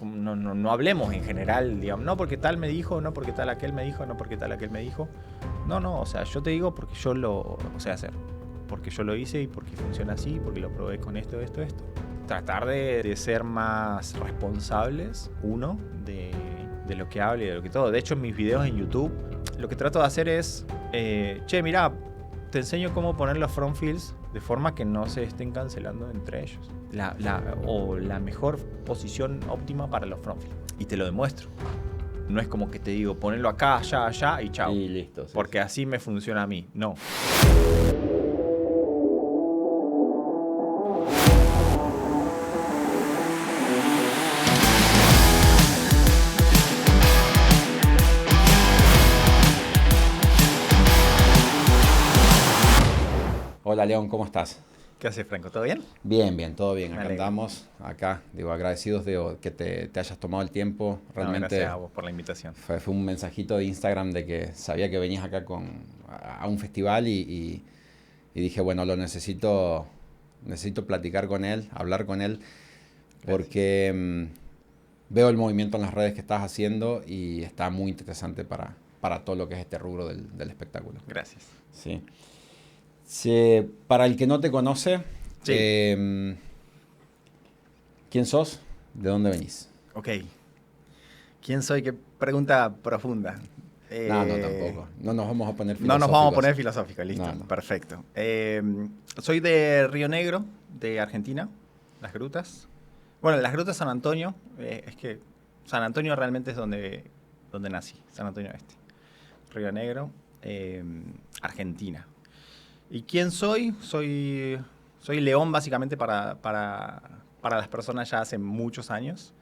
no hablemos en general, digamos, no porque tal me dijo, no porque tal aquel me dijo, no porque tal aquel me dijo. No, o sea, yo te digo porque yo lo sé hacer. Porque yo lo hice y porque funciona así, porque lo probé con esto. Tratar de ser más responsables, uno, de lo que hable y de lo que todo. De hecho, en mis videos en YouTube, lo que trato de hacer es, mirá, te enseño cómo poner los front fills de forma que no se estén cancelando entre ellos. La mejor posición óptima para los front fills. Y te lo demuestro. No es como que te digo, ponelo acá, allá y chao. Y listo. Sí, porque así me funciona a mí. No. Hola León, ¿cómo estás? ¿Qué haces, Franco? ¿Todo bien? Bien, todo bien. Me Acá alegro. andamos, agradecidos de que te hayas tomado el tiempo. Realmente Gracias a vos por la invitación. fue un mensajito de Instagram de que sabía que venías acá a un festival y dije, bueno, necesito platicar con él, hablar con él, porque veo el movimiento en las redes que estás haciendo y está muy interesante para todo lo que es este rubro del espectáculo. Gracias. Sí. Sí, para el que no te conoce, Sí. ¿Quién sos? ¿De dónde venís? Ok. ¿Quién soy? Qué pregunta profunda. No, tampoco. No nos vamos a poner filosóficos. No nos vamos a poner filosóficos, listo. No. Perfecto. Soy de Río Negro, de Argentina, Las Grutas. Bueno, Las Grutas San Antonio, es que San Antonio realmente es donde nací, San Antonio Este. Río Negro, Argentina. ¿Y quién soy? Soy León básicamente para las personas ya hace muchos años.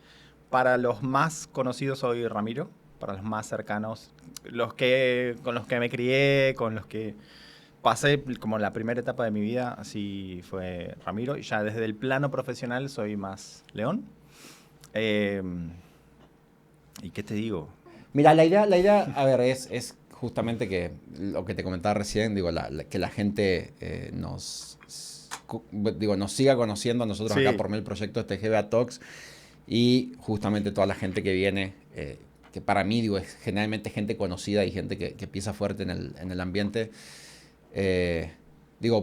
Para los más conocidos soy Ramiro, para los más cercanos, con los que me crié, con los que pasé como la primera etapa de mi vida, así fue Ramiro. Y ya desde el plano profesional soy más León. ¿Y qué te digo? Mira, la idea, a ver, es justamente que lo que te comentaba recién, digo, que la gente nos siga conociendo a nosotros Sí. acá por el proyecto GBA Talks y justamente toda la gente que viene, que para mí, digo, es generalmente gente conocida y gente que pisa fuerte en el ambiente.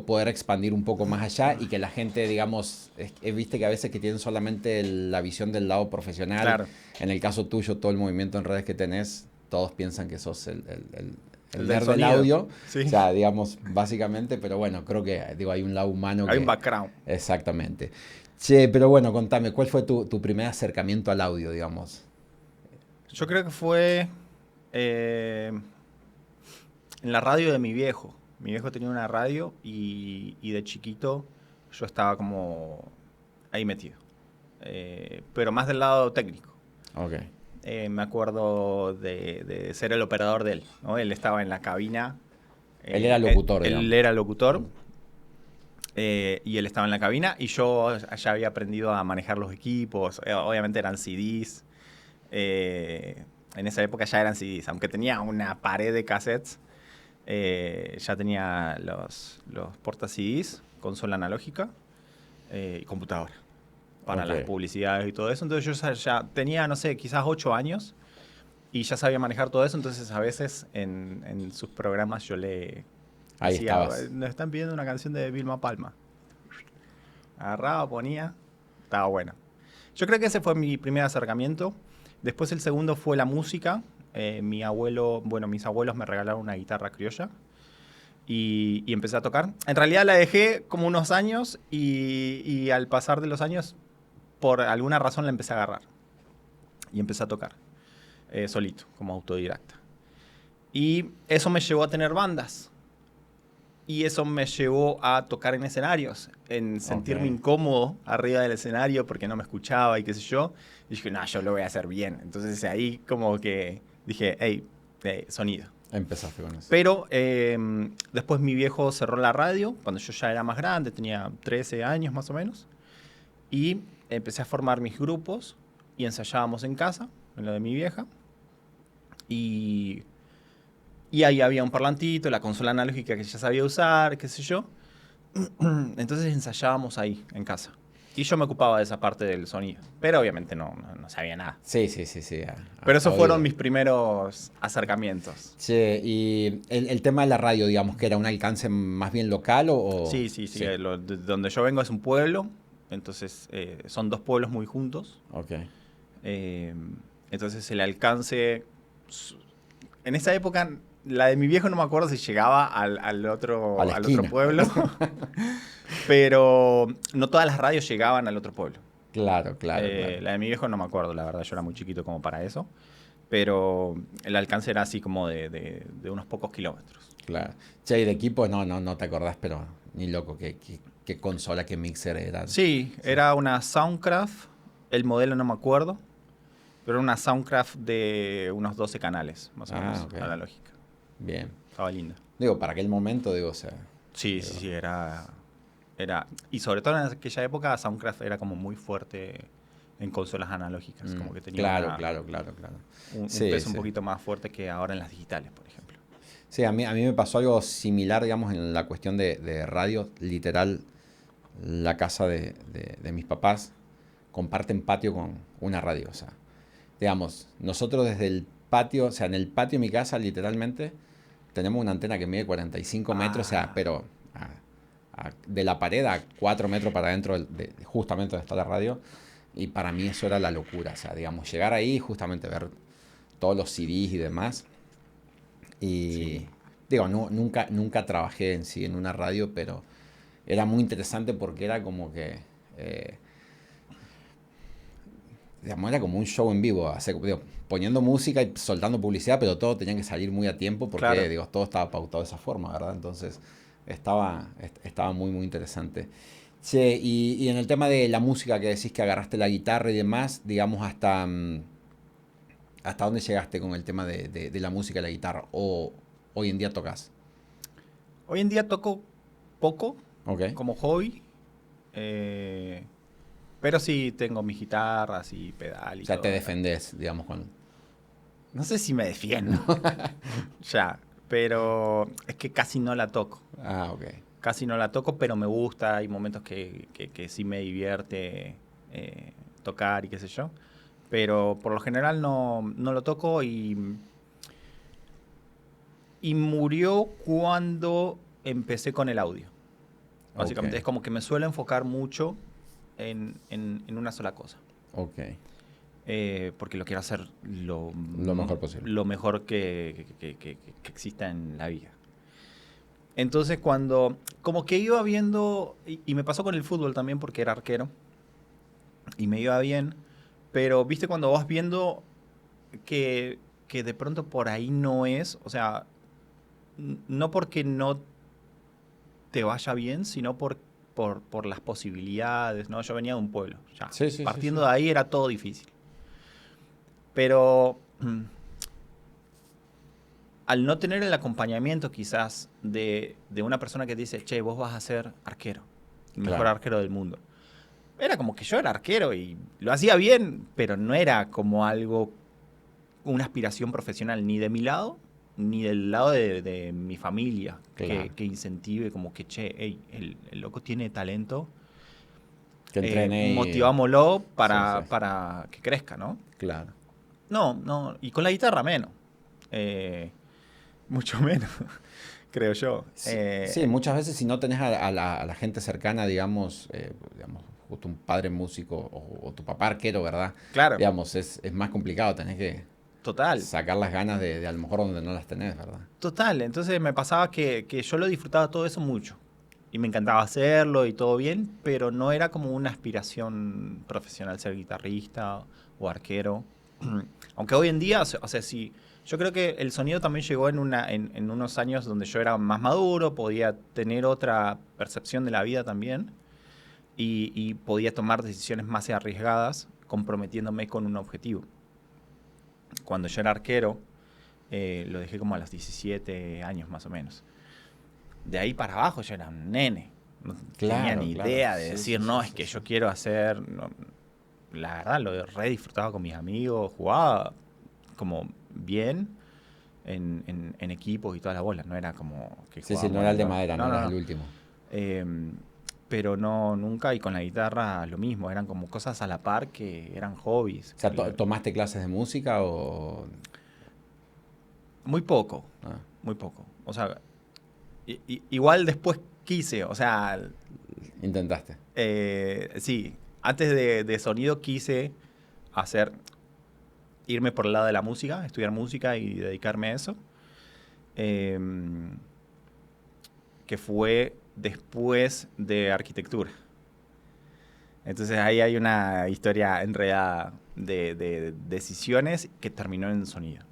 Poder expandir un poco más allá y que la gente, digamos, viste que a veces que tienen solamente la visión del lado profesional. Claro. En el caso tuyo, todo el movimiento en redes que tenés, todos piensan que sos el del nerd del sonido. audio. Sí. O sea, digamos, básicamente, pero bueno, creo que hay un lado humano. Hay un background. Exactamente. Che, pero bueno, contame, ¿cuál fue tu primer acercamiento al audio, digamos? Yo creo que fue en la radio de mi viejo. Mi viejo tenía una radio y de chiquito yo estaba como ahí metido. Pero más del lado técnico. Ok. Me acuerdo de ser el operador de él, ¿no? Él estaba en la cabina. Él era locutor, Él digamos. era locutor. Y él estaba en la cabina y yo ya había aprendido a manejar los equipos. Obviamente eran CDs. En esa época ya eran CDs. Aunque tenía una pared de cassettes, ya tenía los porta CDs, consola analógica y computadora para las publicidades y todo eso. Entonces yo ya tenía, no sé, quizás 8 años y ya sabía manejar todo eso. Entonces a veces en sus programas yo le Ahí decía, estabas. nos están pidiendo una canción de Vilma Palma. Agarraba, ponía, estaba bueno. Yo creo que ese fue mi primer acercamiento. Después el segundo fue la música. Mis abuelos me regalaron una guitarra criolla y empecé a tocar. En realidad la dejé como unos años y al pasar de los años, por alguna razón la empecé a agarrar. Y empecé a tocar solito, como autodidacta. Y eso me llevó a tener bandas. Y eso me llevó a tocar en escenarios, en sentirme incómodo arriba del escenario porque no me escuchaba y qué sé yo. Y dije, no, yo lo voy a hacer bien. Entonces ahí como que dije, hey, sonido. Empezaste con eso. Pero después mi viejo cerró la radio, cuando yo ya era más grande, tenía 13 años más o menos. Y empecé a formar mis grupos y ensayábamos en casa, en lo de mi vieja. Y ahí había un parlantito, la consola analógica que ya sabía usar, qué sé yo. Entonces ensayábamos ahí, en casa. Y yo me ocupaba de esa parte del sonido. Pero obviamente no sabía nada. Sí. Pero esos Oído. fueron mis primeros acercamientos. Che, y el tema de la radio, digamos, que era un alcance más bien local o... Sí. De donde yo vengo es un pueblo. Entonces son dos pueblos muy juntos. Ok. Eh, entonces el alcance... En esa época, la de mi viejo no me acuerdo si llegaba al otro, A la al esquina. otro pueblo. Pero no todas las radios llegaban al otro pueblo. Claro. La de mi viejo no me acuerdo, la verdad, yo era muy chiquito como para eso. Pero el alcance era así como de unos pocos kilómetros. Claro. Che, y de equipo no te acordás, pero ni loco, qué consola, qué mixer era. Sí, era una Soundcraft, el modelo no me acuerdo, pero era una Soundcraft de unos 12 canales, más o menos, ok. analógica. Bien. Estaba linda. Digo, para aquel momento, digo, o sea... Sí, era... Y sobre todo en aquella época, Soundcraft era como muy fuerte en consolas analógicas, como que tenía claro. un Sí, peso un poquito más fuerte que ahora en las digitales, por ejemplo. Sí, a mí me pasó algo similar, digamos, en la cuestión de radio. Literal, la casa de mis papás comparten patio con una radio. O sea, digamos, nosotros desde el patio, o sea, en el patio de mi casa, literalmente, tenemos una antena que mide 45 metros, o sea, pero de la pared a 4 metros para adentro, justamente donde está la radio. Y para mí eso era la locura. O sea, digamos, llegar ahí, justamente ver todos los CDs y demás. Y Sí. digo, nunca trabajé en sí en una radio, pero era muy interesante porque era como que, digamos, era como un show en vivo, digo, poniendo música y soltando publicidad, pero todo tenía que salir muy a tiempo porque, Claro. digo, todo estaba pautado de esa forma, ¿verdad? Entonces estaba muy interesante. Che, y en el tema de la música que decís que agarraste la guitarra y demás, digamos, ¿hasta dónde llegaste con el tema de la música y la guitarra? ¿O hoy en día tocas? Hoy en día toco poco, Ok. como hobby, pero sí tengo mis guitarras y pedal O y sea, te todo. defendés, digamos, con... No sé si me defiendo, ya, pero es que casi no la toco. Ah, ok. Casi no la toco, pero me gusta. Hay momentos que sí me divierte tocar y qué sé yo. Pero por lo general no lo toco y murió cuando empecé con el audio. Básicamente Ok. es como que me suelo enfocar mucho en una sola cosa. Ok. Porque lo quiero hacer Lo mejor posible. lo mejor que exista en la vida. Entonces cuando como que iba viendo, y me pasó con el fútbol también porque era arquero, y me iba bien, pero viste cuando vas viendo que de pronto por ahí no es, o sea, no porque no te vaya bien, sino por las posibilidades, ¿no? Yo venía de un pueblo, ya. Sí. Partiendo de ahí era todo difícil. Pero al no tener el acompañamiento quizás de una persona que te dice, che, vos vas a ser arquero, el mejor Claro. arquero del mundo. Era como que yo era arquero y lo hacía bien, pero no era como algo, una aspiración profesional ni de mi lado, ni del lado de mi familia, Claro. que incentive como que, che, hey, el loco tiene talento, Que entrene y... motivámoslo Sí. para que crezca, ¿no? Claro. No, y con la guitarra menos. Mucho menos, creo yo. Sí, muchas veces si no tenés a la gente cercana, digamos, justo un padre músico o tu papá arquero, ¿verdad? Claro, Digamos, es más complicado, tenés que total, sacar las ganas de a lo mejor donde no las tenés, ¿verdad? total. Entonces me pasaba que yo lo disfrutaba todo eso mucho. Y me encantaba hacerlo y todo bien, pero no era como una aspiración profesional ser guitarrista o arquero. Aunque hoy en día, o sea, sí, yo creo que el sonido también llegó en unos años donde yo era más maduro, podía tener otra percepción de la vida también y podía tomar decisiones más arriesgadas comprometiéndome con un objetivo. Cuando yo era arquero, lo dejé como a los 17 años más o menos. De ahí para abajo yo era un nene. No tenía Claro, ni claro. idea de Sí, decir, sí, no, sí, es sí, que sí. yo quiero hacer... no. La verdad, lo re disfrutaba con mis amigos, jugaba como bien equipos y toda la bola. No era como que Sí, no jugábamos era en el de LOL. madera, no eras el último. Eh, pero no, nunca. Y con la guitarra lo mismo, eran como cosas a la par que eran hobbies. O sea, ¿tomaste clases de música o...? Muy poco, Ah, muy poco. O sea, igual después quise, o sea, intentaste. sí, antes de sonido quise irme por el lado de la música, estudiar música y dedicarme a eso. Que fue después de arquitectura. Entonces ahí hay una historia enredada de decisiones que terminó en sonido.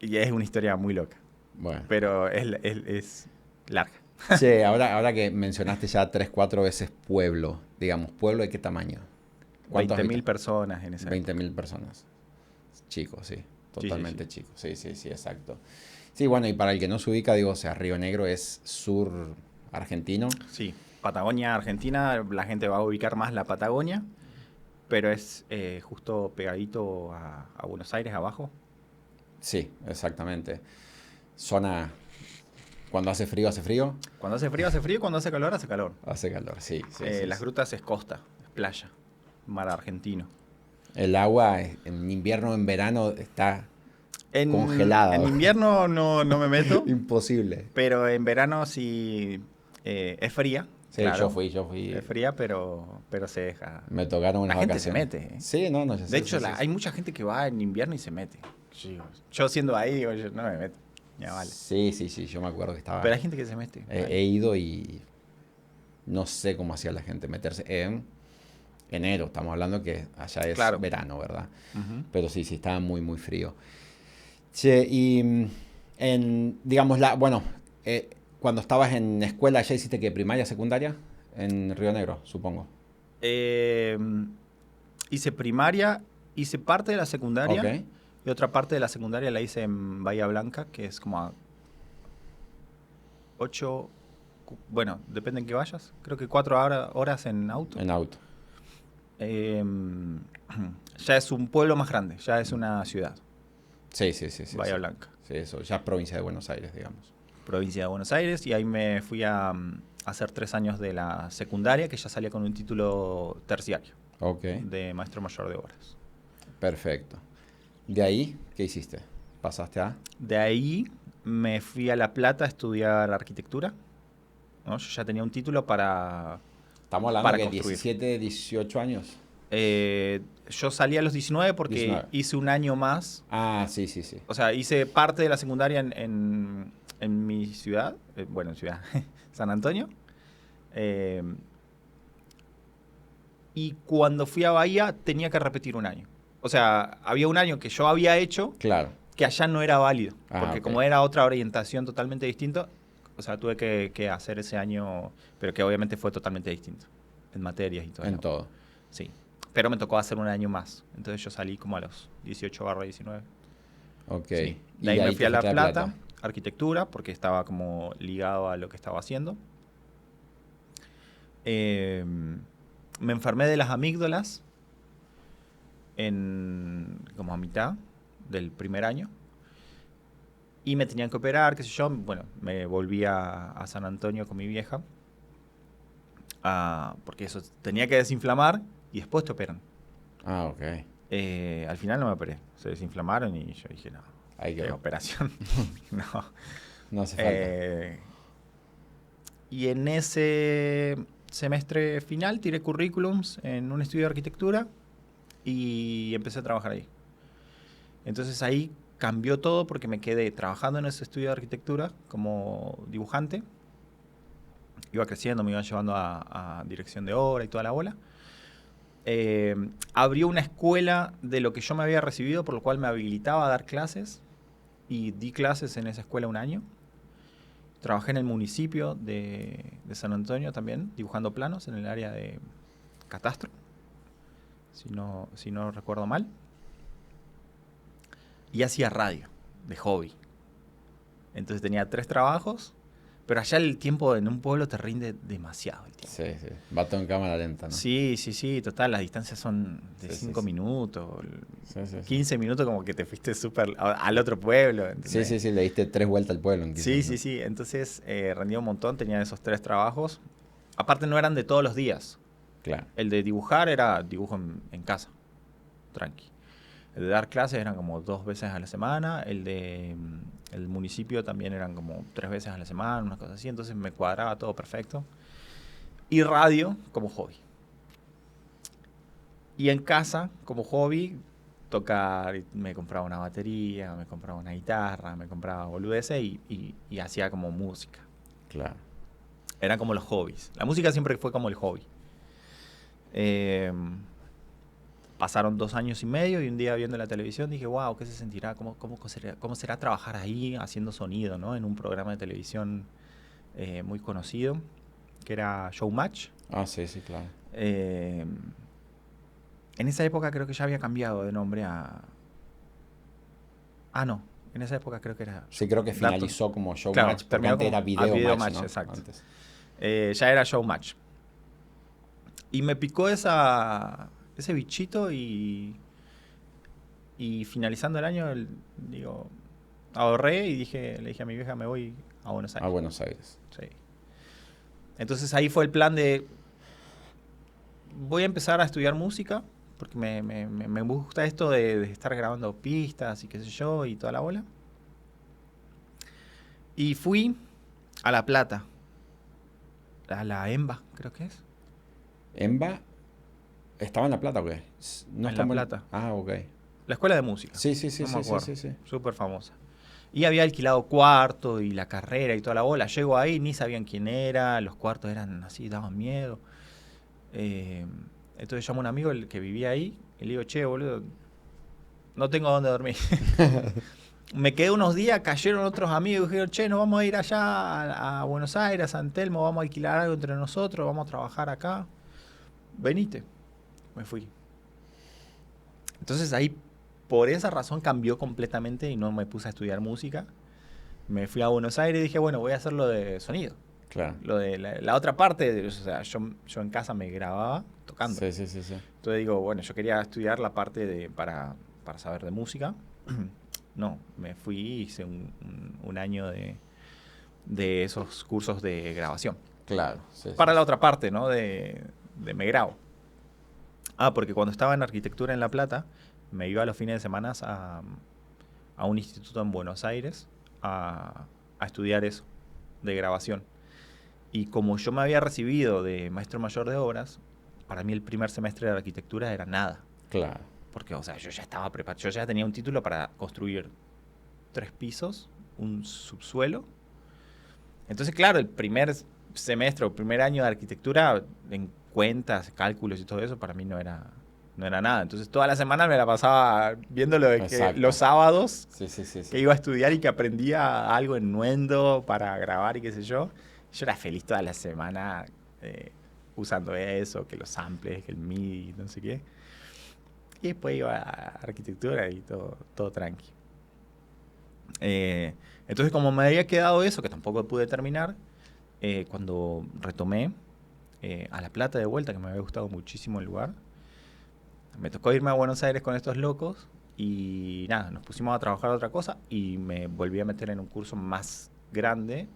Y es una historia muy loca, Bueno. pero es larga. Che, ahora que mencionaste ya 3, 4 veces pueblo, digamos, ¿pueblo de qué tamaño? 20.000 personas en esa 20.000 personas. Chicos, sí. Totalmente sí. chicos. Sí, exacto. Sí, bueno, y para el que no se ubica, digo, o sea, Río Negro es sur argentino. Sí, Patagonia, Argentina, la gente va a ubicar más la Patagonia, pero es justo pegadito a Buenos Aires, abajo. Sí, exactamente. Zona, cuando hace frío, hace frío. Cuando hace frío, hace frío, cuando hace calor, hace calor. Hace calor, sí. Las grutas es costa, es playa, mar argentino. El agua en invierno, en verano, está En congelada. invierno no me meto, Imposible. pero en verano sí es fría. Sí, claro. yo fui. Es fría, pero se deja. Me tocaron unas La gente vacaciones. se mete. Sí, no, ya sé. De hecho, sí. hay mucha gente que va en invierno y se mete. Yo siendo ahí, digo, yo no me meto. Ya vale. Sí, yo me acuerdo que estaba... Pero hay gente que se mete. He ido y no sé cómo hacía la gente meterse en enero. Estamos hablando que allá es Claro. verano, ¿verdad? Uh-huh. Pero sí, estaba muy, muy frío. Che, y digamos, cuando estabas en escuela, ¿ya hiciste qué? ¿Primaria, secundaria? En Río Negro, supongo. Hice primaria, hice parte de la secundaria. Ok. Y otra parte de la secundaria la hice en Bahía Blanca, que es como a 8, bueno, depende en qué vayas. Creo que 4 horas en auto. En auto. Ya es un pueblo más grande, ya es una ciudad. Sí. Bahía Blanca. Sí, eso, ya es provincia de Buenos Aires, digamos. Provincia de Buenos Aires, y ahí me fui a hacer 3 años de la secundaria, que ya salía con un título terciario. Ok. De maestro mayor de obras. Perfecto. ¿De ahí qué hiciste? ¿Pasaste a...? De ahí me fui a La Plata a estudiar arquitectura, ¿no? Yo ya tenía un título para... Estamos hablando para de construir. 17, 18 años. Yo salí a los 19 porque 19. hice un año más. Ah, sí. O sea, hice parte de la secundaria en mi ciudad, en ciudad, San Antonio. Y cuando fui a Bahía tenía que repetir un año. O sea, había un año que yo había hecho Claro. que allá no era válido. Porque Ok. como era otra orientación totalmente distinta, o sea, tuve que hacer ese año, pero que obviamente fue totalmente distinto. En materias y todo. En todo. Sí. Pero me tocó hacer un año más. Entonces yo salí como a los 18/19. Ok. Sí. Y De ahí me fui a La te fuiste Plata, arquitectura, porque estaba como ligado a lo que estaba haciendo. Me enfermé de las amígdalas como a mitad del primer año. Y me tenían que operar, qué sé yo. Bueno, me volví a San Antonio con mi vieja. Porque eso tenía que desinflamar y después te operan. Ah, ok. Al final no me operé. Se desinflamaron y yo dije, no, Ahí ¿qué quedó. operación? No. No hace falta. Y en ese semestre final tiré currículums en un estudio de arquitectura y empecé a trabajar ahí. Entonces ahí cambió todo porque me quedé trabajando en ese estudio de arquitectura como dibujante. Iba creciendo, me iban llevando a dirección de obra y toda la bola. Abrió una escuela de lo que yo me había recibido, por lo cual me habilitaba a dar clases. Y di clases en esa escuela un año. Trabajé en el municipio de San Antonio también, dibujando planos en el área de catastro, si no recuerdo mal. Y hacía radio, de hobby. Entonces tenía 3 trabajos, pero allá el tiempo en un pueblo te rinde demasiado el tiempo. Sí. Va todo en cámara lenta, ¿no? Sí, total, las distancias son de 5 minutos, 15 minutos como que te fuiste súper al otro pueblo. ¿entendés? Sí, le diste 3 vueltas al pueblo en 15 minutos. Sí, entonces rendía un montón, tenía esos 3 trabajos Aparte no eran de todos los días. Claro. El de dibujar era dibujo en casa, tranqui. El de dar clases eran como 2 veces a la semana. El municipio también eran como 3 veces a la semana, una cosa así. Entonces me cuadraba todo perfecto. Y radio como hobby. Y en casa, como hobby, tocar. Me compraba una batería, me compraba una guitarra, me compraba boludeces y hacía como música. Claro. Eran como los hobbies. La música siempre fue como el hobby. Pasaron 2 años y medio y un día viendo la televisión dije, wow, ¿qué se sentirá? ¿Cómo será trabajar ahí haciendo sonido, ¿no? En un programa de televisión muy conocido, que era Showmatch. Ah, sí, sí, claro. En esa época creo que ya había cambiado de nombre a... Ah, no. En esa época creo que era... Sí, creo que Datos. finalizó como Showmatch, Claro, porque terminó antes como era Video Match, ¿no? exacto. Antes. Ya era Showmatch. Y me picó ese bichito y finalizando el año, digo, ahorré y le dije a mi vieja, me voy a Buenos A Aires. Buenos Aires. Sí. Entonces ahí fue el plan de, voy a empezar a estudiar música, porque me gusta esto de estar grabando pistas y qué sé yo, y toda la bola. Y fui a La Plata, a la EMBA, creo que es. ¿Emba estaba en La Plata o qué? No En está La en Plata. Ah, ok. La escuela de música. Sí, sí, sí, No me sí, sí, acuerdo. sí, sí. Súper famosa. Y había alquilado cuarto y la carrera y toda la bola. Llego ahí, ni sabían quién era, los cuartos eran así, daban miedo. Eh, entonces llamo a un amigo el que vivía ahí y le digo, che, boludo, no tengo dónde dormir. Me quedé unos días, cayeron otros amigos y dijeron, che, nos vamos a ir allá a Buenos Aires, a San Telmo, vamos a alquilar algo entre nosotros, vamos a trabajar acá. Venite. Me fui. Entonces ahí, por esa razón, cambió completamente y no me puse a estudiar música. Me fui a Buenos Aires y dije, bueno, voy a hacer lo de sonido. Claro. Lo de la otra parte, o sea, yo en casa me grababa tocando. Sí, sí, sí, sí. Entonces digo, bueno, yo quería estudiar la parte para saber de música. No, me fui y hice un año de esos cursos de grabación. Claro. Sí, Para sí, la sí. otra parte, ¿no? De me grabo. Ah, porque cuando estaba en arquitectura en La Plata, me iba a los fines de semana a un instituto en Buenos Aires a estudiar eso, de grabación. Y como yo me había recibido de maestro mayor de obras, para mí el primer semestre de arquitectura era nada. Claro. Porque, o sea, yo ya estaba preparado, yo ya tenía un título para construir 3 pisos, un subsuelo. Entonces, claro, el primer semestre o primer año de arquitectura, en cuentas, cálculos y todo eso, para mí no era nada. Entonces, toda la semana me la pasaba viendo lo de que Exacto. los sábados Sí, sí, sí, sí. que iba a estudiar y que aprendía algo en Nuendo para grabar y qué sé yo. Yo era feliz toda la semana usando eso, que los samples, que el MIDI, no sé qué. Y después iba a arquitectura y todo tranqui. Entonces, como me había quedado eso, que tampoco pude terminar, cuando retomé a La Plata de vuelta, que me había gustado muchísimo el lugar, me tocó irme a Buenos Aires con estos locos y nada, nos pusimos a trabajar otra cosa y me volví a meter en un curso más grande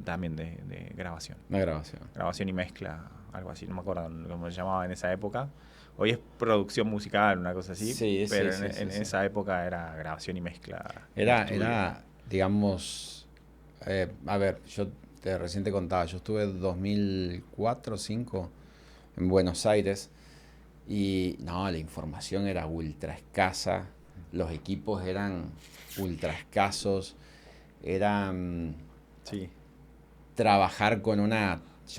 también de grabación. Una grabación. Grabación y mezcla, algo así, no me acuerdo cómo se llamaba en esa época. Hoy es producción musical, una cosa así, Sí, pero sí, sí, en sí. esa época era grabación y mezcla. Era, digamos, a ver, yo recién te contaba, yo estuve 2004-2005 en Buenos Aires y no, la información era ultra escasa, los equipos eran ultra escasos, eran Sí. trabajar con yo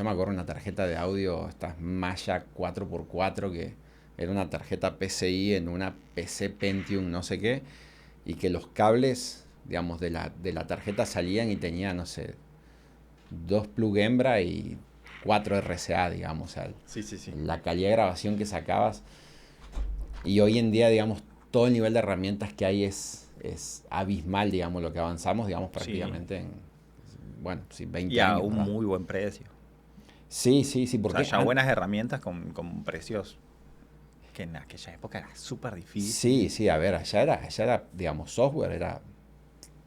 me acuerdo una tarjeta de audio, estas Maya 4x4, que era una tarjeta PCI en una PC Pentium no sé qué, y que los cables, digamos, de la tarjeta salían y tenían, no sé, 2 plug hembra y 4 RCA, digamos, o sea, Sí, sí, sí. la calidad de grabación que sacabas. Y hoy en día, digamos, todo el nivel de herramientas que hay es abismal, digamos, lo que avanzamos, digamos, Sí. prácticamente en, bueno, sí, 20 Y a años, un ¿verdad? muy buen precio. Sí, sí, sí, O porque sea, ya buenas herramientas con precios que en aquella época era súper sí, difícil. sí, a ver, allá era, digamos, software, era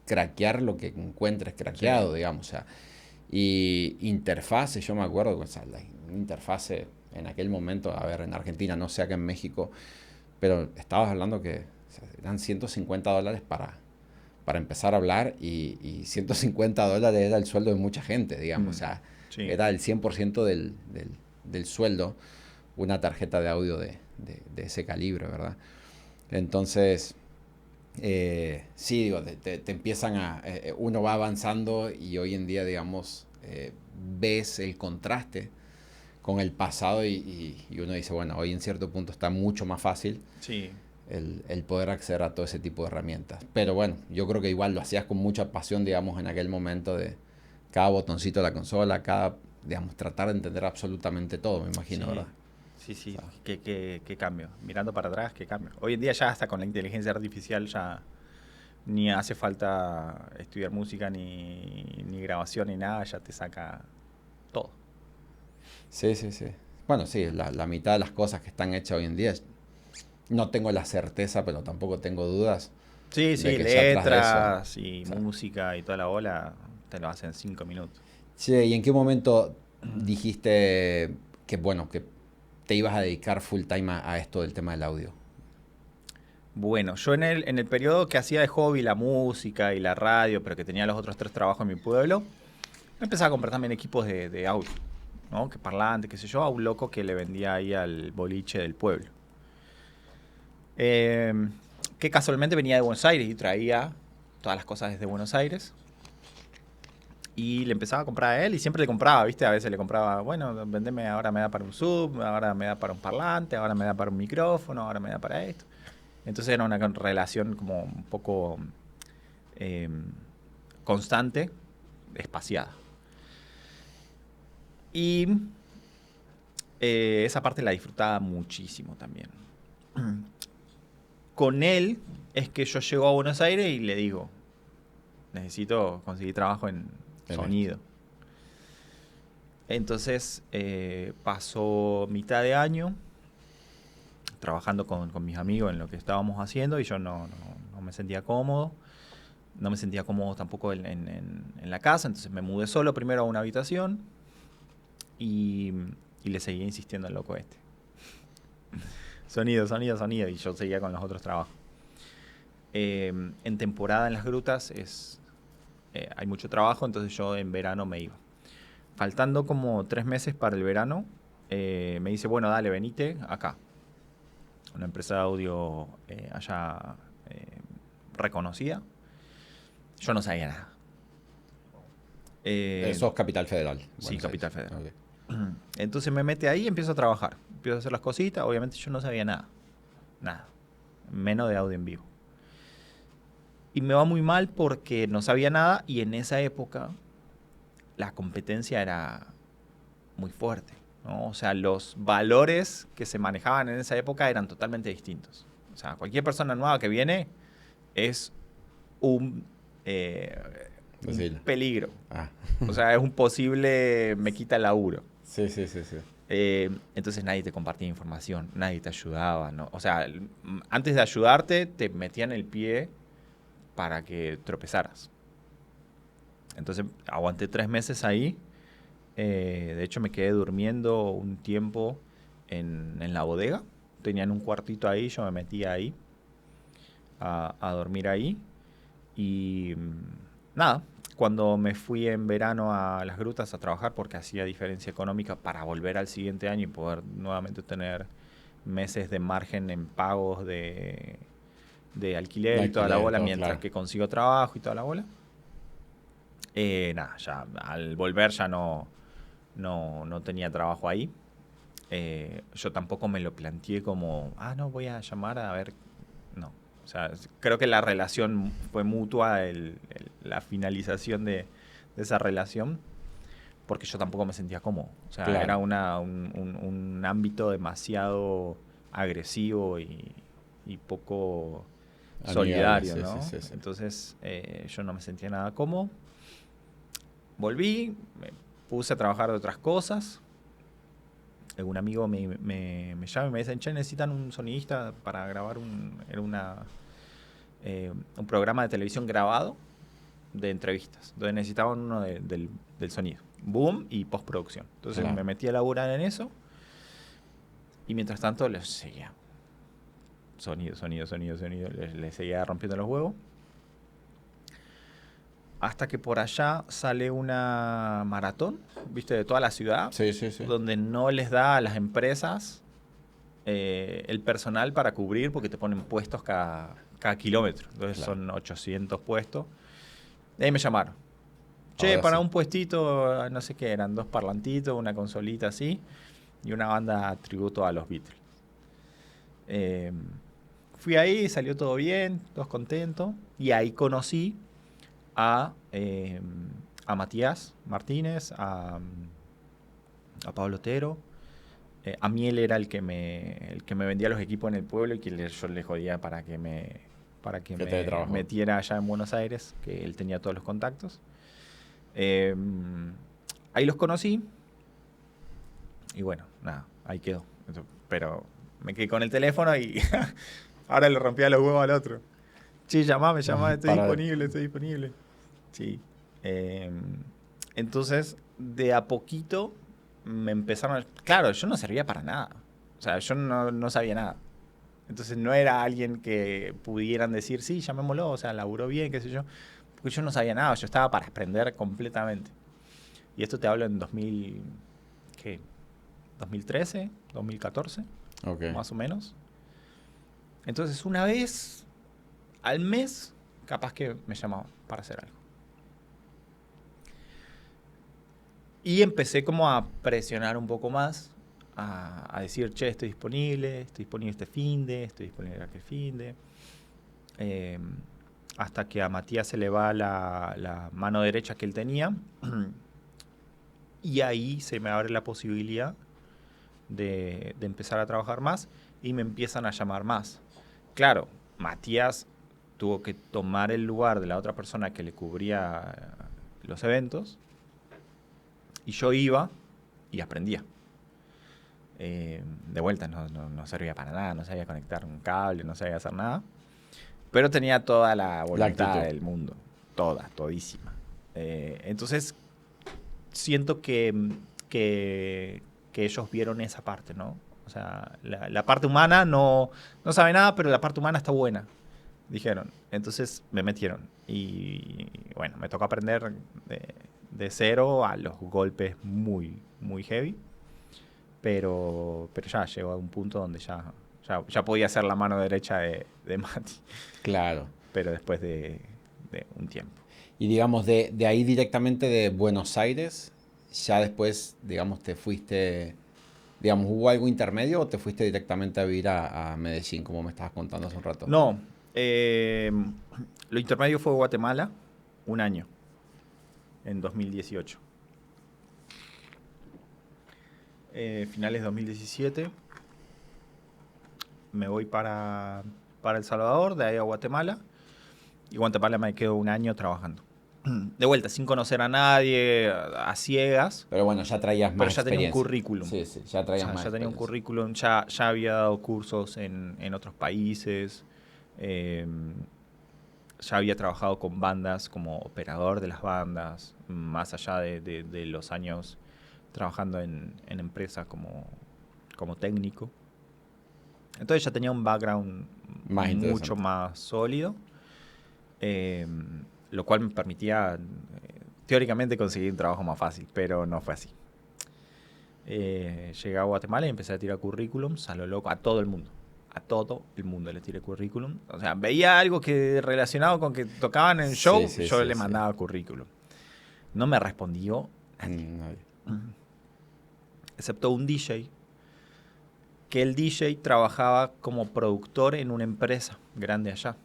craquear lo que encuentres Sí. craqueado, digamos, o sea, Y interfaces, yo me acuerdo, o sea, la interfase en aquel momento, a ver, en Argentina, no sé acá en México, pero estabas hablando que o sea, eran $150 para empezar a hablar y $150 era el sueldo de mucha gente, digamos, o sea, Sí, era el 100% del sueldo una tarjeta de audio de ese calibre, ¿verdad? Entonces, sí, digo, te empiezan uno va avanzando y hoy en día, digamos, ves el contraste con el pasado y uno dice, bueno, hoy en cierto punto está mucho más fácil sí. el poder acceder a todo ese tipo de herramientas. Pero bueno, yo creo que igual lo hacías con mucha pasión, digamos, en aquel momento de cada botoncito de la consola, digamos, tratar de entender absolutamente todo, me imagino, Sí, ¿verdad? sí, O sí, sea, qué cambio. Mirando para atrás, qué cambio. Hoy en día ya hasta con la inteligencia artificial ya ni hace falta estudiar música ni grabación ni nada, ya te saca todo. sí, sí, sí. Bueno, sí, la mitad de las cosas que están hechas hoy en día, no tengo la certeza, pero tampoco tengo dudas Sí, de sí, que ya atrás de eso, letras y o sea, música y toda la bola te lo hacen en 5 minutos. che, ¿y en qué momento dijiste que, bueno, que te ibas a dedicar full time a esto del tema del audio? Bueno, yo en el periodo que hacía de hobby la música y la radio, pero que tenía los otros tres trabajos en mi pueblo, empezaba a comprar también equipos de audio, ¿no? Que parlante, qué sé yo, a un loco que le vendía ahí al boliche del pueblo. Eh, que casualmente venía de Buenos Aires y traía todas las cosas desde Buenos Aires. Y le empezaba a comprar a él y siempre le compraba, ¿viste? A veces le compraba, bueno, vendeme, ahora me da para un sub, ahora me da para un parlante, ahora me da para un micrófono, ahora me da para esto. Entonces era una relación como un poco eh, constante, espaciada. Y esa parte la disfrutaba muchísimo también. Con él es que yo llego a Buenos Aires y le digo, necesito conseguir trabajo en En esto. sonido. Entonces pasó mitad de año trabajando con mis amigos en lo que estábamos haciendo y yo no me sentía cómodo. No me sentía cómodo tampoco en la casa, entonces me mudé solo primero a una habitación y, y le seguía insistiendo al loco este. Sonido, sonido, sonido. Y yo seguía con los otros trabajos. En temporada en las grutas hay mucho trabajo, entonces yo en verano me iba. Faltando como 3 meses para el verano, me dice, bueno, dale, venite acá. Una empresa de audio allá reconocida. Yo no sabía nada. Eh, Sos Capital Federal, sí, Buenos Aires. Capital Federal. Ok. Entonces me mete ahí y empiezo a trabajar. Empiezo a hacer las cositas. Obviamente yo no sabía nada. Nada. Menos de audio en vivo. Y me va muy mal porque no sabía nada y en esa época la competencia era muy fuerte, ¿no? O sea, los valores que se manejaban en esa época eran totalmente distintos. O sea, cualquier persona nueva que viene es un, un Decilo. peligro. Ah. O sea, es un posible me quita el laburo. Sí, sí, sí, sí. Entonces nadie te compartía información, nadie te ayudaba, ¿no? O sea, antes de ayudarte te metían el pie para que tropezaras. Entonces aguanté 3 meses ahí. De hecho me quedé durmiendo un tiempo en la bodega. Tenían un cuartito ahí, yo me metía ahí a dormir ahí. Y nada, cuando me fui en verano a las grutas a trabajar porque hacía diferencia económica para volver al siguiente año y poder nuevamente tener meses de margen en pagos de De alquiler y toda la alquiler, bola todo mientras claro. que consigo trabajo y toda la bola. Nada, ya al volver ya no tenía trabajo ahí. Yo tampoco me lo planteé como, no, voy a llamar a ver. No. O sea, creo que la relación fue mutua, la finalización de esa relación, porque yo tampoco me sentía cómodo. O sea, era Claro. un ámbito demasiado agresivo y poco Amigable, solidario, sí, sí, ¿no? sí, sí. Entonces yo no me sentía nada cómodo. Volví, me puse a trabajar de otras cosas. Un amigo me llama y me dice, che, necesitan un sonidista para grabar era un programa de televisión grabado. de entrevistas, donde necesitaban uno del sonido. Boom y postproducción. Entonces me metí a laburar en eso y mientras tanto les seguía. Sonido. Les seguía rompiendo los huevos. Hasta que por allá sale una maratón, ¿viste? De toda la ciudad. Sí. Donde no les da a las empresas el personal para cubrir porque te ponen puestos cada kilómetro. Entonces son 800 puestos. Y ahí me llamaron. Che, Ahora para sí. un puestito, no sé qué, eran 2 parlantitos, una consolita así y una banda tributo a los Beatles. Fui ahí, salió todo bien, todos contentos. Y ahí conocí a Matías Martínez, a Pablo Otero. A mí él era el que me vendía los equipos en el pueblo y que yo le jodía para que me metiera allá en Buenos Aires, que él tenía todos los contactos. Ahí los conocí y bueno, nada, ahí quedó. Pero me quedé con el teléfono y ahora le rompía los huevos al otro. Sí, llamame, estoy disponible. Sí. Entonces, de a poquito me empezaron. Claro, yo no servía para nada. O sea, yo no sabía nada. Entonces no era alguien que pudieran decir, sí, llamémoslo, o sea, laburó bien, qué sé yo. Porque yo no sabía nada, yo estaba para aprender completamente. Y esto te hablo en 2000, ¿qué? 2013, 2014, más o menos. Entonces, una vez al mes, capaz que me llamaban para hacer algo. Y empecé como a presionar un poco más, a decir, che, estoy disponible este finde, estoy disponible aquel finde. Hasta que a Matías se le va la mano derecha que él tenía. Y ahí se me abre la posibilidad de empezar a trabajar más y me empiezan a llamar más. Claro, Matías tuvo que tomar el lugar de la otra persona que le cubría los eventos y yo iba y aprendía. De vuelta no servía para nada, no sabía conectar un cable, no sabía hacer nada, pero tenía toda la voluntad del mundo, todísima. Entonces siento que ellos vieron esa parte, ¿no? O sea, la parte humana no sabe nada, pero la parte humana está buena, dijeron. Entonces me metieron y bueno, me tocó aprender de cero a los golpes muy, muy heavy. Pero ya llegó a un punto donde ya podía ser la mano derecha de Mati. Claro. Pero después de un tiempo. Y digamos, de ahí directamente de Buenos Aires, ya después, digamos, te fuiste, digamos, ¿hubo algo intermedio o te fuiste directamente a vivir a Medellín, como me estabas contando hace un rato? No, lo intermedio fue Guatemala, un año, en 2018. Finales de 2017, me voy para El Salvador, de ahí a Guatemala, y Guatemala me quedo un año trabajando. De vuelta, sin conocer a nadie, a ciegas. Pero bueno, ya traías más experiencia. Pero ya tenía un currículum. Sí, ya traías más ya tenía un currículum, ya había dado cursos en otros países, ya había trabajado con bandas como operador de las bandas, más allá de los años trabajando en empresas como técnico. Entonces ya tenía un background mucho más sólido, lo cual me permitía teóricamente conseguir un trabajo más fácil, pero no fue así. Llegué a Guatemala y empecé a tirar currículums a lo loco, a todo el mundo. A todo el mundo le tiré currículum. O sea, veía algo que relacionado con que tocaban en show, yo le mandaba currículum. No me respondió nadie. Excepto un DJ, que el DJ trabajaba como productor en una empresa grande allá,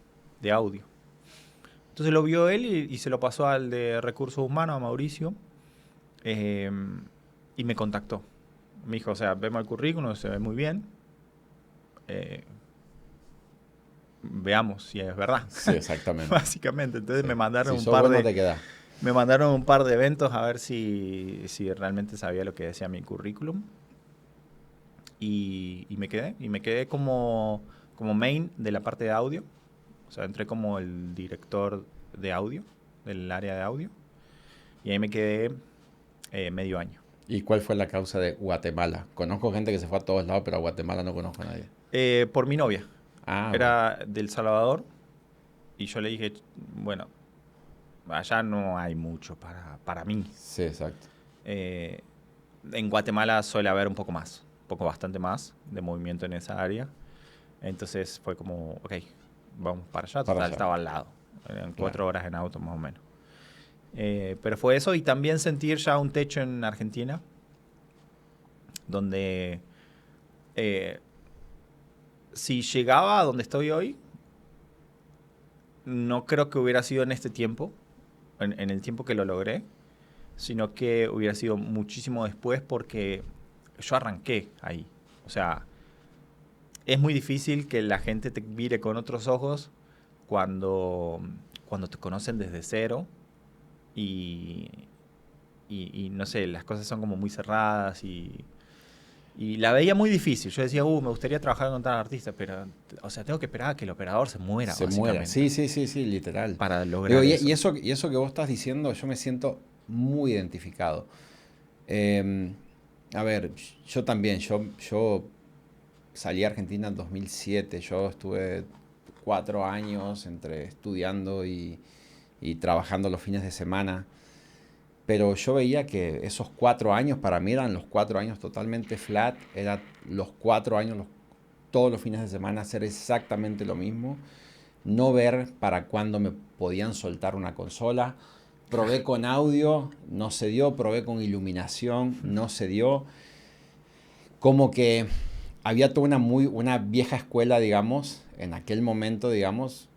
de audio. Entonces lo vio él y se lo pasó al de Recursos Humanos, a Mauricio, y me contactó. Me dijo, o sea, vemos el currículum, se ve muy bien. Veamos si es verdad. Sí, exactamente. Básicamente. Entonces sí. me mandaron me mandaron un par de eventos a ver si realmente sabía lo que decía mi currículum. Y me quedé como main de la parte de audio. O sea, entré como el director de audio. del área de audio. Y ahí me quedé medio año. ¿Y cuál fue la causa de Guatemala? Conozco gente que se fue a todos lados, pero a Guatemala no conozco a nadie. Por mi novia. Ah, bueno. Era del Salvador. Y yo le dije, bueno, allá no hay mucho para mí. Sí, exacto. En Guatemala suele haber un poco más, bastante más de movimiento en esa área. Entonces fue como, ok, vamos para allá. Total, estaba al lado. Eran 4 horas en auto más o menos. Pero fue eso y también sentir ya un techo en Argentina donde si llegaba a donde estoy hoy, no creo que hubiera sido en este tiempo, en el tiempo que lo logré, sino que hubiera sido muchísimo después porque yo arranqué ahí. O sea, es muy difícil que la gente te mire con otros ojos cuando te conocen desde cero y no sé, las cosas son como muy cerradas y la veía muy difícil. Yo decía, me gustaría trabajar con tal artista, pero, o sea, tengo que esperar a que el operador se muera, básicamente. Sí, literal. Para lograr eso. Y eso que vos estás diciendo, yo me siento muy identificado. A ver, yo también, yo salí a Argentina en 2007, yo estuve 4 años entre estudiando y trabajando los fines de semana. Pero yo veía que esos 4 años para mí eran los 4 años totalmente flat, eran los 4 años todos los fines de semana hacer exactamente lo mismo, no ver para cuándo me podían soltar una consola. Probé con audio, no se dio, probé con iluminación, no se dio. Como que había toda una vieja escuela, digamos, en aquel momento, digamos,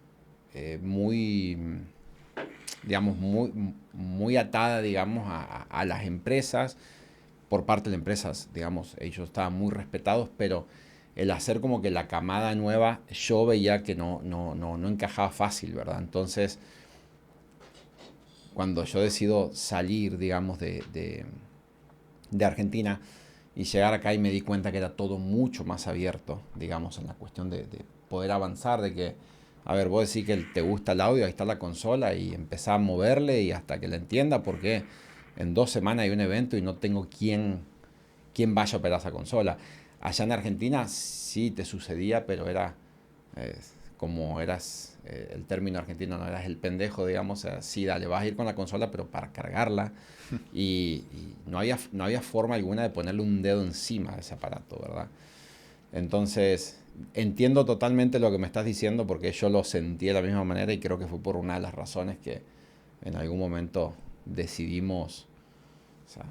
muy atada, digamos, a las empresas. Por parte de las empresas, digamos, ellos estaban muy respetados, pero el hacer como que la camada nueva, yo veía que no encajaba fácil, ¿verdad? Entonces, cuando yo decido salir, digamos, de Argentina y llegar acá y me di cuenta que era todo mucho más abierto, digamos, en la cuestión de poder avanzar, de que, a ver, vos decís que te gusta el audio, ahí está la consola y empezá a moverle y hasta que la entienda, porque en 2 semanas hay un evento y no tengo quién vaya a operar esa consola. Allá en Argentina sí te sucedía, pero era como eras, el término argentino, no eras el pendejo, digamos, o sea, sí, dale, vas a ir con la consola, pero para cargarla. Y no había forma alguna de ponerle un dedo encima de ese aparato, ¿verdad? Entonces, entiendo totalmente lo que me estás diciendo porque yo lo sentí de la misma manera y creo que fue por una de las razones que en algún momento decidimos, o sea,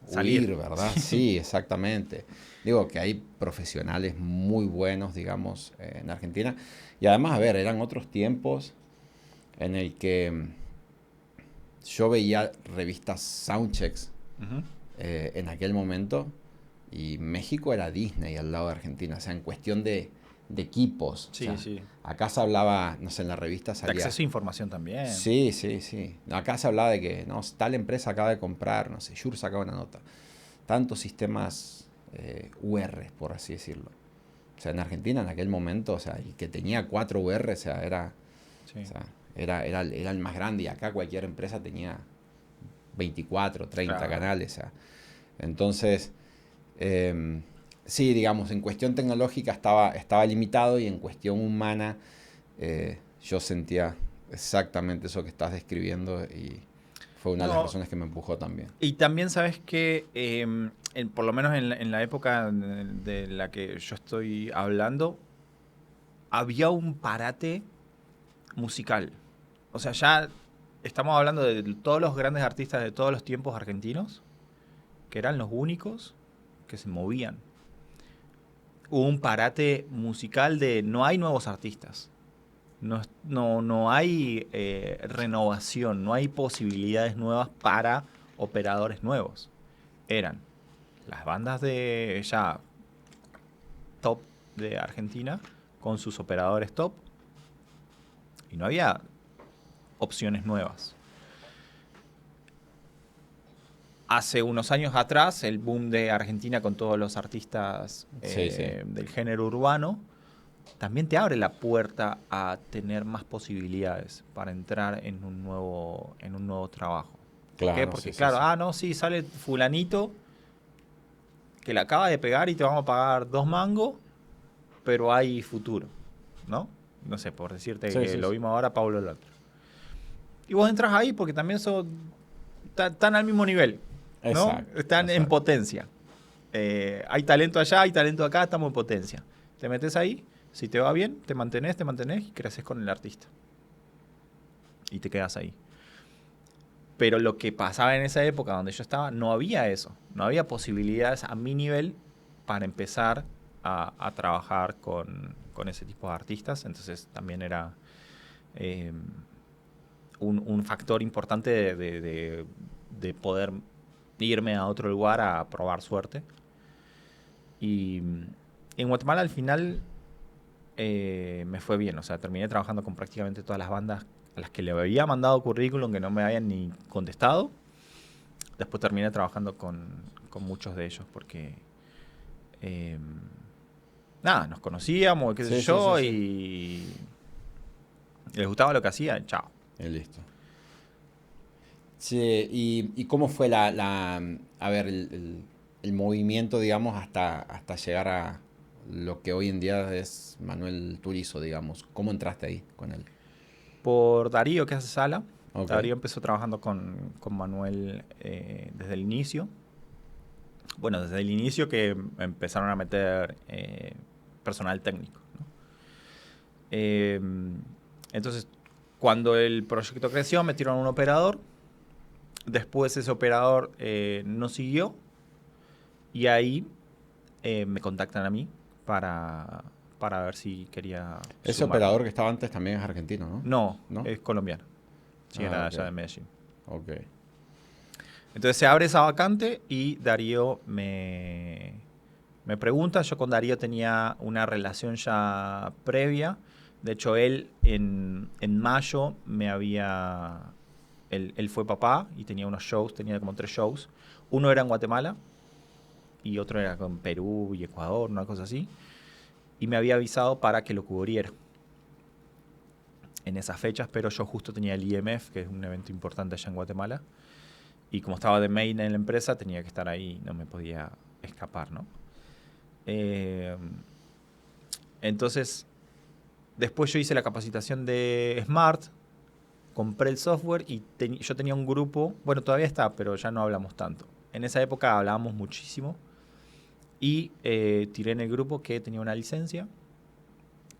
salir, ¿verdad? Sí, exactamente. Digo que hay profesionales muy buenos, digamos, en Argentina. Y además, a ver, eran otros tiempos en el que yo veía revistas Soundchecks en aquel momento y México era Disney al lado de Argentina, o sea, en cuestión de equipos. Sí, o sea, sí. Acá se hablaba, no sé, en la revista salía... De acceso a información también. Sí. Acá se hablaba de que no, tal empresa acaba de comprar, no sé, Shure sacaba una nota. Tantos sistemas UR, por así decirlo. O sea, en Argentina en aquel momento, o sea, el que tenía 4 UR, o sea, era el más grande. Y acá cualquier empresa tenía 24, 30 canales. O sea. Entonces, sí, digamos, en cuestión tecnológica estaba limitado y en cuestión humana yo sentía exactamente eso que estás describiendo y fue una de las razones que me empujó también. Y también sabes que, por lo menos en la época de la que yo estoy hablando, había un parate musical. O sea, ya estamos hablando de todos los grandes artistas de todos los tiempos argentinos, que eran los únicos que se movían. Hubo un parate musical de no hay nuevos artistas. No hay renovación, no hay posibilidades nuevas para operadores nuevos. Eran las bandas de ya top de Argentina con sus operadores top y no había opciones nuevas. Hace unos años atrás, el boom de Argentina con todos los artistas del género urbano también te abre la puerta a tener más posibilidades para entrar en un nuevo trabajo. ¿Por qué? Claro, Porque sí, claro, sí. no, sí, sale fulanito que la acaba de pegar y te vamos a pagar 2 mangos, pero hay futuro, ¿no? No sé, por decirte Sí, que sí, lo sí. vimos ahora, Pablo Londra. Y vos entras ahí porque también están al mismo nivel, ¿no? Exacto, Están en exacto. potencia. Hay talento allá, hay talento acá, estamos en potencia. Te metes ahí, si te va bien, te mantenés y creces con el artista. Y te quedas ahí. Pero lo que pasaba en esa época donde yo estaba, no había eso. No había posibilidades a mi nivel para empezar a trabajar con ese tipo de artistas. Entonces también era eh, un factor importante de poder irme a otro lugar a probar suerte. Y en Guatemala al final me fue bien. O sea, terminé trabajando con prácticamente todas las bandas a las que le había mandado currículum que no me habían ni contestado. Después terminé trabajando con muchos de ellos porque eh, nada, nos conocíamos, qué sé Sí, sí, sí, yo, sí. y les gustaba lo que hacía, chao. Y listo. Sí, y cómo fue a ver, el movimiento, digamos, hasta llegar a lo que hoy en día es Manuel Turizo, digamos? ¿Cómo entraste ahí con él? Por Darío, que hace Sala. Ok, Darío empezó trabajando con Manuel desde el inicio. Bueno, desde el inicio que empezaron a meter personal técnico, ¿no? Eh, entonces, cuando el proyecto creció, metieron un operador. Después ese operador no siguió. Y ahí me contactan a mí para, para ver si quería ese sumarme. operador que estaba antes también es argentino, ¿no? No, ¿No? es colombiano. Sí, Ah, era ok, allá de Medellín. ok. Entonces se abre esa vacante y Darío me pregunta. Yo con Darío tenía una relación ya previa. De hecho, él en mayo me había... Él fue papá y tenía unos shows, tenía como 3 shows. Uno era en Guatemala y otro era en Perú y Ecuador, una cosa así. Y me había avisado para que lo cubriera en esas fechas, pero yo justo tenía el IMF, que es un evento importante allá en Guatemala. Y como estaba de main en la empresa, tenía que estar ahí, no me podía escapar, ¿no? Eh, entonces, después yo hice la capacitación de Smart, compré el software y yo tenía un grupo, bueno, todavía está, pero ya no hablamos tanto. En esa época hablábamos muchísimo y tiré en el grupo que tenía una licencia,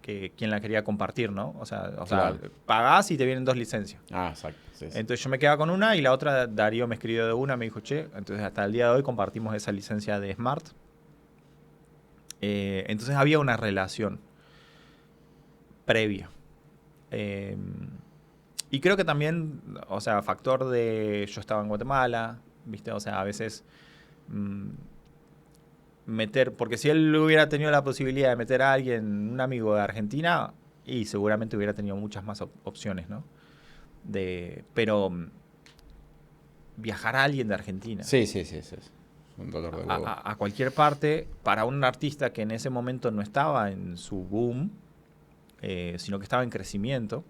que quien la quería compartir, ¿no? O sea, Claro. pagás y te vienen 2 licencias. Ah, exacto, sí, sí. Entonces yo me quedaba con una y la otra Darío me escribió de una, me dijo, che, entonces hasta el día de hoy compartimos esa licencia de Smart. Entonces había una relación previa. Eh, y creo que también, o sea, factor de yo estaba en Guatemala, ¿viste? O sea, a veces mm, meter, porque si él hubiera tenido la posibilidad de meter a alguien, un amigo de Argentina, y seguramente hubiera tenido muchas más opciones, ¿no? Pero viajar a alguien de Argentina Sí, sí, sí, sí. Es un dolor de huevo. a cualquier parte para un artista que en ese momento no estaba en su boom, sino que estaba en crecimiento,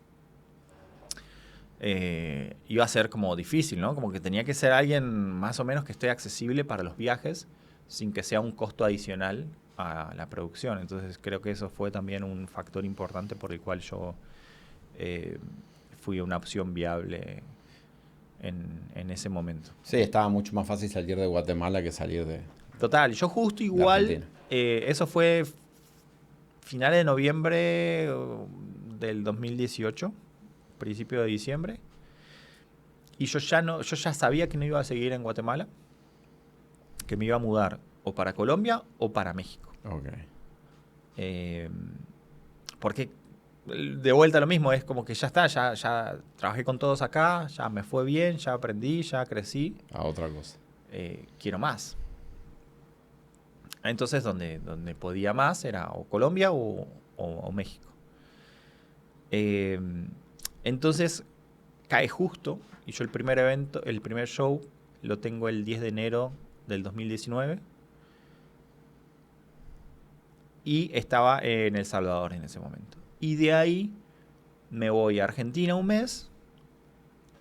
iba a ser como difícil, ¿no? Como que tenía que ser alguien más o menos que esté accesible para los viajes sin que sea un costo adicional a la producción. Entonces creo que eso fue también un factor importante por el cual yo eh, fui una opción viable en ese momento. Sí, estaba mucho más fácil salir de Guatemala que salir Total, yo justo de igual, Argentina. eso fue finales de noviembre del 2018, principio de diciembre, y yo ya sabía que no iba a seguir en Guatemala, que me iba a mudar o para Colombia o para México. Ok. Eh, porque de vuelta lo mismo, es como que ya está, ya trabajé con todos acá, ya me fue bien, ya aprendí, ya crecí, A otra cosa. quiero más. Entonces donde podía más era o Colombia o México. Eh, entonces cae justo y yo el primer show lo tengo el 10 de enero del 2019 y estaba en El Salvador en ese momento. Y de ahí me voy a Argentina un mes,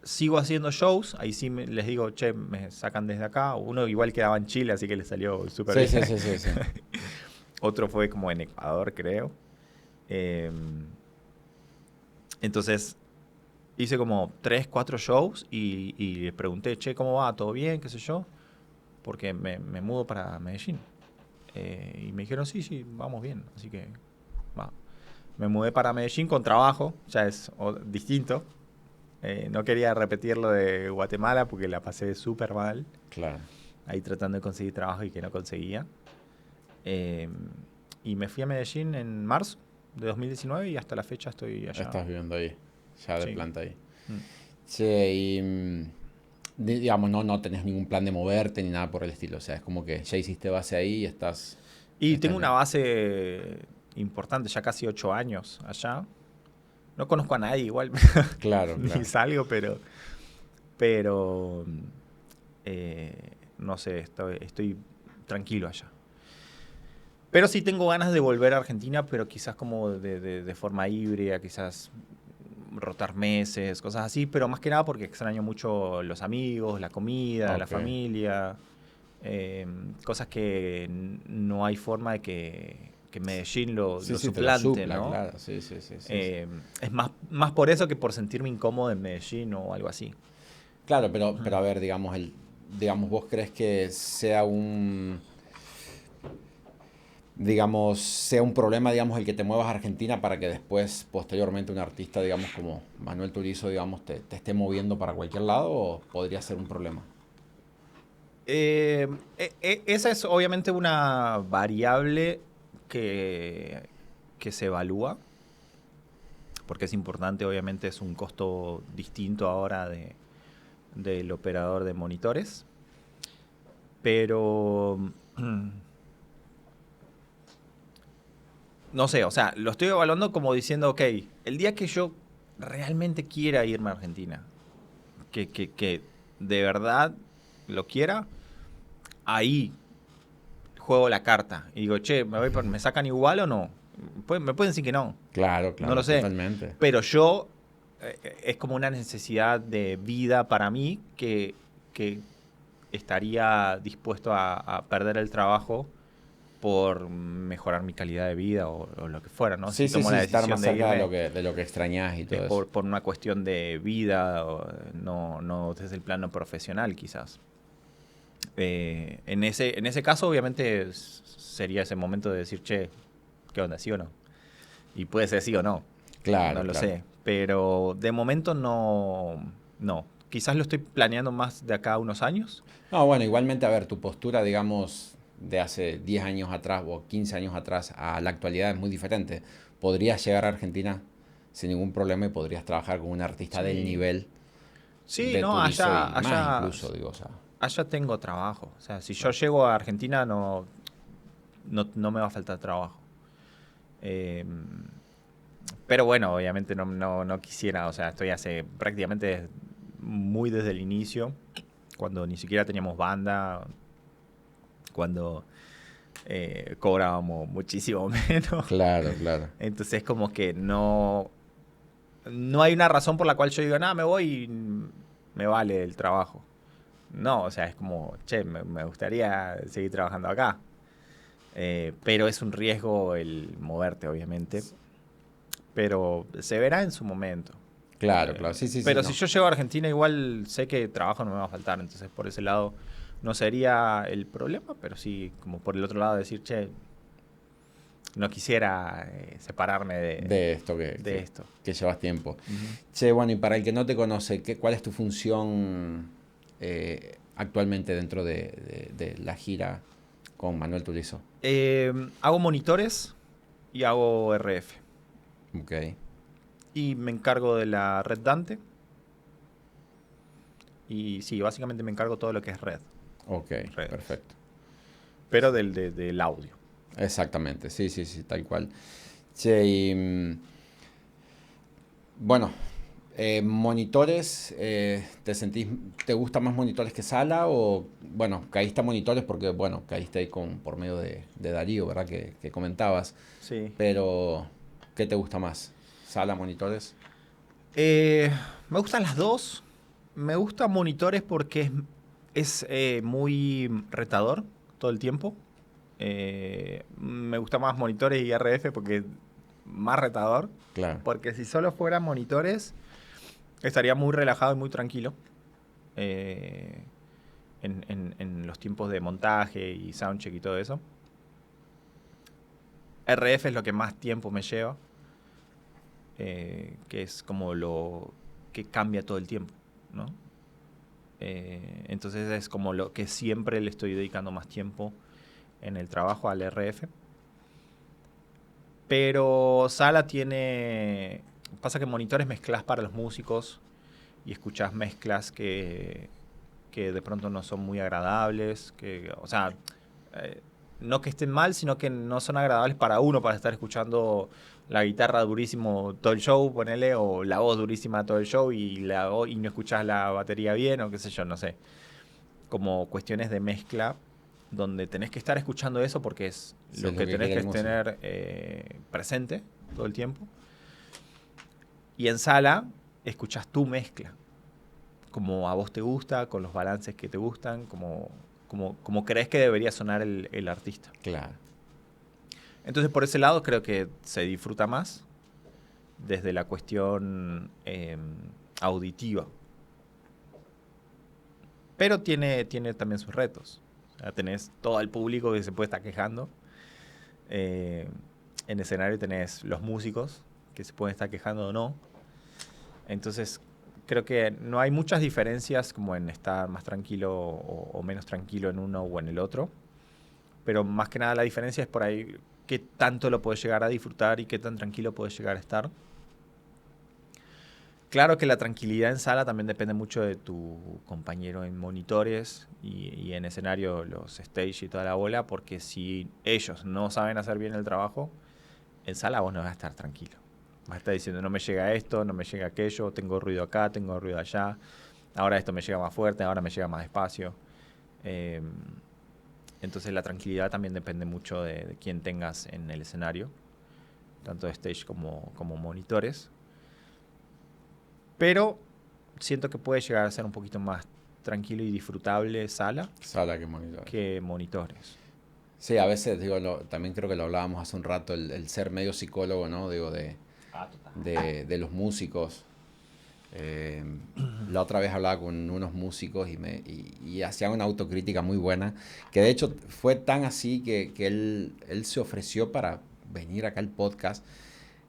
sigo haciendo shows, ahí sí les digo, che, me sacan desde acá. Uno igual quedaba en Chile, así que le salió súper Sí, bien. sí, sí, sí, sí. Otro fue como en Ecuador, creo. Eh, entonces hice como 3, 4 shows y les pregunté, che, ¿cómo va? ¿Todo bien? ¿Qué sé yo? Porque me mudo para Medellín. Y me dijeron, sí, sí, vamos bien. Así que va. Me mudé para Medellín con trabajo, ya es distinto. No quería repetir lo de Guatemala porque la pasé súper mal. Claro. Ahí tratando de conseguir trabajo y que no conseguía. Eh, y me fui a Medellín en marzo de 2019 y hasta la fecha estoy allá. Estás viviendo ahí, ya de Sí. planta ahí. Mm. Che, y digamos, no tenés ningún plan de moverte ni nada por el estilo. O sea, es como que ya hiciste base ahí y Y estás tengo una bien. base importante, ya casi 8 años allá. No conozco a nadie igual, Claro, ni claro. salgo, pero no sé, estoy tranquilo allá. Pero sí tengo ganas de volver a Argentina, pero quizás como de forma híbrida, quizás rotar meses, cosas así, pero más que nada porque extraño mucho los amigos, la comida, la Ok. familia, cosas que no hay forma de que Medellín Sí, lo sí, te lo suplante, supla, ¿no? claro. Sí, sí, sí, sí, sí. Es más por eso que por sentirme incómodo en Medellín o algo así. Claro, pero a ver, digamos, ¿vos crees que sea un problema, digamos, el que te muevas a Argentina para que después, posteriormente, un artista, digamos, como Manuel Turizo, digamos, te esté moviendo para cualquier lado o podría ser un problema? Esa es obviamente una variable que se evalúa, porque es importante, obviamente es un costo distinto ahora del operador de monitores, pero no sé, o sea, lo estoy evaluando como diciendo, ok, el día que yo realmente quiera irme a Argentina, que de verdad lo quiera, ahí juego la carta y digo, che, ¿me sacan igual o no? Me pueden decir que no, Claro, no lo claro, sé. totalmente. Pero yo, es como una necesidad de vida para mí que estaría dispuesto a perder el trabajo por mejorar mi calidad de vida o lo que fuera, ¿no? Sí, Si sí, tomo sí, la estar decisión más de cerca irme, de lo que extrañas y es todo eso. por una cuestión de vida, no desde el plano profesional, quizás. En ese caso, obviamente, sería ese momento de decir, che, ¿qué onda? ¿Sí o no? Y puede ser sí o no, no Claro, lo claro. sé. Pero de momento no. Quizás lo estoy planeando más de acá a unos años. No, bueno, igualmente, a ver, tu postura, digamos, de hace 10 años atrás o 15 años atrás a la actualidad es muy diferente. Podrías llegar a Argentina sin ningún problema y podrías trabajar con un artista del Sí. nivel Sí, de no, Turizo y más incluso, digo, o sea. allá tengo trabajo. O sea, si yo Claro. llego a Argentina no me va a faltar trabajo. Eh, pero bueno, obviamente no quisiera, o sea, estoy hace prácticamente muy desde el inicio, cuando ni siquiera teníamos banda, cuando cobrábamos muchísimo menos. Claro, claro. Entonces como que no hay una razón por la cual yo digo, nada, me voy y me vale el trabajo. No, o sea, es como, che, me gustaría seguir trabajando acá. Pero es un riesgo el moverte, obviamente. Pero se verá en su momento. Claro, claro. Sí, sí, sí, Pero si no. yo llego a Argentina, igual sé que trabajo no me va a faltar. Entonces, por ese lado, no sería el problema. Pero sí, como por el otro lado, decir, che, no quisiera separarme De esto de esto. que llevas tiempo. Ujú. Che, bueno, y para el que no te conoce, ¿cuál es tu función actualmente dentro de la gira con Manuel Turizo? Hago monitores y hago RF. Ok, Y me encargo de la red Dante. Y sí, básicamente me encargo todo lo que es ok, redes. perfecto. Pero del audio. Exactamente, sí, sí, sí, tal cual. Che, y bueno, Monitores, ¿te gusta más monitores que sala? O, bueno, caíste a monitores porque, bueno, caíste ahí por medio de Darío, ¿verdad? Que comentabas. Sí. Pero, ¿qué te gusta más? ¿Sala, monitores? Me gustan las dos. Me gustan monitores porque es muy retador todo el tiempo. Me gusta más monitores y RF porque es más retador. Claro. Porque si solo fueran monitores, estaría muy relajado y muy tranquilo. eh, en los tiempos de montaje y soundcheck y todo eso. RF es lo que más tiempo me lleva. Que es como lo que cambia todo el tiempo, ¿no? Entonces es como lo que siempre le estoy dedicando más tiempo en el trabajo al RF. Pero Sala tiene... Pasa que monitores mezclas para los músicos y escuchás mezclas que de pronto no son muy agradables, o sea, no que estén mal, sino que no son agradables para uno, para estar escuchando la guitarra durísimo todo el show, ponele, o la voz durísima todo el show y no escuchás la batería bien, o qué sé yo, no sé. Como cuestiones de mezcla donde tenés que estar escuchando eso porque es Sí, lo es que tenés quiere que el tener presente todo el tiempo. Y en sala escuchás tu mezcla, como a vos te gusta, con los balances que te gustan, como crees que debería sonar el artista. Claro. Entonces, por ese lado, creo que se disfruta más desde la cuestión auditiva. Pero tiene también sus retos. O sea, tenés todo el público que se puede estar quejando. En escenario tenés los músicos que se pueden estar quejando o no. Entonces, creo que no hay muchas diferencias como en estar más tranquilo o menos tranquilo en uno o en el otro. Pero más que nada la diferencia es por ahí qué tanto lo puedes llegar a disfrutar y qué tan tranquilo puedes llegar a estar. Claro que la tranquilidad en sala también depende mucho de tu compañero en monitores y en escenario, los stage y toda la bola, porque si ellos no saben hacer bien el trabajo, en sala vos no vas a estar tranquilo. Vas a estar diciendo, no me llega esto, no me llega aquello, tengo ruido acá, tengo ruido allá, ahora esto me llega más fuerte, ahora me llega más despacio. Entonces la tranquilidad también depende mucho de quién tengas en el escenario, tanto de stage como monitores. Pero siento que puede llegar a ser un poquito más tranquilo y disfrutable sala Sala que monitores. que monitores. Sí, a veces, digo, también creo que lo hablábamos hace un rato, el ser medio psicólogo, ¿no? Digo, de los músicos. La otra vez hablaba con unos músicos y hacían una autocrítica muy buena, que de hecho fue tan así que él se ofreció para venir acá al podcast.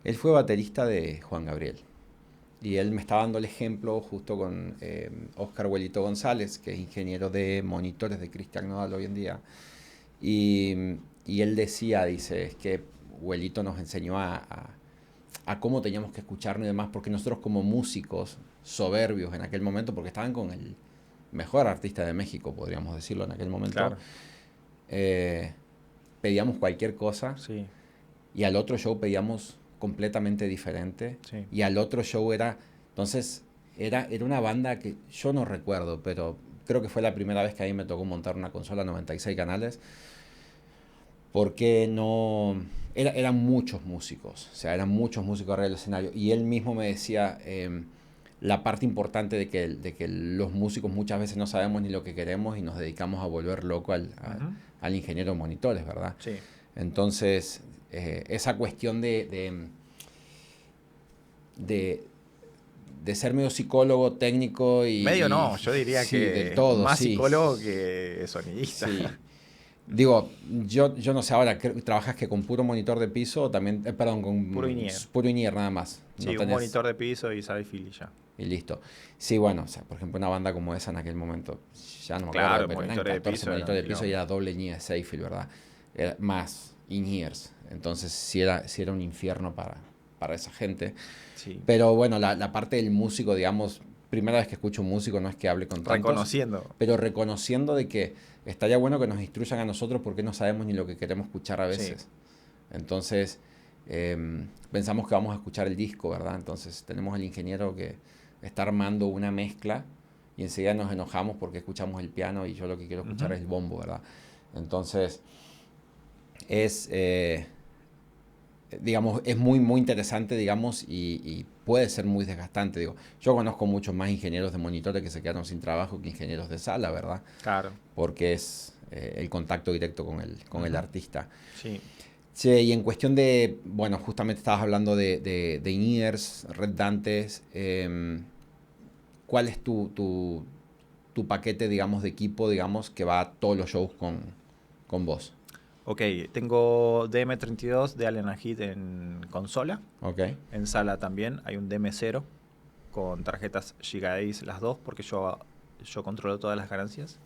Él fue baterista de Juan Gabriel. Y él me estaba dando el ejemplo justo con Oscar Huelito González, que es ingeniero de monitores de Cristian Nodal hoy en día. Y él dice, es que Huelito nos enseñó a cómo teníamos que escucharnos y demás, porque nosotros como músicos soberbios en aquel momento, porque estaban con el mejor artista de México, podríamos decirlo en aquel momento, Claro. Pedíamos cualquier cosa Sí, y al otro show pedíamos completamente diferente. sí. Y al otro show entonces era una banda que yo no recuerdo, pero creo que fue la primera vez que a mí me tocó montar una consola 96 canales, porque eran muchos músicos, o sea, eran muchos músicos arriba del escenario. Y él mismo me decía la parte importante de que los músicos muchas veces no sabemos ni lo que queremos y nos dedicamos a volver loco al ingeniero de monitores, ¿verdad? Sí. Entonces, esa cuestión de ser medio psicólogo, técnico y... Medio no, yo diría sí, que del todo, más sí. psicólogo que sonidista. Sí. Digo, yo no sé ahora, ¿trabajas que con puro monitor de piso o también, perdón, con Puro in-ear. puro in-ear nada más? Sí, No un monitor de piso y side-fill y ya. Y listo. Sí, bueno, o sea, por ejemplo, una banda como esa en aquel momento, ya no me acuerdo, Claro, pero eran monitores de 14 piso monitores de eran piso y quilombo. era doble in-ear Seyfield, ¿verdad? Más in-ears. Entonces sí era un infierno para esa gente. Sí. Pero bueno, la parte del músico, digamos, primera vez que escucho un músico, no es que hable con tantos, Reconociendo. pero reconociendo de que estaría bueno que nos instruyan a nosotros porque no sabemos ni lo que queremos escuchar a veces. Sí. Entonces, pensamos que vamos a escuchar el disco, ¿verdad? Entonces tenemos al ingeniero que está armando una mezcla y enseguida nos enojamos porque escuchamos el piano y yo lo que quiero escuchar es el bombo, ¿verdad? Entonces es, digamos, es muy, muy interesante, digamos, y puede ser muy desgastante. Digo, yo conozco muchos más ingenieros de monitores que se quedaron sin trabajo que ingenieros de sala, ¿verdad? Claro. Porque es el contacto directo con el artista. Sí. Che, y en cuestión de, bueno, justamente estabas hablando de In-Ears, Red Dantes, ¿cuál es tu paquete, digamos, de equipo, digamos, que va a todos los shows con vos? Ok, tengo DM32 de Allen Heath en consola. Ok, En sala también hay un DM0 con tarjetas Gigaace las dos, porque yo controlo todas las ganancias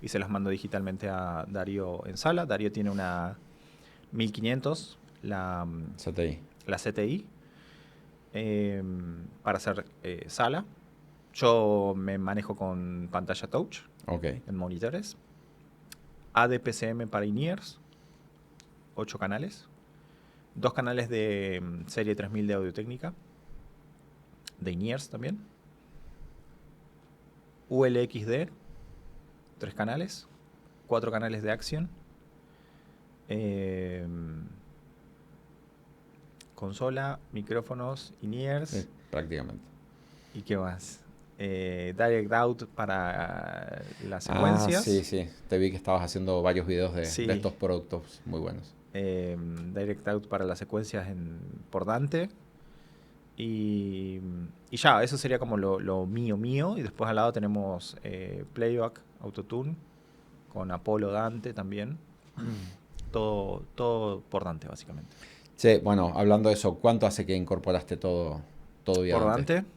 y se las mando digitalmente a Darío en sala. Darío tiene una 1500, la CTI. CTI, para hacer sala. Yo me manejo con pantalla touch Ok, en monitores. ADPCM para In-Ears, 8 canales. 2 canales de serie 3000 de Audio-Técnica, de In-Ears también. ULXD, 3 canales. 4 canales de Action. Consola, micrófonos, In-Ears. sí, prácticamente. ¿Y qué más? Direct Out para las secuencias. Sí, sí. Te vi que estabas haciendo varios videos de Sí. estos productos muy buenos. Direct Out para las secuencias por Dante. Y ya, eso sería como lo mío. Y después al lado tenemos Playback, Autotune, con Apollo Dante también. Todo por Dante, básicamente. Sí, bueno, hablando de eso, ¿cuánto hace que incorporaste todo vía Por Dante? Dante,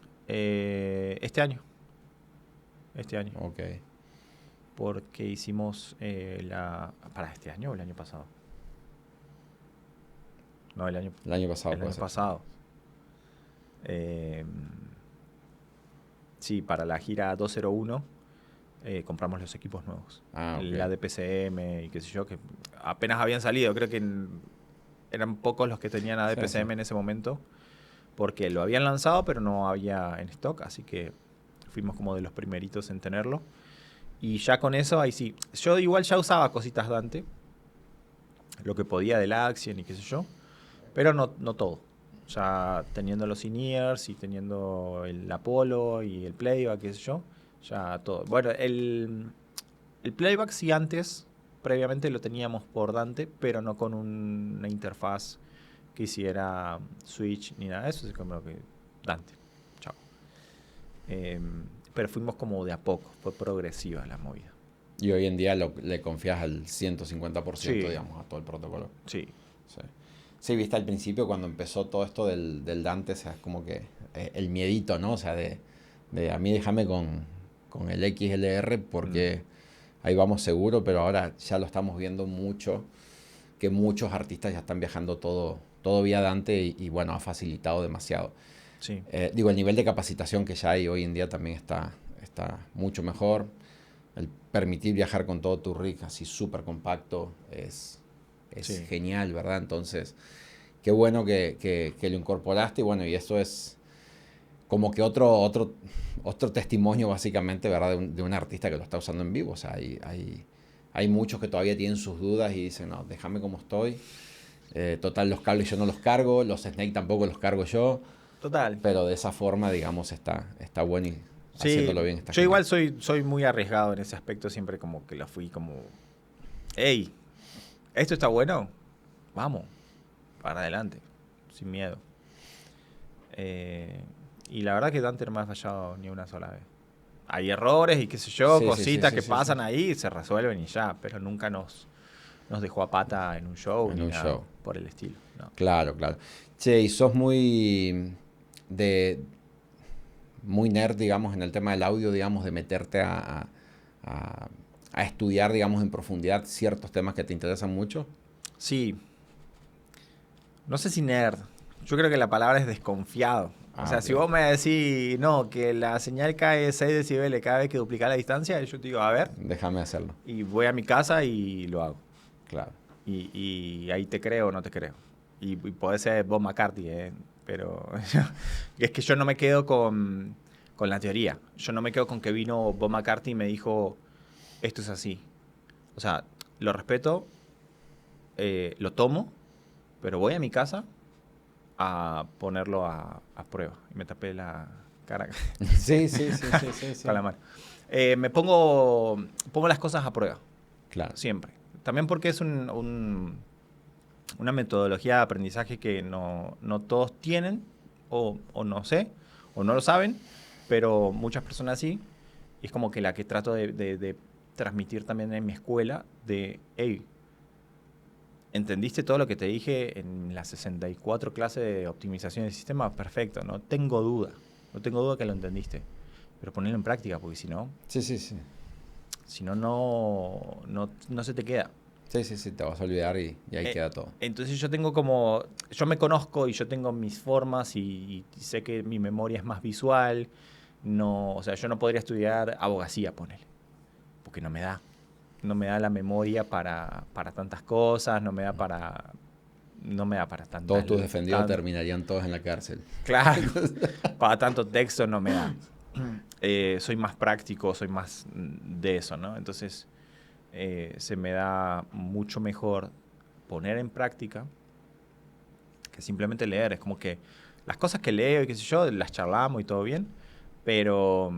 este año. Este año. Ok. Porque hicimos ¿Para este año o el año pasado? No, el año El año pasado. El año pasado. Sí, para la gira 201 compramos los equipos nuevos. Ah, ok. La DPCM y qué sé yo, que apenas habían salido. Creo que eran pocos los que tenían ADPCM sí. en ese momento, porque lo habían lanzado, pero no había en stock, así que fuimos como de los primeritos en tenerlo. Y ya con eso, ahí sí. Yo igual ya usaba cositas Dante, lo que podía del Action y qué sé yo, pero no todo. Ya teniendo los In-Ears y teniendo el Apollo y el Playback, qué sé yo, ya todo. Bueno, el Playback sí antes, previamente lo teníamos por Dante, pero no con una interfaz que hiciera Switch ni nada de eso, así como que Dante. Chao. Pero fuimos como de a poco, fue progresiva la movida. Y hoy en día le confías al 150%, Sí. digamos, a todo el protocolo. Sí. Sí. Sí, viste al principio cuando empezó todo esto del Dante, o sea, es como que el miedito, ¿no? O sea, de a mí déjame con el XLR porque ahí vamos seguro, pero ahora ya lo estamos viendo mucho, que muchos artistas ya están viajando todo vía Dante y bueno, ha facilitado demasiado. Sí. Digo, el nivel de capacitación que ya hay hoy en día también está mucho mejor. El permitir viajar con todo tu rig así súper compacto es Sí. genial, ¿verdad? Entonces, qué bueno que lo incorporaste y bueno, y eso es como que otro testimonio básicamente, ¿verdad? De un artista que lo está usando en vivo. O sea, hay muchos que todavía tienen sus dudas y dicen, no, déjame como estoy. Total, los cables yo no los cargo, los Snake tampoco los cargo yo. Total. Pero de esa forma, digamos, está bueno y Sí, haciéndolo bien está yo genial. igual soy muy arriesgado en ese aspecto, siempre como que la fui como, hey, ¿esto está bueno? Vamos, para adelante, sin miedo. Y la verdad que Dante no me ha fallado ni una sola vez. Hay errores y qué sé yo, Sí, sí, cositas sí, que sí, pasan sí. ahí y se resuelven y ya, pero nunca nos dejó a pata en un show En ni un nada show. por el estilo. No. Claro, claro. Che, y sos muy muy nerd, digamos, en el tema del audio, digamos, de meterte a estudiar, digamos, en profundidad ciertos temas que te interesan mucho. Sí, no sé si nerd. Yo creo que la palabra es desconfiado. O sea, Ok. si vos me decís, no, que la señal cae 6 decibeles cada vez que duplica la distancia, yo te digo, a ver, Déjame hacerlo. y voy a mi casa y lo hago. Claro. Y ahí te creo o no te creo. Y puede ser Bob McCarthy, pero es que yo no me quedo con la teoría. Yo no me quedo con que vino Bob McCarthy y me dijo, esto es así. O sea, lo respeto, lo tomo, pero voy a mi casa a ponerlo a prueba. Y me tapé la cara Sí. con la mano. Pongo las cosas a prueba, Claro. siempre. También porque es una metodología de aprendizaje que no todos tienen, o no sé, o no lo saben, pero muchas personas sí. Y es como que la que trato de transmitir también en mi escuela, hey, ¿entendiste todo lo que te dije en las 64 clases de optimización del sistema? Perfecto, no tengo duda que lo entendiste. Pero ponelo en práctica, porque si no, Sí. no se te queda. Sí, te vas a olvidar y ahí queda todo. Entonces yo me conozco y yo tengo mis formas y sé que mi memoria es más visual. No, o sea, yo no podría estudiar abogacía, ponele, porque no me da. No me da la memoria para tantas cosas, no me da para tantas... Todos tus defendidos terminarían todos en la cárcel. Claro, para tanto texto no me da. Soy más práctico, soy más de eso, ¿no? Entonces, se me da mucho mejor poner en práctica que simplemente leer. Es como que las cosas que leo y qué sé yo, las charlamos y todo bien, pero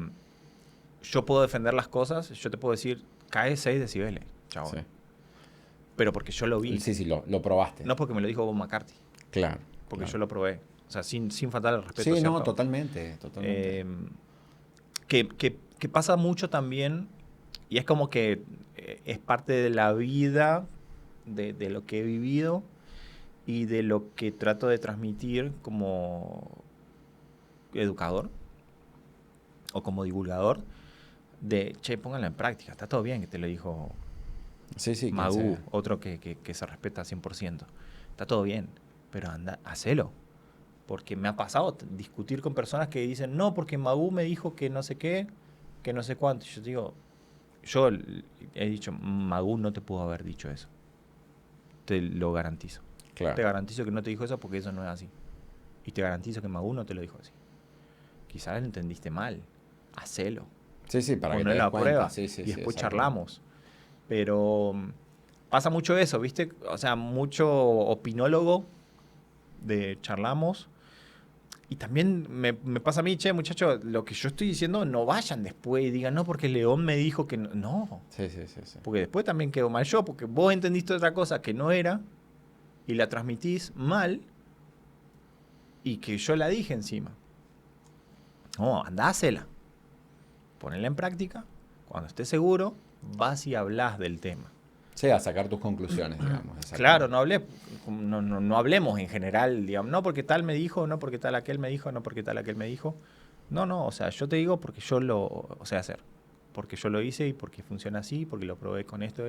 yo puedo defender las cosas, yo te puedo decir, cae 6 decibeles, chao. Sí. Pero porque yo lo vi. Sí, lo probaste. No porque me lo dijo Bob McCarthy. Claro. Porque yo lo probé. O sea, sin faltar el respeto. Sí, ¿cierto? no, totalmente. Que pasa mucho también, y es como que es parte de la vida, de lo que he vivido y de lo que trato de transmitir como educador o como divulgador, de, che, pónganlo en práctica, está todo bien, que te lo dijo Magú, otro que se respeta 100%. Está todo bien, pero anda, hacelo. Porque me ha pasado discutir con personas que dicen, no, porque Magú me dijo que no sé qué, que no sé cuánto. Yo digo, yo he dicho, Magú no te pudo haber dicho eso. Te lo garantizo. Claro. Te garantizo que no te dijo eso porque eso no es así. Y te garantizo que Magú no te lo dijo así. Quizás lo entendiste mal. Hacelo. Sí, para que te des prueba. Sí, y después charlamos. Pero pasa mucho eso, ¿viste? O sea, mucho opinólogo de charlamos. Y también me pasa a mí, che, muchachos, lo que yo estoy diciendo, no vayan después y digan, no, porque León me dijo que no. No. Sí. Porque después también quedo mal yo, porque vos entendiste otra cosa que no era y la transmitís mal y que yo la dije encima. No, andásela. Ponela en práctica. Cuando estés seguro, vas y hablas del tema. Sí, a sacar tus conclusiones, digamos. Claro, no hablemos en general, digamos, no porque tal me dijo, no porque tal aquel me dijo, no porque tal aquel me dijo. No, o sea, yo te digo porque yo lo sé hacer. Porque yo lo hice y porque funciona así, porque lo probé con esto.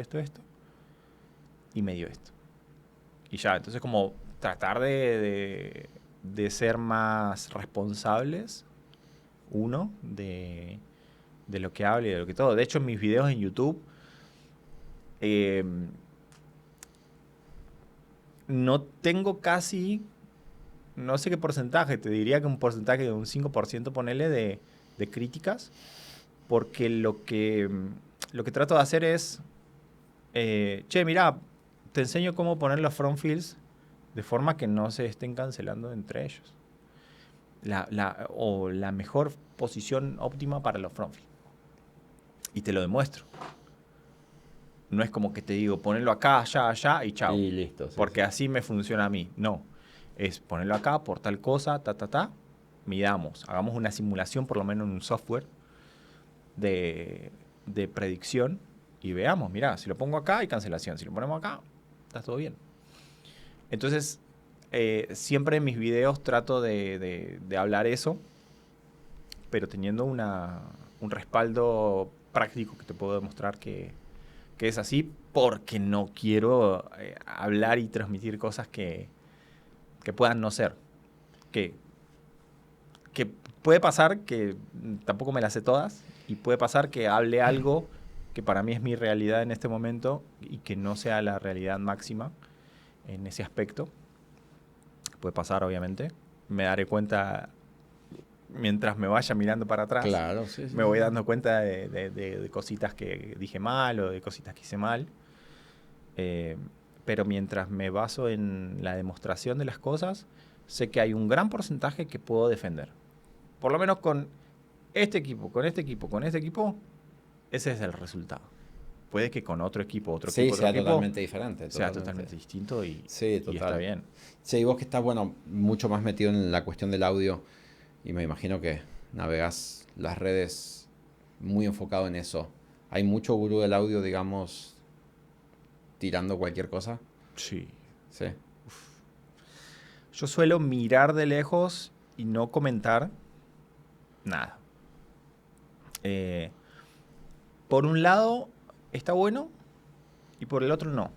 Y me dio esto. Y ya, entonces como tratar de ser más responsables, de lo que hable y de lo que todo. De hecho, en mis videos en YouTube, no tengo casi, no sé qué porcentaje, te diría que un porcentaje de un 5% ponele de críticas, porque lo que trato de hacer es, che, mira, te enseño cómo poner los front fields de forma que no se estén cancelando entre ellos. La mejor posición óptima para los front fields. Y te lo demuestro. No es como que te digo, ponelo acá, allá y chao. Y listo. Porque así me funciona a mí. No. Es ponerlo acá por tal cosa, midamos. Hagamos una simulación, por lo menos en un software de predicción y veamos, mira, si lo pongo acá hay cancelación. Si lo ponemos acá, está todo bien. Entonces, siempre en mis videos trato de hablar eso, pero teniendo un respaldo práctico que te puedo demostrar que es así, porque no quiero hablar y transmitir cosas que puedan no ser. Que puede pasar que tampoco me las sé todas, y puede pasar que hable algo que para mí es mi realidad en este momento y que no sea la realidad máxima en ese aspecto. puede pasar obviamente. Me daré cuenta mientras me vaya mirando para atrás. Claro, sí, sí. Me voy dando cuenta de cositas que dije mal o de cositas que hice mal. Pero mientras me baso en la demostración de las cosas, sé que hay un gran porcentaje que puedo defender. Por lo menos con este equipo, con este equipo, con este equipo, ese es el resultado. Puede que con otro equipo, Sí, sea totalmente diferente. Sea totalmente distinto y, sí, y está bien. Sí, y vos que estás, bueno, mucho más metido en la cuestión del audio y me imagino que navegás las redes muy enfocado en eso. ¿Hay mucho gurú del audio, digamos, tirando cualquier cosa? Sí. Sí. Yo suelo mirar de lejos y no comentar nada. Por un lado está bueno y por el otro no.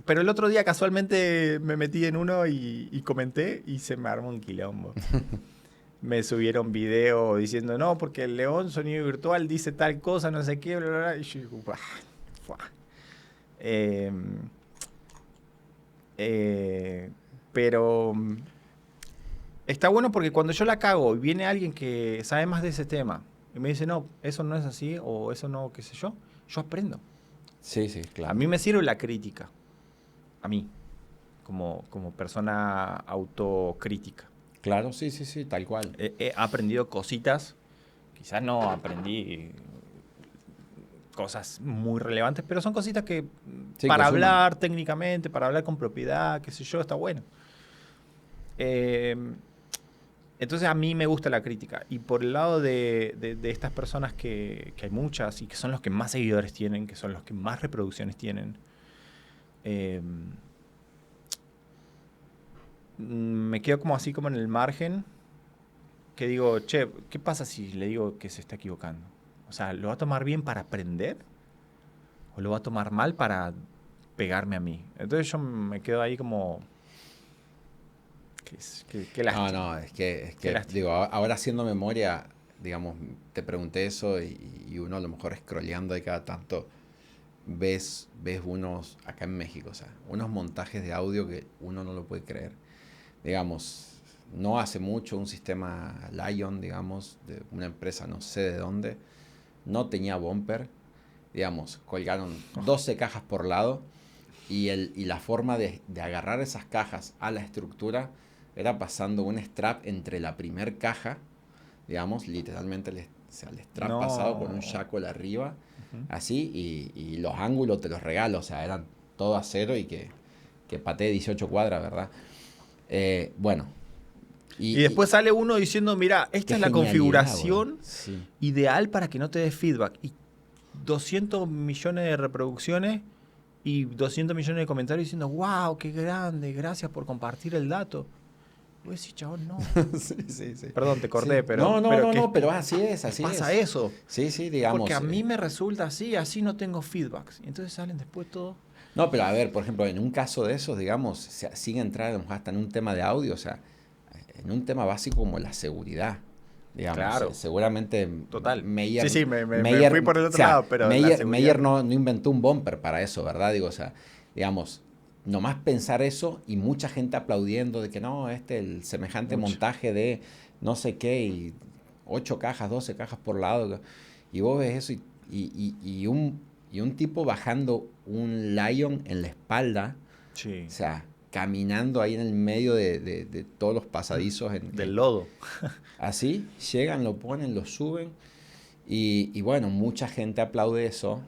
Pero el otro día casualmente me metí en uno y comenté y se me armó un quilombo. Me subieron video diciendo, no, porque el León Sonido Virtual dice tal cosa, no sé qué, bla, bla, bla. Y yo digo, "Buah, fuah". Pero está bueno porque cuando yo la cago y viene alguien que sabe más de ese tema y me dice, no, eso no es así o eso no, qué sé yo aprendo. Sí, sí, claro. A mí me sirve la crítica. A mí, como persona autocrítica. Claro, sí, sí, sí, tal cual. He aprendido cositas, quizás no aprendí cosas muy relevantes, pero son cositas que Sí, para que hablar técnicamente, para hablar con propiedad, qué sé yo, está bueno. Entonces a mí me gusta la crítica. Y por el lado de estas personas que hay muchas y que son los que más seguidores tienen, que son los que más reproducciones tienen, me quedo como así como en el margen, que digo, che, ¿qué pasa si le digo que se está equivocando? O sea, ¿lo va a tomar bien para aprender? ¿O lo va a tomar mal para pegarme a mí? Entonces yo me quedo ahí como... Qué lástima. No, es que lástima. digo, ahora haciendo memoria, digamos, te pregunté eso y uno a lo mejor scrolleando de cada tanto ves unos, acá en México, o sea, unos montajes de audio que uno no lo puede creer. Digamos, no hace mucho un sistema Lion, digamos, de una empresa no sé de dónde, no tenía bumper, digamos, colgaron 12 cajas por lado y la forma de agarrar esas cajas a la estructura era pasando un strap entre la primer caja, digamos, literalmente el strap pasado con un shackle arriba, así, y los ángulos te los regalo, o sea, eran todo acero y que pateé 18 cuadras, ¿verdad? Bueno. Y después sale uno diciendo, mira, esta es la configuración ideal para que no te dé feedback. Y 200 millones de reproducciones y 200 millones de comentarios diciendo, wow, qué grande, gracias por compartir el dato. Voy a decir, chabón, no. Sí. Perdón, te corté, sí. pero... pero así es, así pasa es. eso. Sí, digamos. Porque a mí me resulta así no tengo feedbacks. Y entonces salen después todo... No, pero a ver, por ejemplo, en un caso de esos, digamos, sin entrar a lo mejor hasta en un tema de audio, o sea, en un tema básico como la seguridad, digamos. Claro. Seguramente Total. Meyer, sí, me fui por el otro lado, pero Meyer no inventó un bumper para eso, ¿verdad? Digo, o sea, digamos, nomás pensar eso y mucha gente aplaudiendo de que no, el semejante montaje de no sé qué y 8 cajas, 12 cajas por lado. Y vos ves eso y un tipo bajando un Lion en la espalda, sí. O sea, caminando ahí en el medio de todos los pasadizos. Del lodo. Así, llegan, lo ponen, lo suben y bueno, mucha gente aplaude eso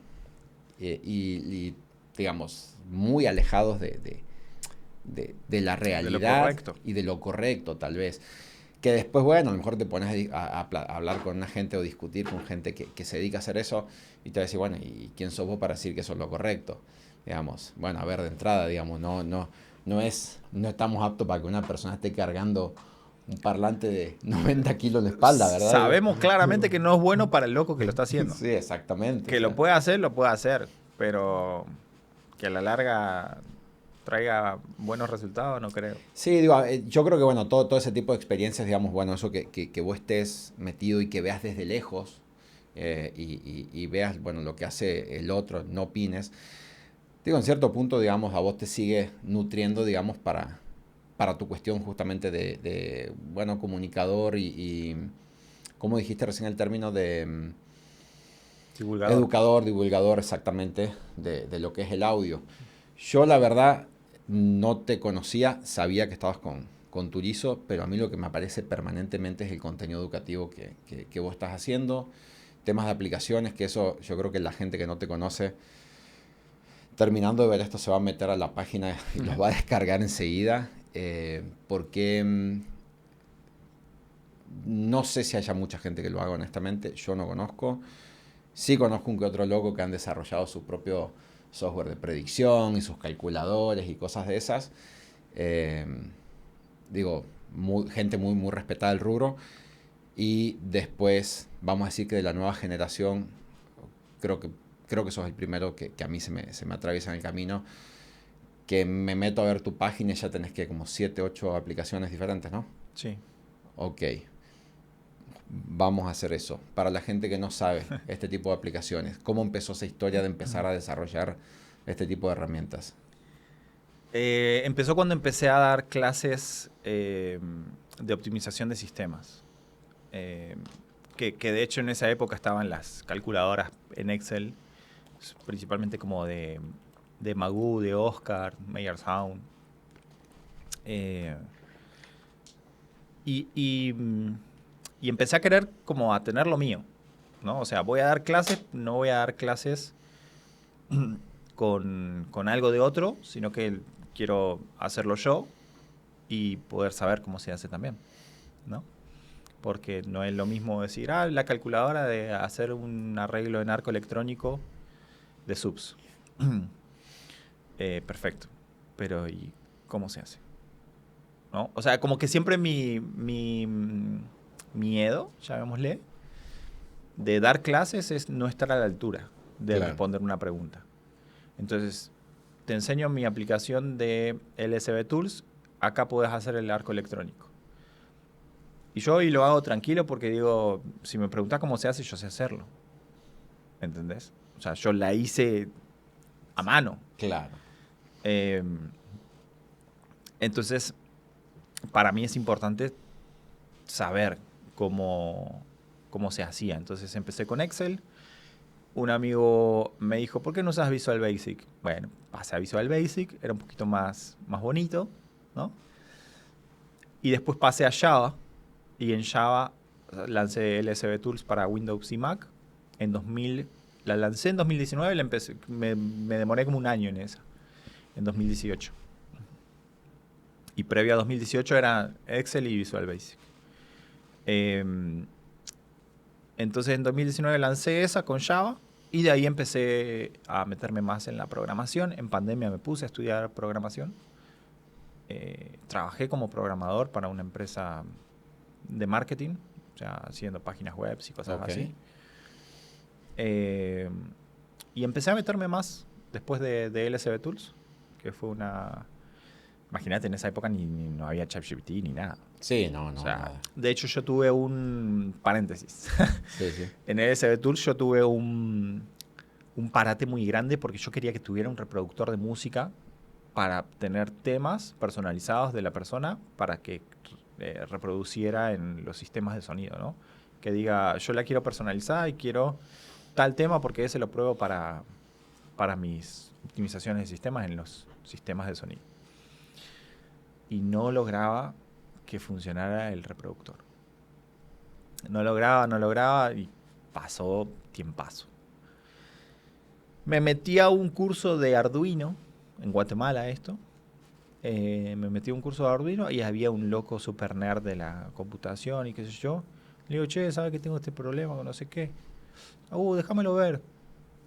y digamos, muy alejados de la realidad y de lo correcto tal vez. Que después, bueno, a lo mejor te pones a hablar con una gente o discutir con gente que se dedica a hacer eso y te va a decir, bueno, ¿y quién sos vos para decir que eso es lo correcto? Digamos, bueno, a ver, de entrada, digamos, no estamos aptos para que una persona esté cargando un parlante de 90 kilos en la espalda, ¿verdad? Sabemos claramente que no es bueno para el loco que lo está haciendo. Sí, exactamente. Que lo puede hacer, pero que a la larga traiga buenos resultados, no creo. Sí, digo, yo creo que, bueno, todo ese tipo de experiencias, digamos, bueno, eso que vos estés metido y que veas desde lejos y veas, bueno, lo que hace el otro, no opines. Digo, en cierto punto, digamos, a vos te sigue nutriendo, digamos, para para tu cuestión justamente bueno, comunicador y ¿cómo dijiste recién el término de Divulgador. educador, divulgador exactamente de lo que es el audio? Yo la verdad no te conocía, sabía que estabas con Turizo, pero a mí lo que me aparece permanentemente es el contenido educativo que vos estás haciendo, temas de aplicaciones, que eso yo creo que la gente que no te conoce, terminando de ver esto, se va a meter a la página y los va a descargar enseguida, porque no sé si haya mucha gente que lo haga honestamente, yo no conozco. Sí conozco un que otro loco que han desarrollado su propio software de predicción y sus calculadores y cosas de esas. Eh, Digo, gente muy respetada del rubro. Y después, vamos a decir que de la nueva generación, creo que, creo que sos el primero que a mí se me atraviesa en el camino, que me meto a ver tu página y ya tenés que como 7, 8 aplicaciones diferentes, ¿no? Sí. Ok, vamos a hacer eso. Para la gente que no sabe este tipo de aplicaciones, ¿cómo empezó esa historia de empezar a desarrollar este tipo de herramientas? Empezó cuando empecé a dar clases de optimización de sistemas. Eh, que de hecho en esa época estaban las calculadoras en Excel, principalmente como de Magoo, de Oscar, Meyer Sound. Eh, y empecé a querer como a tener lo mío, ¿no? O sea, voy a dar clases, no voy a dar clases con algo de otro, sino que quiero hacerlo yo y poder saber cómo se hace también, ¿no? Porque no es lo mismo decir, la calculadora de hacer un arreglo en arco electrónico de subs. Perfecto. Pero ¿y cómo se hace? ¿No? O sea, como que siempre mi miedo, llamémosle, de dar clases es no estar a la altura de Claro. responder una pregunta. Entonces, te enseño mi aplicación de LSB Tools. Acá puedes hacer el arco electrónico. Y yo hoy lo hago tranquilo porque digo, si me preguntas cómo se hace, yo sé hacerlo. ¿Entendés? O sea, yo la hice a mano. Claro. Eh, entonces, para mí es importante saber cómo se hacía. Entonces empecé con Excel. Un amigo me dijo, ¿por qué no usas Visual Basic? Bueno, pasé a Visual Basic, era un poquito más bonito, ¿no? Y después pasé a Java, y en Java lancé LSB Tools para Windows y Mac. La lancé en 2019, me demoré como un año en esa, en 2018. Y previo a 2018 era Excel y Visual Basic. Entonces en 2019 lancé esa con Java y de ahí empecé a meterme más en la programación. En pandemia me puse a estudiar programación. Trabajé como programador para una empresa de marketing, o sea, haciendo páginas web y cosas así. Y empecé a meterme más después de LSB Tools, que fue una... Imagínate, en esa época no había ChatGPT ni nada. Sí, no, O sea, nada. de hecho yo tuve un paréntesis. Sí, sí. En LSB Tools yo tuve un parate muy grande porque yo quería que tuviera un reproductor de música para tener temas personalizados de la persona para que reproduciera en los sistemas de sonido, ¿no? Que diga, yo la quiero personalizada y quiero tal tema porque ese lo pruebo para mis optimizaciones de sistemas en los sistemas de sonido. Y no lograba que funcionara el reproductor. No lograba y pasó tiempazo. Me metí a un curso de Arduino, en Guatemala esto. Me metí a un curso de Arduino y había un loco super nerd de la computación y qué sé yo. Le digo, che, ¿sabes que tengo este problema con no sé qué? Déjamelo ver.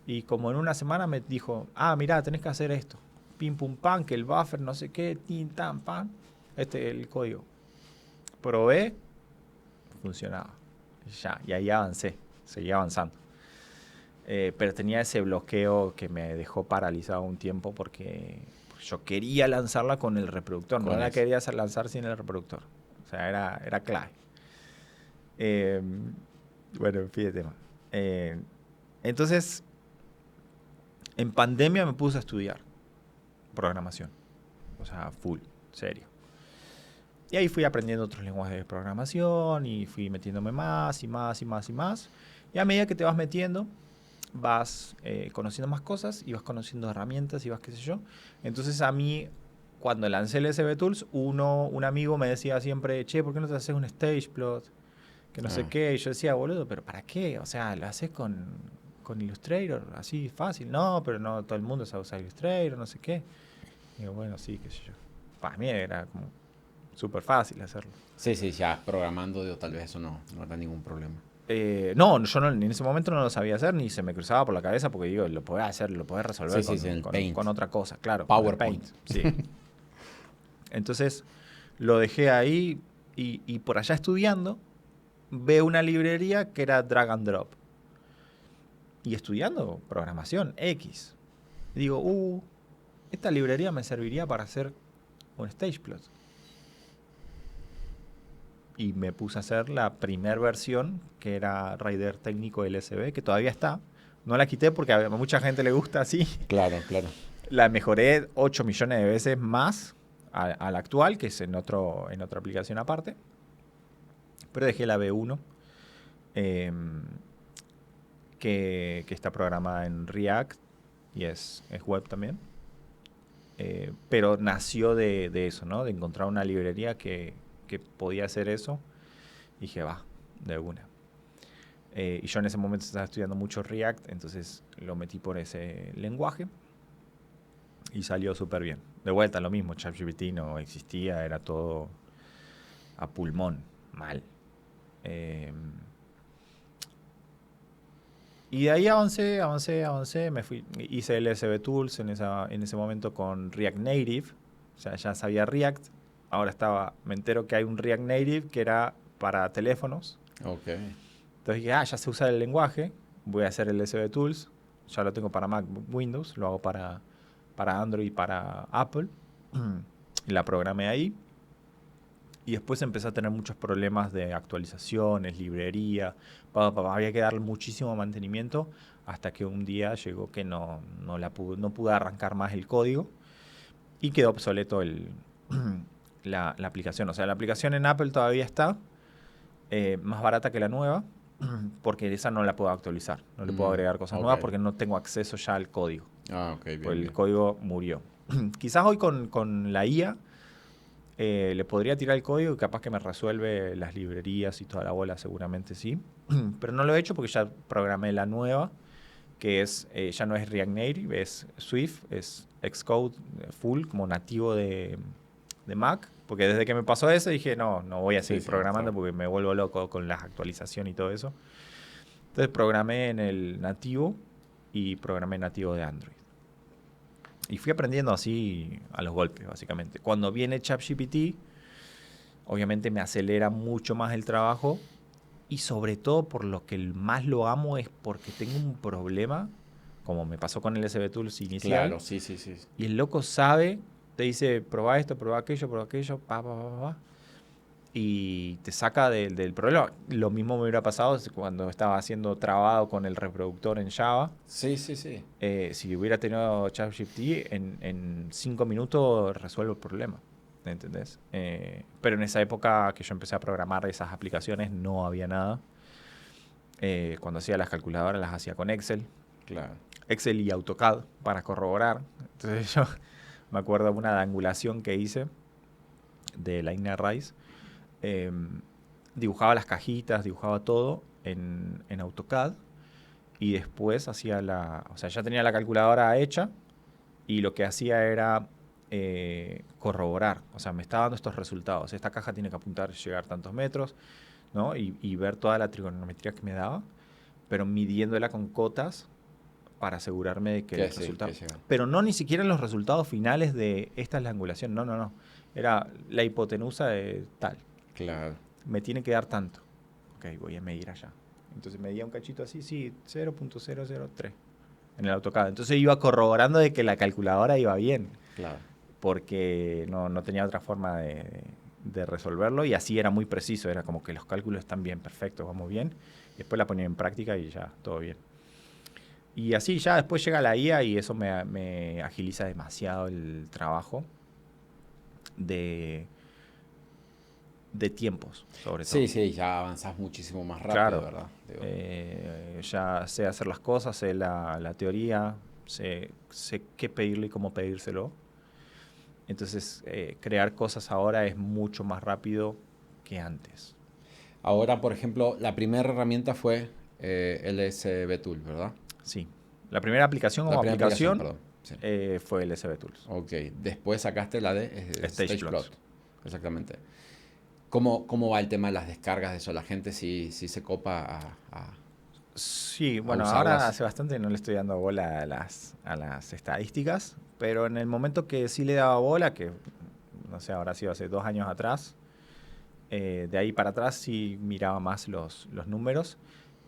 Y como en una semana me dijo, mirá, tenés que hacer esto. Pim pum pam, que el buffer, no sé qué, tin tam pam. Este es el código. Probé, funcionaba. Ya, y ahí avancé, seguí avanzando. Pero tenía ese bloqueo que me dejó paralizado un tiempo porque yo quería lanzarla con el reproductor, no la quería lanzar sin el reproductor. O sea, era clave. Bueno, en fin de tema. Entonces, en pandemia me puse a estudiar programación. O sea, full, serio. Y ahí fui aprendiendo otros lenguajes de programación y fui metiéndome más y más y más y más. Y a medida que te vas metiendo, vas conociendo más cosas y vas conociendo herramientas y vas qué sé yo. Entonces a mí, cuando lancé el SB Tools, un amigo me decía siempre, che, ¿por qué no te haces un stage plot? Que no sé qué. Y yo decía, boludo, ¿pero para qué? O sea, lo haces con Illustrator, así fácil. No, pero no todo el mundo sabe usar Illustrator, no sé qué. Y digo, bueno, sí, qué sé yo. Para mí era como súper fácil hacerlo. Sí, sí, ya programando, digo, tal vez eso no era ningún problema. No, yo no, en ese momento no lo sabía hacer ni se me cruzaba por la cabeza porque digo, lo podés hacer, lo podés resolver Sí, sí, en el Paint. con otra cosa, claro, con el PowerPoint. Paint. Sí. Entonces lo dejé ahí y por allá estudiando veo una librería que era drag and drop. Y estudiando programación X. Y digo, esta librería me serviría para hacer un stage plot. Y me puse a hacer la primera versión, que era Rider Técnico LSB, que todavía está. No la quité porque a mucha gente le gusta así. Claro, claro. La mejoré 8 millones de veces más a la actual, que es en otra aplicación aparte. Pero dejé la B1, que está programada en React y es web también. Pero nació de eso, ¿no? De encontrar una librería que podía hacer eso. Y dije, va, de una. Y yo en ese momento estaba estudiando mucho React, entonces lo metí por ese lenguaje y salió súper bien. De vuelta, lo mismo, ChatGPT no existía, era todo a pulmón, mal. Y de ahí avancé, me fui, hice el SB Tools en ese momento con React Native, o sea, ya sabía React, ahora me entero que hay un React Native que era para teléfonos. Ok. Entonces dije, ya sé usar el lenguaje, voy a hacer el SB Tools, ya lo tengo para Mac, Windows, lo hago para Android y para Apple, y la programé ahí. Y después empecé a tener muchos problemas de actualizaciones, librería, había que darle muchísimo mantenimiento hasta que un día llegó que no pude arrancar más el código y quedó obsoleto la aplicación. O sea, la aplicación en Apple todavía está, más barata que la nueva, porque esa no la puedo actualizar. No le puedo agregar cosas nuevas porque no tengo acceso ya al código. Ah, ok, bien, Pues el bien. código murió. Quizás hoy con la IA le podría tirar el código y capaz que me resuelve las librerías y toda la bola, seguramente sí. Pero no lo he hecho porque ya programé la nueva, que ya no es React Native, es Swift, es Xcode full, como nativo de Mac. Porque desde que me pasó eso dije, no voy a seguir programando porque me vuelvo loco con las actualizaciones y todo eso. Entonces programé en el nativo y programé nativo de Android. Y fui aprendiendo así a los golpes, básicamente. Cuando viene ChatGPT, obviamente me acelera mucho más el trabajo. Y sobre todo, por lo que más lo amo es porque tengo un problema, como me pasó con el SB Tools inicial. Claro, sí. Y el loco sabe, te dice, probá esto, probá aquello, y te saca del problema. Lo mismo me hubiera pasado cuando estaba haciendo trabado con el reproductor en Java. Sí. Si hubiera tenido ChatGPT, en 5 minutos resuelvo el problema. ¿Entendés? Pero en esa época que yo empecé a programar esas aplicaciones no había nada. Cuando hacía las calculadoras las hacía con Excel. Claro. Excel y AutoCAD para corroborar. Entonces yo me acuerdo de una angulación que hice de la Igna Rise. Dibujaba las cajitas, dibujaba todo en AutoCAD y después hacía o sea, ya tenía la calculadora hecha y lo que hacía era corroborar, o sea, me está dando estos resultados, esta caja tiene que apuntar, llegar tantos metros, ¿no? Y ver toda la trigonometría que me daba, pero midiéndola con cotas para asegurarme de que el resultado... Pero no ni siquiera en los resultados finales de esta es la angulación, no. Era la hipotenusa de tal. Claro. Me tiene que dar tanto. Ok, voy a medir allá. Entonces medía un cachito así, sí, 0.003 en el AutoCAD. Entonces iba corroborando de que la calculadora iba bien. Claro. Porque no tenía otra forma de resolverlo y así era muy preciso. Era como que los cálculos están bien, perfectos, vamos bien. Y después la ponía en práctica y ya, todo bien. Y así ya después llega la IA y eso me agiliza demasiado el trabajo de de tiempos, sobre todo. Sí, sí, ya avanzás muchísimo más rápido, Claro. ¿verdad? Digo, Ya sé hacer las cosas, sé la teoría, sé qué pedirle y cómo pedírselo. Entonces, crear cosas ahora es mucho más rápido que antes. ahora, por ejemplo, la primera herramienta fue LSB Tool, ¿verdad? Sí. La primera aplicación La como primera aplicación, aplicación perdón. Sí. fue el SB Tools. Ok, después sacaste la de StagePlot. StagePlot. Exactamente. ¿Cómo va el tema de las descargas de eso? ¿La gente sí se copa Sí, a bueno, ahora usarlas? hace bastante no le estoy dando bola a las estadísticas, pero en el momento que sí le daba bola, que no sé, habrá sido hace 2 años atrás, de ahí para atrás sí miraba más los números,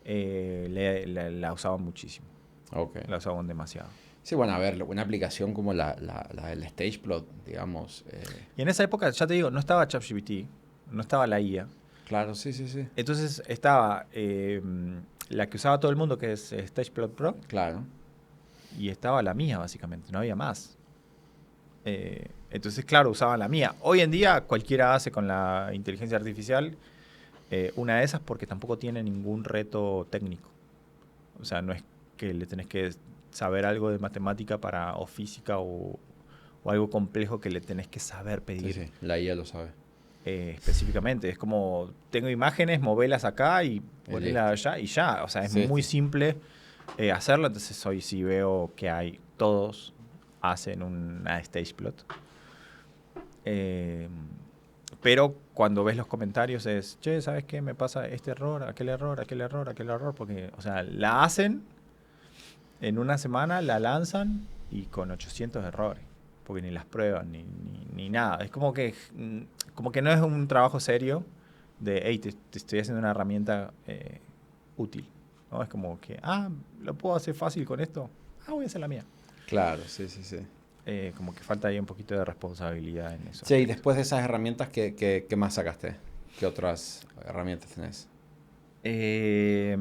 la usaban muchísimo, Ok. la usaban demasiado. Sí, bueno, a ver, una aplicación como la del StagePlot, digamos. Y en esa época, ya te digo, no estaba ChatGPT, no estaba la IA. Claro, sí, sí, sí. Entonces estaba la que usaba todo el mundo, que es StagePlot Pro, Claro. y estaba la mía, básicamente, no había más. Entonces, claro, usaban la mía. Hoy en día cualquiera hace con la inteligencia artificial una de esas porque tampoco tiene ningún reto técnico. O sea, no es que le tenés que saber algo de matemática o física o algo complejo que le tenés que saber Sí, pedir sí, la IA lo sabe. específicamente. Es como, tengo imágenes, movelas acá y Y ponelas listo. allá y ya. O sea, es Sí, muy sí. simple hacerlo. Entonces hoy sí veo que todos hacen una stage plot. Eh, pero cuando ves los comentarios es, che, ¿sabes qué? Me pasa este error, aquel error, aquel error, aquel error. Porque, o sea, la hacen en una semana, la lanzan y con 800 errores. Porque ni las prueban, ni nada. Es como que no es un trabajo serio de, hey, te estoy haciendo una herramienta útil. ¿No? Es como que, lo puedo hacer fácil con esto. Voy a hacer la mía. Claro, sí, sí, sí. Como que falta ahí un poquito de responsabilidad en eso. Sí, y después de esas herramientas, ¿qué más sacaste? ¿Qué otras herramientas tenés? Eh,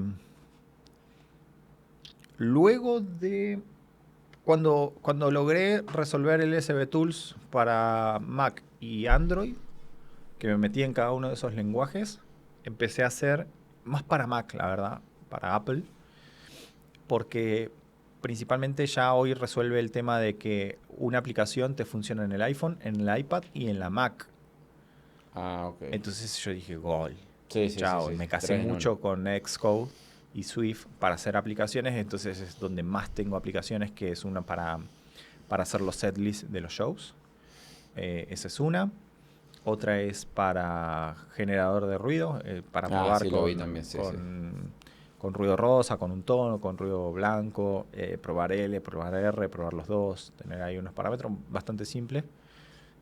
luego de... Cuando logré resolver el SB Tools para Mac y Android, que me metí en cada uno de esos lenguajes, empecé a hacer más para Mac, la verdad, para Apple, porque principalmente ya hoy resuelve el tema de que una aplicación te funciona en el iPhone, en el iPad y en la Mac. Ah, ok. Entonces yo dije, gol, Sí, sí, sí, chao. Y sí. me casé Tres en uno. mucho con Xcode y Swift para hacer aplicaciones, entonces es donde más tengo aplicaciones, que es una para hacer los setlists de los shows. Esa es una. Otra es para generador de ruido, para Ah, probar sí, lo vi también, sí, sí. con ruido rosa, con un tono, con ruido blanco, probar L, probar R, probar los dos, tener ahí unos parámetros bastante simples.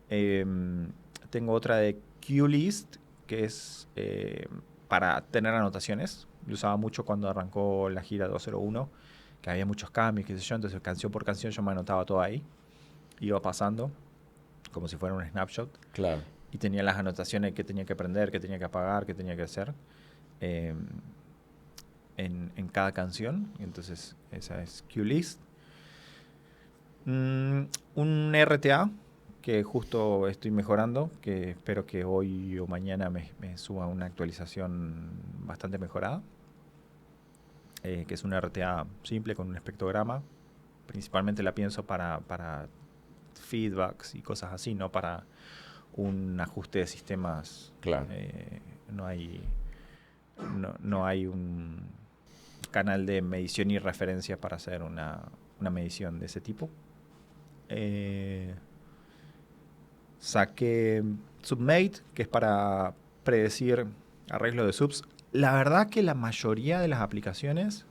Tengo otra de QList, que es para tener anotaciones. Lo usaba mucho cuando arrancó la gira 201, que había muchos cambios, qué sé yo, entonces canción por canción yo me anotaba todo ahí. Iba pasando como si fuera un snapshot Claro. y tenía las anotaciones que tenía que aprender, que tenía que apagar, que tenía que hacer eh, en cada canción. Entonces, esa es QList. Un RTA que justo estoy mejorando, que espero que hoy o mañana me suba una actualización bastante mejorada, que es un RTA simple con un espectrograma. Principalmente la pienso para feedbacks y cosas así, no para un ajuste de sistemas. Claro. No hay no hay un canal de medición y referencia para hacer una medición de ese tipo. Saqué Submate, que es para predecir arreglo de subs. La verdad que la mayoría de las aplicaciones,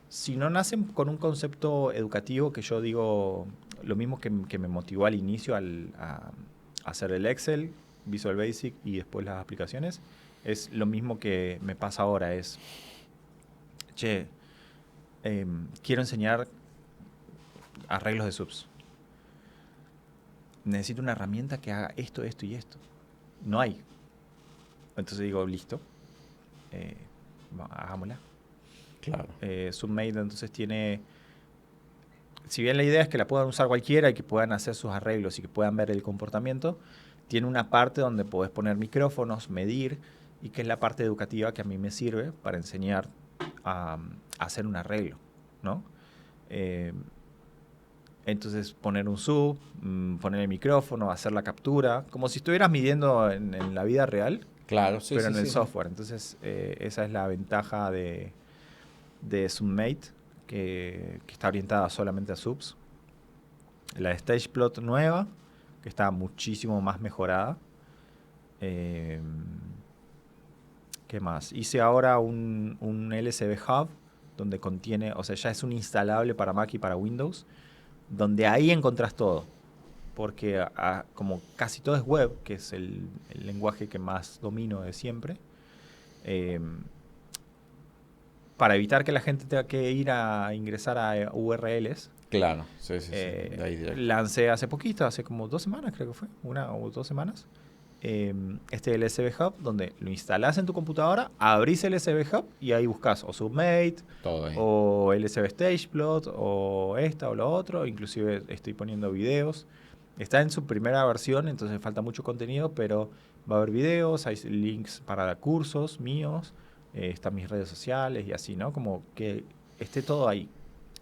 si no nacen con un concepto educativo, que yo digo lo mismo que me motivó al inicio a hacer el Excel, Visual Basic y después las aplicaciones, es lo mismo que me pasa ahora, es, che, quiero enseñar arreglos de subs. Necesito una herramienta que haga esto, esto y esto. No hay. Entonces digo, listo, hagámosla. Claro. Submate entonces tiene, si bien la idea es que la puedan usar cualquiera y que puedan hacer sus arreglos y que puedan ver el comportamiento, tiene una parte donde podés poner micrófonos, medir, y que es la parte educativa que a mí me sirve para enseñar a hacer un arreglo, ¿no? Entonces poner un sub, poner el micrófono, hacer la captura, como si estuvieras midiendo en la vida real, Claro, sí, pero sí, en el sí. software. Entonces esa es la ventaja de Submate, que está orientada solamente a subs. La StagePlot nueva, que está muchísimo más mejorada. ¿Qué más? Hice ahora un LSB Hub, donde contiene, o sea, ya es un instalable para Mac y para Windows, donde ahí encontrás todo. Porque como casi todo es web, que es el lenguaje que más domino de siempre, eh, para evitar que la gente tenga que ir a ingresar a URLs, Claro, sí, sí, sí. De ahí directo. lancé hace poquito, hace como 2 semanas creo que fue, 1 o 2 semanas, este LSB Hub, donde lo instalás en tu computadora, abrís el LSB Hub y ahí buscas o Submate, Todo ahí. o LSB StagePlot, o esta o lo otro. Inclusive estoy poniendo videos. Está en su primera versión, entonces falta mucho contenido, pero va a haber videos, hay links para cursos míos, están mis redes sociales y así, ¿no? Como que esté todo ahí.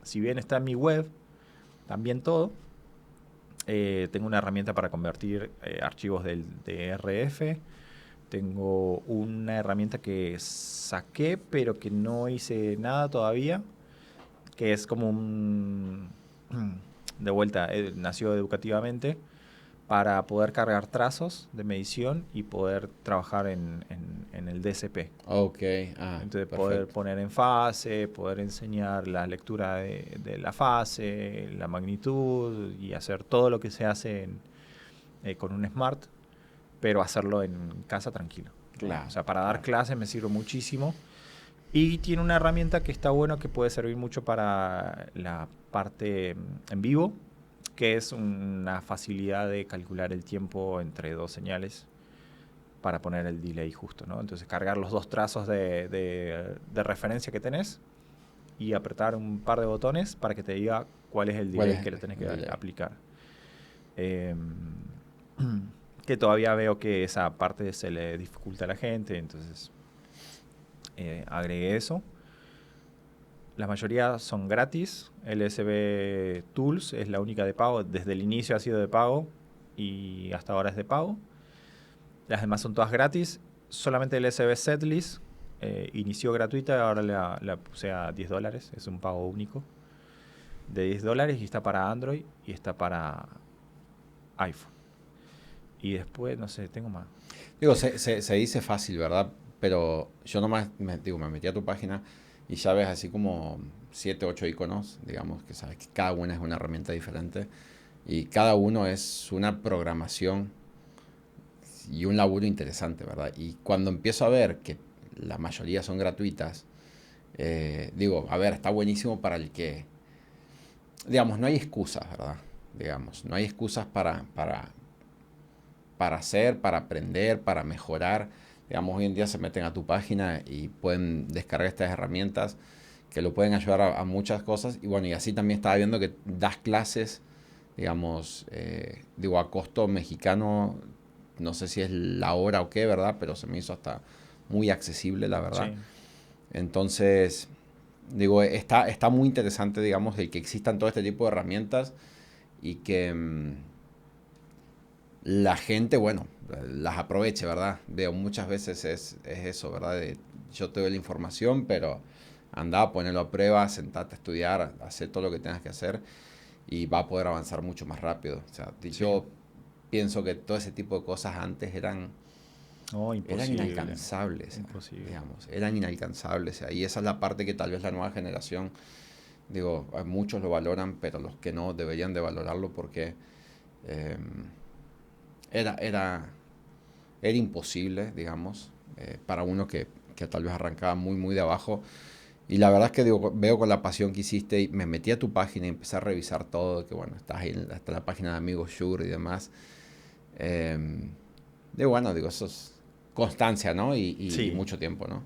Si bien está en mi web, también todo. Tengo una herramienta para convertir archivos de RF. Tengo una herramienta que saqué, pero que no hice nada todavía, que es como un... De vuelta, nació educativamente para poder cargar trazos de medición y poder trabajar en el DCP. Ok, Entonces poder perfecto. poner en fase, poder enseñar la lectura de la fase, la magnitud y hacer todo lo que se hace con un Smart, pero hacerlo en casa tranquilo, ¿no? Claro, O sea, para dar claro. clases me sirve muchísimo. Y tiene una herramienta que está bueno, que puede servir mucho para la parte en vivo, que es una facilidad de calcular el tiempo entre dos señales para poner el delay justo, ¿no? Entonces cargar los dos trazos de referencia que tenés y apretar un par de botones para que te diga cuál es el ¿Cuál delay es que le tenés que el delay? aplicar. Que todavía veo que esa parte se le dificulta a la gente, entonces agregué eso. La mayoría son gratis. LSB Tools es la única de pago. Desde el inicio ha sido de pago y hasta ahora es de pago. Las demás son todas gratis. Solamente LSB Setlist inició gratuita, ahora la puse a $10. Es un pago único de $10 y está para Android y está para iPhone. Y después, no sé, tengo más. Digo, se dice fácil, ¿verdad? Pero yo nomás me metí a tu página y ya ves así como 7, 8 iconos, digamos, que sabes que cada una es una herramienta diferente y cada uno es una programación y un laburo interesante, ¿verdad? Y cuando empiezo a ver que la mayoría son gratuitas, digo, a ver, está buenísimo para el que, digamos, no hay excusas, ¿verdad? Digamos, no hay excusas para hacer, para aprender, para mejorar. Digamos, hoy en día se meten a tu página y pueden descargar estas herramientas que lo pueden ayudar a muchas cosas. Y bueno, y así también estaba viendo que das clases, digamos, digo, a costo mexicano, no sé si es la hora o qué, ¿verdad? Pero se me hizo hasta muy accesible, la verdad. Sí. Entonces, digo, está muy interesante, digamos, el que existan todo este tipo de herramientas y que la gente, bueno, las aproveche, ¿verdad? Veo muchas veces es eso, ¿verdad? Yo te doy la información, pero anda a ponerlo a prueba, sentate a estudiar, hacer todo lo que tengas que hacer y va a poder avanzar mucho más rápido. O sea, Sí. yo pienso que todo ese tipo de cosas antes No, eran imposible. inalcanzables, Imposible. digamos, eran inalcanzables. Y esa es la parte que tal vez la nueva generación, digo, muchos lo valoran, pero los que no deberían de valorarlo porque eh, era, era, era imposible, digamos, para uno que tal vez arrancaba muy, muy de abajo. Y la verdad es que digo, veo con la pasión que hiciste y me metí a tu página y empecé a revisar todo, que bueno, estás ahí hasta la página de Amigos Shure y demás. Eh, digo, bueno, digo, eso es constancia, ¿no? Y Sí, mucho tiempo, ¿no?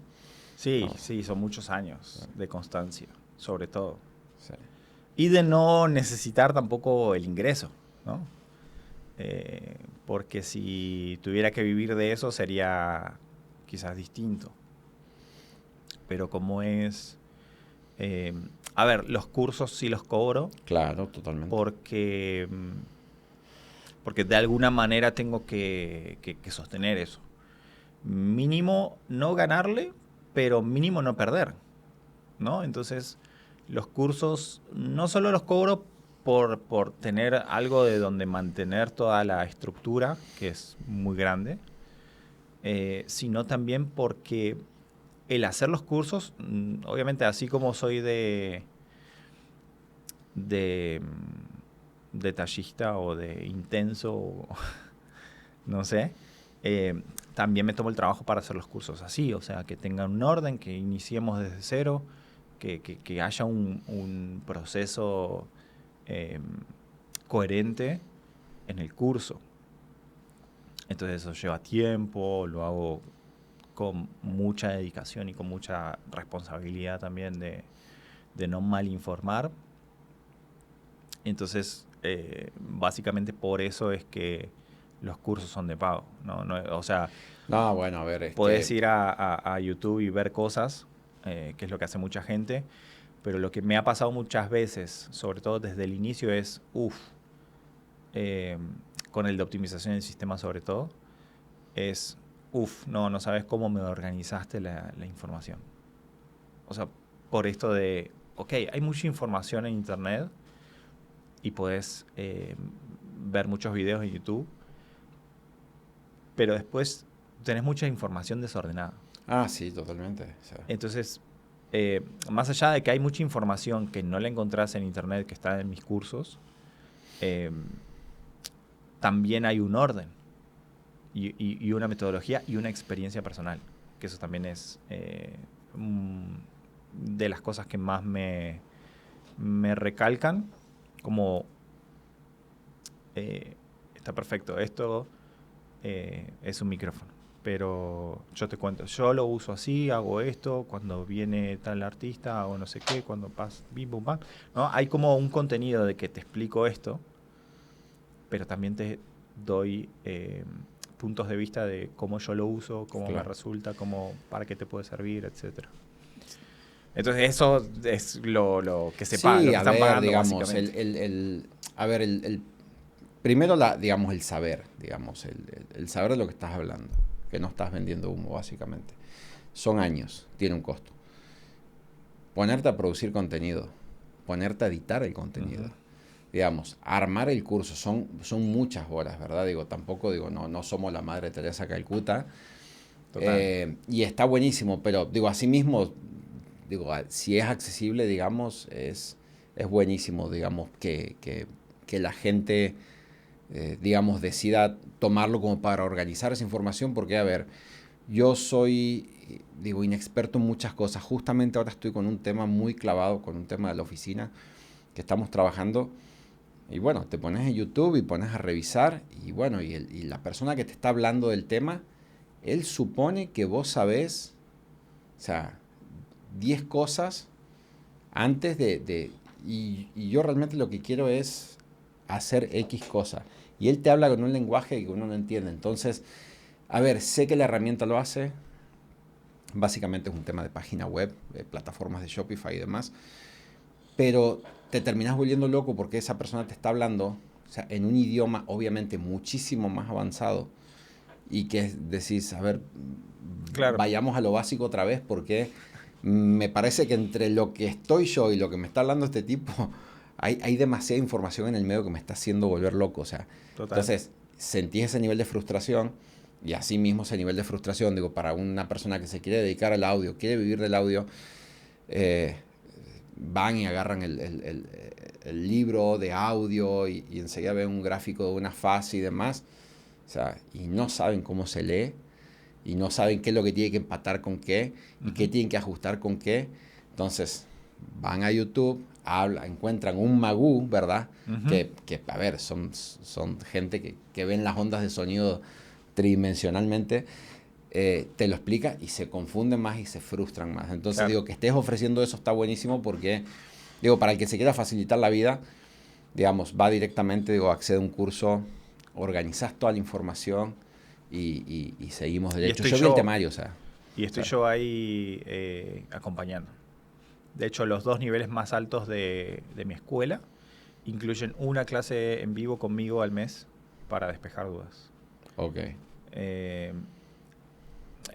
sí, No, sí, son muchos años de constancia, sobre todo. sí. Y de no necesitar tampoco el ingreso, ¿no? porque si tuviera que vivir de eso sería quizás distinto. Pero como es... a ver, los cursos sí los cobro. Claro, totalmente. Porque de alguna manera tengo que sostener eso. Mínimo no ganarle, pero mínimo no perder, ¿no? Entonces, los cursos no solo los cobro por tener algo de donde mantener toda la estructura, que es muy grande, sino también porque el hacer los cursos, obviamente así como soy de detallista o de intenso, no sé, también me tomo el trabajo para hacer los cursos así, o sea, que tengan un orden, que iniciemos desde cero, que haya un proceso coherente en el curso. Entonces eso lleva tiempo, lo hago con mucha dedicación y con mucha responsabilidad también de no mal informar. Entonces, básicamente por eso es que los cursos son de pago, ¿no? O sea, No, bueno, a ver, puedes ir a YouTube y ver cosas, que es lo que hace mucha gente, pero lo que me ha pasado muchas veces, sobre todo desde el inicio, es, con el de optimización del sistema sobre todo, es, no sabes cómo me organizaste la información. O sea, por esto de, ok, hay mucha información en Internet y podés ver muchos videos en YouTube, pero después tenés mucha información desordenada. Ah, sí, totalmente. O sea, Entonces, más allá de que hay mucha información que no la encontrás en Internet, que está en mis cursos, también hay un orden y una metodología y una experiencia personal, que eso también es de las cosas que más me recalcan, como está perfecto, esto es un micrófono, pero yo te cuento, yo lo uso así, hago esto, cuando viene tal artista hago no sé qué, cuando pasa, bim, bum, bam, ¿no? Hay como un contenido de que te explico esto, pero también te doy puntos de vista de cómo yo lo uso, cómo me resulta, para qué te puede servir, etcétera. Entonces eso es lo que se paga, lo que están pagando, digamos, básicamente. primero digamos, el saber, digamos, el saber de lo que estás hablando, que no estás vendiendo humo, básicamente. Son años, tiene un costo. Ponerte a producir contenido, ponerte a editar el contenido. Digamos, armar el curso, son muchas horas, ¿verdad? Digo, tampoco, no somos la Madre Teresa Calcuta. Y está buenísimo, pero digo, asimismo, si es accesible, digamos, es buenísimo, digamos, que la gente, digamos, decida tomarlo como para organizar esa información, porque, a ver, yo soy, inexperto en muchas cosas. Justamente ahora estoy con un tema muy clavado, con un tema de la oficina que estamos trabajando. Y bueno, te pones en YouTube y pones a revisar y bueno, y la persona que te está hablando del tema, él supone que vos sabés, o sea, 10 cosas antes y yo realmente lo que quiero es hacer X cosa. Y él te habla con un lenguaje que uno no entiende. Entonces, a ver, sé que la herramienta lo hace. Básicamente es un tema de página web, de plataformas de Shopify y demás. Pero te terminas volviendo loco porque esa persona te está hablando, o sea, en un idioma obviamente muchísimo más avanzado y que decís, a ver, claro, vayamos a lo básico otra vez porque me parece que entre lo que estoy yo y lo que me está hablando este tipo, hay demasiada información en el medio que me está haciendo volver loco, o sea, total. Entonces sentí ese nivel de frustración y así mismo ese nivel de frustración, digo, para una persona que se quiere dedicar al audio, quiere vivir del audio, van y agarran el libro de audio y enseguida ven un gráfico de una fase y demás, o sea, y no saben cómo se lee y no saben qué es lo que tiene que empatar con qué y qué tienen que ajustar con qué. Entonces van a YouTube, encuentran un magú, ¿verdad? Que a ver, son gente que ven las ondas de sonido tridimensionalmente, te lo explica y se confunden más y se frustran más. Entonces, claro, digo, que estés ofreciendo eso está buenísimo porque, digo, para el que se quiera facilitar la vida, digamos, va directamente, digo, accede a un curso organizás toda la información y seguimos Y derecho. estoy Yo vi el yo, temario, o sea. y estoy yo ahí acompañando. De hecho, los 2 niveles más altos de mi escuela incluyen una clase en vivo conmigo al mes para despejar dudas. Ok. Eh,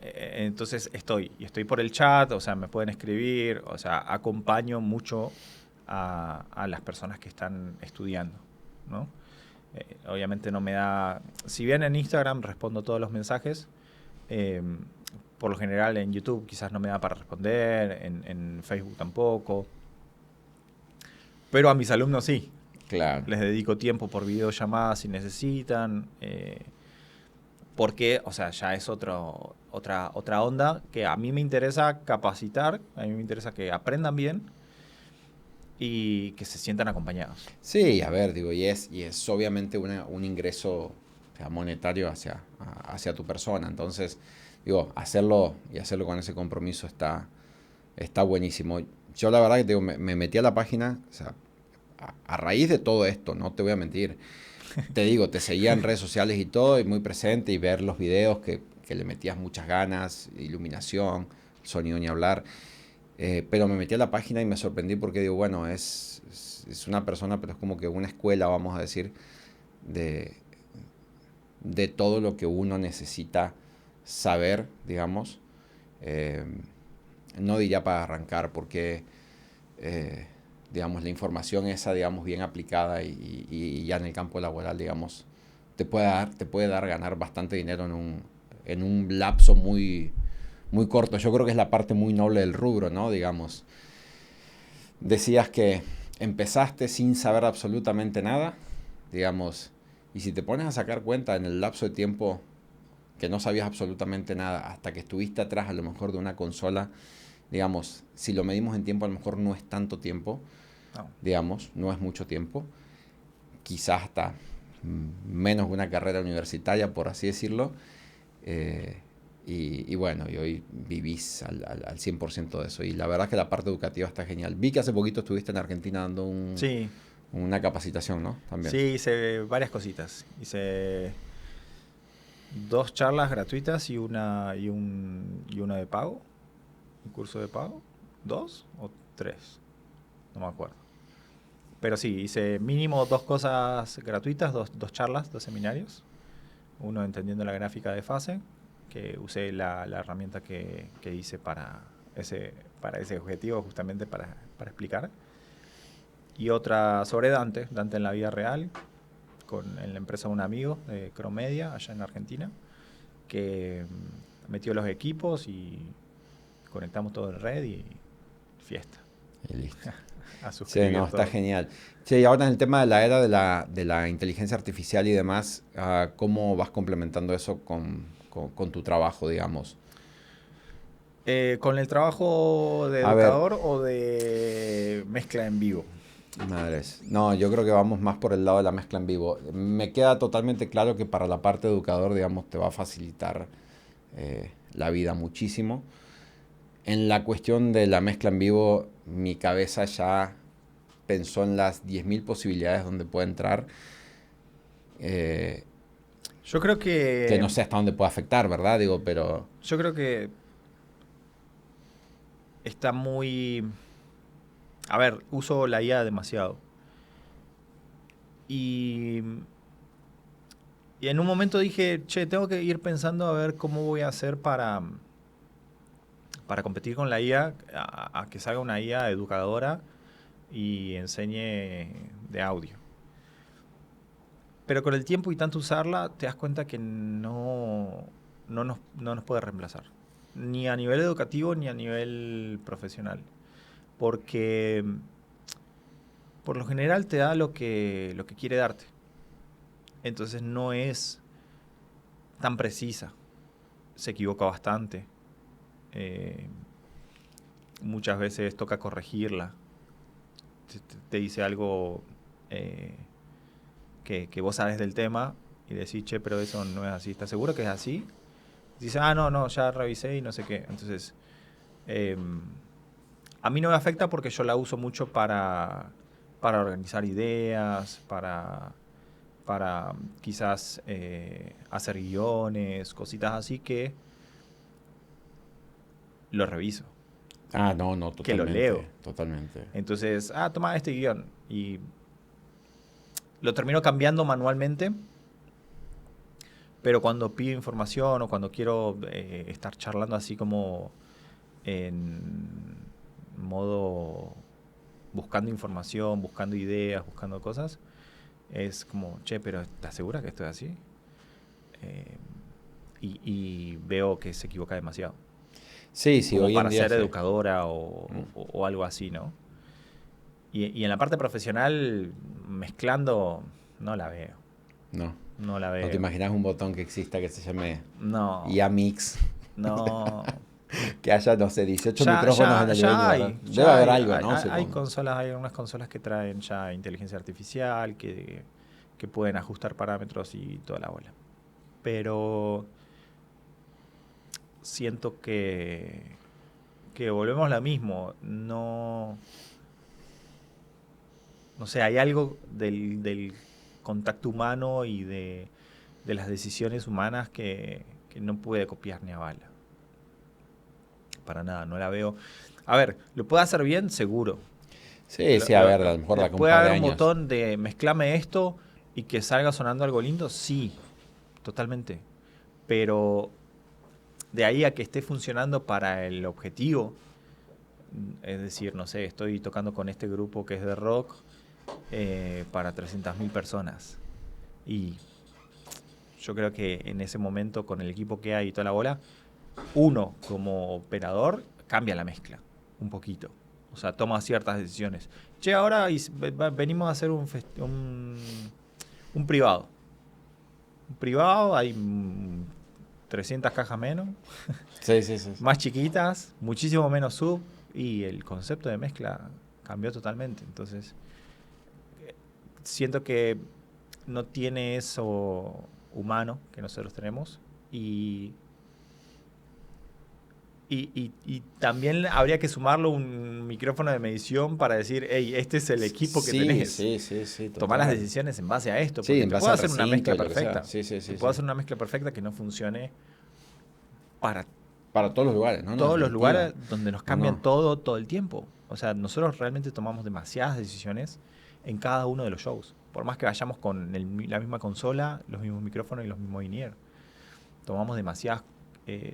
entonces estoy por el chat, o sea, me pueden escribir, o sea, acompaño mucho a las personas que están estudiando, ¿no? Obviamente no me da, si bien en Instagram respondo todos los mensajes, eh, por lo general en YouTube quizás no me da para responder, en Facebook tampoco, pero a mis alumnos sí, Claro. les dedico tiempo por videollamada si necesitan, porque, o sea, ya es otra onda que a mí me interesa capacitar, a mí me interesa que aprendan bien y que se sientan acompañados. Sí, a ver, digo, y es obviamente un ingreso, o sea, monetario hacia tu persona. Entonces, digo, hacerlo con ese compromiso está buenísimo. Yo la verdad que digo, me metí a la página, o sea, a raíz de todo esto, no te voy a mentir. Te digo, te seguía en redes sociales y todo, y muy presente, y ver los videos que le metías muchas ganas, iluminación, sonido ni hablar. Pero me metí a la página y me sorprendí porque digo, bueno, es una persona, pero es como que una escuela, vamos a decir, de, de todo lo que uno necesita saber, digamos. Eh, no diría para arrancar, porque, digamos, la información esa, digamos, bien aplicada y ya en el campo laboral, digamos, te puede dar ganar bastante dinero en un lapso muy corto. Yo creo que es la parte muy noble del rubro, ¿no? Digamos, decías que empezaste sin saber absolutamente nada, digamos, y si te pones a sacar cuenta en el lapso de tiempo que no sabías absolutamente nada hasta que estuviste atrás a lo mejor de una consola, digamos, si lo medimos en tiempo a lo mejor no es tanto tiempo, No. digamos, no es mucho tiempo, quizás hasta menos de una carrera universitaria, por así decirlo, eh, y bueno, y hoy vivís al 100% de eso. Y la verdad que la parte educativa está genial. Vi que hace poquito estuviste en Argentina dando Sí, una capacitación, ¿no? También. sí, hice varias cositas. Hice 2 charlas gratuitas y una de pago. Un curso de pago. 2 o 3, no me acuerdo. Pero sí, hice mínimo 2 cosas gratuitas, 2 charlas, 2 seminarios. Uno entendiendo la gráfica de fase, que usé la herramienta que hice para ese objetivo, justamente para explicar. Y otra sobre Dante en la vida real, en la empresa de un amigo de Cromedia, allá en Argentina, que metió los equipos y conectamos todo en red y fiesta. Y listo. A Sí, no, suscribir está todo. genial. Che, y ahora en el tema de la era de la inteligencia artificial y demás, ¿cómo vas complementando eso con tu trabajo, digamos? ¿Con el trabajo de A ver, educador o de mezcla en vivo? madres. No, yo creo que vamos más por el lado de la mezcla en vivo. Me queda totalmente claro que para la parte educador, digamos, te va a facilitar la vida muchísimo. En la cuestión de la mezcla en vivo, mi cabeza ya pensó en las 10.000 posibilidades donde puede entrar, eh, Yo creo que que, no sé hasta dónde puede afectar, ¿verdad? Digo, pero yo creo que está muy... A ver, uso la IA demasiado. Y, y en un momento dije, che, tengo que ir pensando a ver cómo voy a hacer para competir con la IA, a que salga una IA educadora y enseñe de audio. Pero con el tiempo y tanto usarla, te das cuenta que no nos puede reemplazar. Ni a nivel educativo ni a nivel profesional. Porque por lo general te da lo que quiere darte. Entonces no es tan precisa. Se equivoca bastante. Eh, Muchas veces toca corregirla. Te dice algo eh, que vos sabes del tema y decís, che, pero eso no es así. ¿Estás seguro que es así? Dice, no, ya revisé y no sé qué. Entonces, eh, a mí no me afecta porque yo la uso mucho para organizar ideas, para quizás hacer guiones, cositas así que lo reviso, No, totalmente. que lo leo. Totalmente. Entonces, toma este guión y lo termino cambiando manualmente, pero cuando pido información o cuando quiero estar charlando así como en modo buscando información, buscando ideas, buscando cosas, es como, che, pero ¿estás segura que esto es así? Y veo que se equivoca demasiado. Sí, Como hoy para en día ser sí. educadora o algo así, ¿no? Y en la parte profesional, mezclando, no la veo. No. No la veo. ¿No te imaginas un botón que exista que se llame No. IA Mix? No. Que haya, no sé, 18 micrófonos en el ya venue, hay, ¿verdad? ya Debe haber hay, algo, ¿no? hay Supongo. consolas, hay unas consolas que traen ya inteligencia artificial, que pueden ajustar parámetros y toda la bola. Pero siento que volvemos a lo mismo. No sé, hay algo del contacto humano y de las decisiones humanas que no puede copiar ni a bala. Para nada, no la veo. A ver, ¿lo puede hacer bien? Seguro. Sí, a ver, a lo mejor de acá un ¿Puede par de haber un años. botón de mezclame esto y que salga sonando algo lindo? Sí, totalmente. Pero de ahí a que esté funcionando para el objetivo, es decir, no sé, estoy tocando con este grupo que es de rock para 300.000 personas. Y yo creo que en ese momento, con el equipo que hay y toda la bola, uno como operador cambia la mezcla un poquito. O sea, toma ciertas decisiones. Che, ahora venimos a hacer un privado. Un privado, hay 300 cajas menos, Sí. más chiquitas, muchísimo menos sub, y el concepto de mezcla cambió totalmente. Entonces, siento que no tiene eso humano que nosotros tenemos, y también habría que sumarlo un micrófono de medición para decir, hey, este es el equipo que tenés. Sí. Tomar las Total. decisiones en base a esto, Sí, porque en te base puedo al hacer una recinto mezcla y lo que sea. perfecta. Sí. Puedo hacer una mezcla perfecta que no funcione para Para todos los lugares, ¿no? todos los Definitiva. lugares donde nos cambian No. todo el tiempo. O sea, nosotros realmente tomamos demasiadas decisiones en cada uno de los shows. Por más que vayamos con la misma consola, los mismos micrófonos y los mismos in-ear. Tomamos demasiadas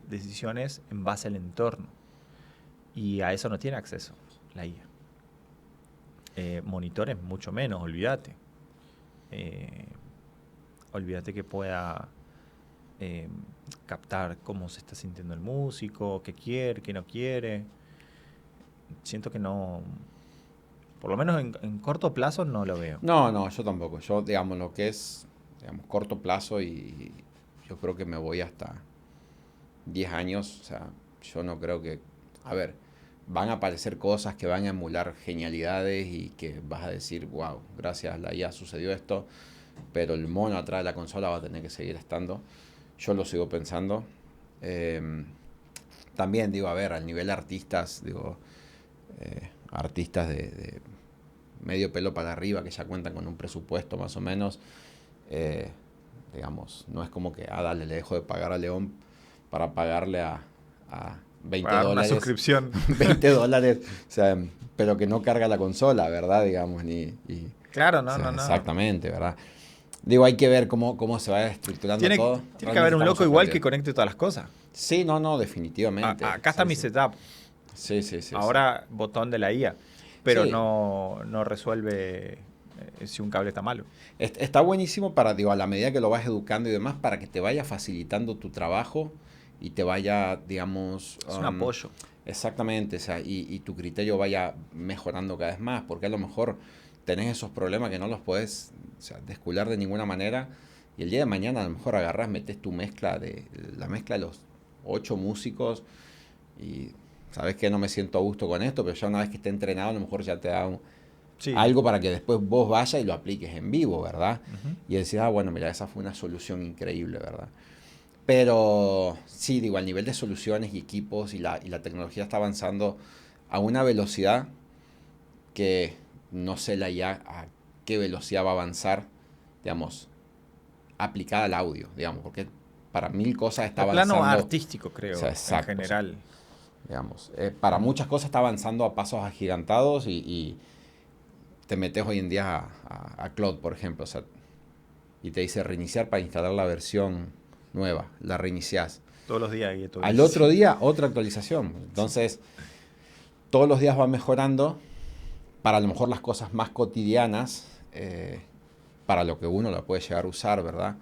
decisiones en base al entorno. Y a eso no tiene acceso la IA. Monitores mucho menos, olvídate. Olvídate que pueda captar cómo se está sintiendo el músico, qué quiere, qué no quiere. Siento que no, por lo menos en corto plazo no lo veo. No, yo tampoco. Yo, digamos, lo que es, digamos, corto plazo y yo creo que me voy hasta 10 años. O sea, yo no creo que... A ver, van a aparecer cosas que van a emular genialidades y que vas a decir, wow, gracias a la IA sucedió esto, pero el mono atrás de la consola va a tener que seguir estando. Yo lo sigo pensando. También digo, a ver, al nivel de artistas, digo, artistas de medio pelo para arriba que ya cuentan con un presupuesto más o menos, digamos, no es como que, dale, le dejo de pagar a León para pagarle a 20 Pagar una dólares. suscripción. 20 dólares, o sea, pero que no carga la consola, ¿verdad? Digamos, Claro, o sea, no. Exactamente, ¿verdad? Digo, hay que ver cómo se va estructurando todo. Tiene que haber un loco igual que conecte todas las cosas. Sí, no, definitivamente. Acá está mi setup. Sí. Ahora botón de la IA. Pero Sí. no resuelve si un cable está malo. Está buenísimo para, digo, a la medida que lo vas educando y demás, para que te vaya facilitando tu trabajo y te vaya, digamos... Es un apoyo. Exactamente, o sea, y tu criterio vaya mejorando cada vez más, porque a lo mejor tenés esos problemas que no los puedes, o sea, descular de ninguna manera, y el día de mañana a lo mejor agarrás, metes tu mezcla la mezcla de los 8 músicos y sabes que no me siento a gusto con esto, pero ya una vez que esté entrenado a lo mejor ya te da algo para que después vos vayas y lo apliques en vivo, ¿verdad? Uh-huh. Y decís, bueno, mira, esa fue una solución increíble, ¿verdad? Pero sí, digo, al nivel de soluciones y equipos y la tecnología está avanzando a una velocidad que no sé la IA a qué velocidad va a avanzar, digamos, aplicada al audio, digamos, porque para 1000 cosas está El plano avanzando. artístico, creo, O sea, en exacto, general. digamos, para muchas cosas está avanzando a pasos agigantados y te metes hoy en día a Cloud, por ejemplo, o sea, y te dice reiniciar para instalar la versión nueva, la reiniciás. Todos los días hay Al otro actualización. día, otra actualización. Entonces, todos los días va mejorando para a lo mejor las cosas más cotidianas, para lo que uno la puede llegar a usar, ¿verdad?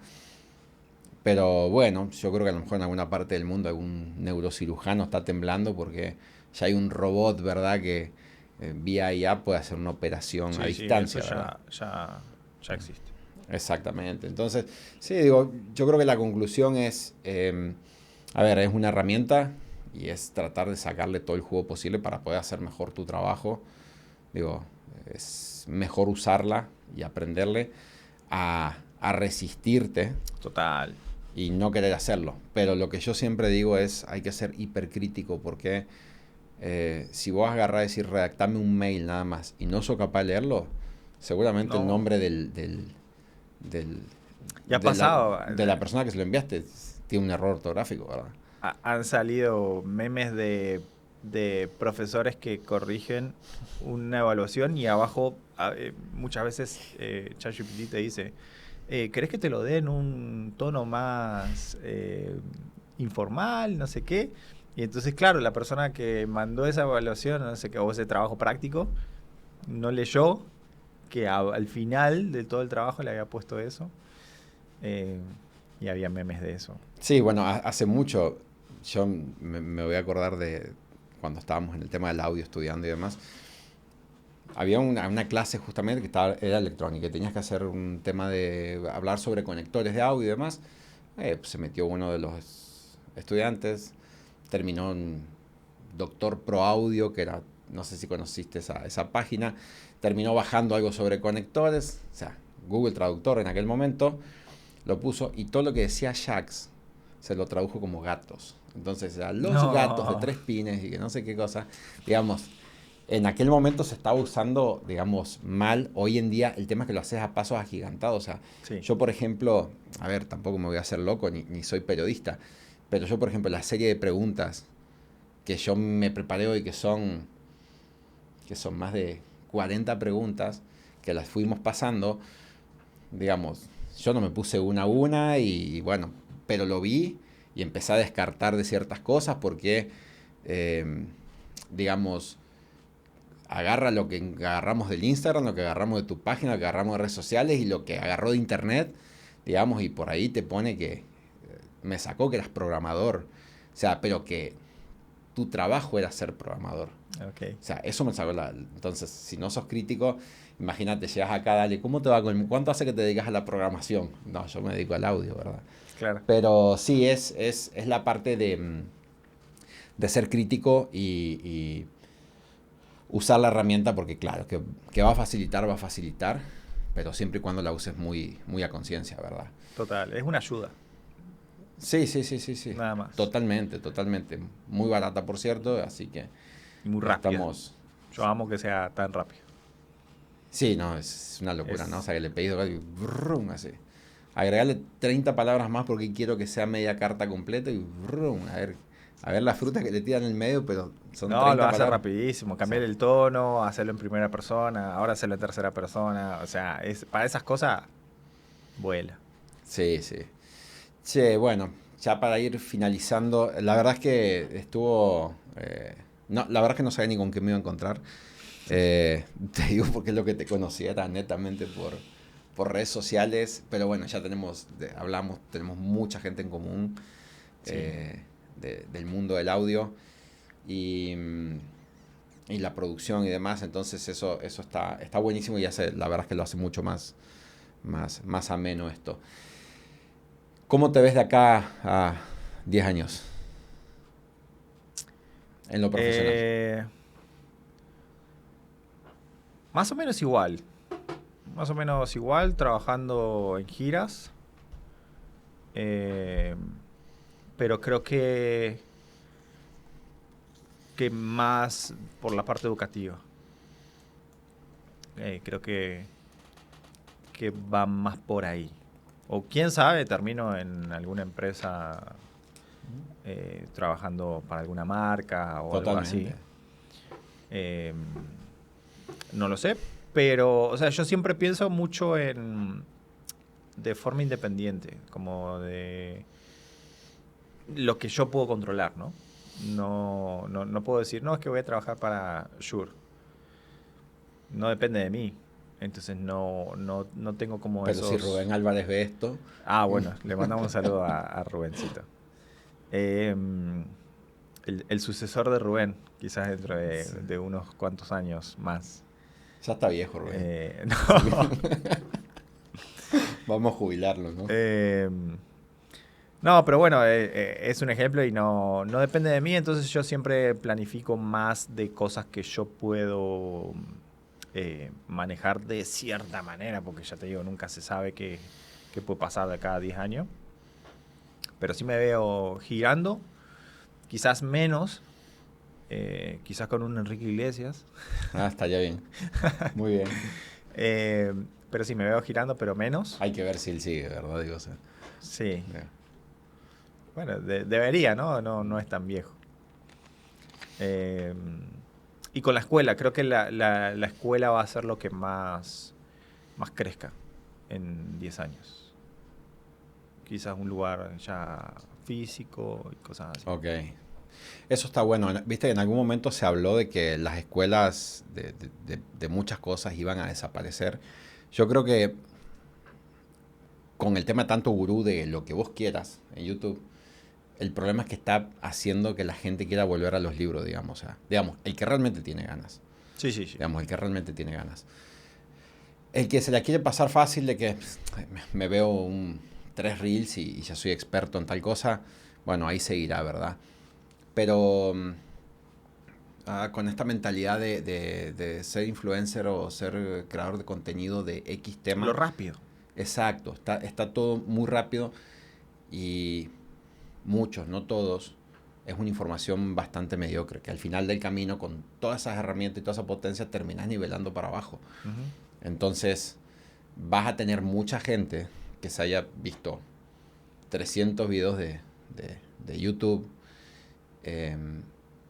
Pero bueno, yo creo que a lo mejor en alguna parte del mundo algún neurocirujano está temblando porque ya hay un robot, ¿verdad? Que vía IA puede hacer una operación a Sí, sí, eso distancia, ¿verdad? ya existe. Exactamente. Entonces, sí, digo, yo creo que la conclusión es, a ver, es una herramienta y es tratar de sacarle todo el jugo posible para poder hacer mejor tu trabajo. Digo, es mejor usarla y aprenderle a resistirte Total. y no querer hacerlo. Pero lo que yo siempre digo es, hay que ser hipercrítico porque si vos agarrás a decir, redactame un mail nada más y no sos capaz de leerlo, seguramente el No, nombre ya ha pasado. de la persona que se lo enviaste tiene un error ortográfico, ¿verdad? Han salido memes de profesores que corrigen una evaluación y abajo muchas veces ChatGPT te dice, ¿querés que te lo dé en un tono más informal, no sé qué? Y entonces, claro, la persona que mandó esa evaluación, no sé qué, o ese trabajo práctico, no leyó que al final de todo el trabajo le había puesto eso. eh, y había memes de eso. Sí, bueno, hace mucho, yo me voy a acordar de cuando estábamos en el tema del audio estudiando y demás. Había una clase justamente que era electrónica, y tenías que hacer un tema de hablar sobre conectores de audio y demás. Pues se metió uno de los estudiantes, terminó en Doctor Pro Audio, que era, no sé si conociste esa página, terminó bajando algo sobre conectores, o sea, Google Traductor en aquel momento, lo puso y todo lo que decía Jax se lo tradujo como gatos. Entonces, los gatos de No. 3 pines y que no sé qué cosa, digamos, en aquel momento se estaba usando, digamos, mal. Hoy en día el tema es que lo haces a pasos agigantados. O sea, Sí. yo, por ejemplo, a ver, tampoco me voy a hacer loco ni soy periodista, pero yo, por ejemplo, la serie de preguntas que yo me preparé hoy, que son más de 40 preguntas, que las fuimos pasando, digamos, yo no me puse una a una y bueno, pero lo vi y empecé a descartar de ciertas cosas porque, digamos, agarra lo que agarramos del Instagram, lo que agarramos de tu página, lo que agarramos de redes sociales y lo que agarró de internet, digamos, y por ahí te pone que me sacó que eras programador. O sea, pero que tu trabajo era ser programador. Ok. O sea, eso me sacó Entonces, si no sos crítico, imagínate, llegas acá, dale, ¿cómo te va ¿Cuánto hace que te dedicas a la programación? No, yo me dedico al audio, ¿verdad? Claro. Pero sí, es la parte de ser crítico y usar la herramienta porque, claro, que va a facilitar, pero siempre y cuando la uses muy, muy a conciencia, ¿verdad? Total. Es una ayuda. Sí, sí, sí, sí, sí. Nada más. Totalmente, totalmente. Muy barata, por cierto, así que Y muy rápida. estamos... Yo amo que sea tan rápido. Sí, no, es una locura, ¿no? O Es... sea, que le pedís y brum, así. Agregarle 30 palabras más porque quiero que sea media carta completa y brum, a ver la fruta que le tiran en el medio, pero son No, lo 30 hace palabras. rapidísimo. O sea, Cambiar el tono, hacerlo en primera persona, ahora hacerlo en tercera persona. O sea, para esas cosas, vuela. sí, sí. Che, bueno, ya para ir finalizando, la verdad es que estuvo... no, la verdad es que no sabía ni con qué me iba a encontrar. Te digo porque es lo que te conocía, era netamente por redes sociales, pero bueno, ya hablamos, tenemos mucha gente en común Sí. del mundo del audio y, y la producción y demás, entonces eso está buenísimo y la verdad es que lo hace mucho más ameno esto. ¿Cómo te ves de acá a 10 años en lo profesional? Más o menos igual. Más o menos igual, trabajando en giras. Eh, pero creo que más por la parte educativa. Creo que va más por ahí. O quién sabe, termino en alguna empresa trabajando para alguna marca o algo así. Totalmente. No lo sé, pero, o sea, yo siempre pienso mucho de forma independiente, como de lo que yo puedo controlar, ¿no? No puedo decir, no, es que voy a trabajar para Shure. No depende de mí. Entonces no tengo como Pero si esos... Rubén Álvarez ve esto, Ah, bueno, le mandamos un saludo a Rubencito. Eh, el sucesor de Rubén, quizás dentro sí, de unos cuantos años más. ya está viejo Rubén. No. Así que vamos a jubilarlo, ¿no? Eh, no, pero bueno, es un ejemplo y no depende de mí, entonces yo siempre planifico más de cosas que yo puedo manejar de cierta manera, porque ya te digo, nunca se sabe qué puede pasar de cada 10 años. Pero sí me veo girando, quizás menos, quizás con un Enrique Iglesias. Ah, está ya bien. Muy bien. Eh, pero sí me veo girando, pero menos. Hay que ver si él sigue, ¿verdad? Digo, o sea, Sí. ya. Bueno, debería, ¿no? No es tan viejo. Eh, y con la escuela, creo que la escuela va a ser lo que más crezca en 10 años. Quizás un lugar ya físico y cosas así. Ok. Eso está bueno. Viste, en algún momento se habló de que las escuelas de muchas cosas iban a desaparecer. Yo creo que con el tema tanto gurú de lo que vos quieras en YouTube, el problema es que está haciendo que la gente quiera volver a los libros, digamos. O sea, digamos, el que realmente tiene ganas. Sí, sí, sí. Digamos, el que realmente tiene ganas. El que se la quiere pasar fácil de que me veo tres reels y ya soy experto en tal cosa, bueno, ahí seguirá, ¿verdad? Pero con esta mentalidad de ser influencer o ser creador de contenido de X Lo tema, rápido. exacto, está todo muy rápido y muchos, no todos, es una información bastante mediocre, que al final del camino, con todas esas herramientas y toda esa potencia, terminas nivelando para abajo. Ujú. Entonces, vas a tener mucha gente que se haya visto 300 videos de YouTube, eh,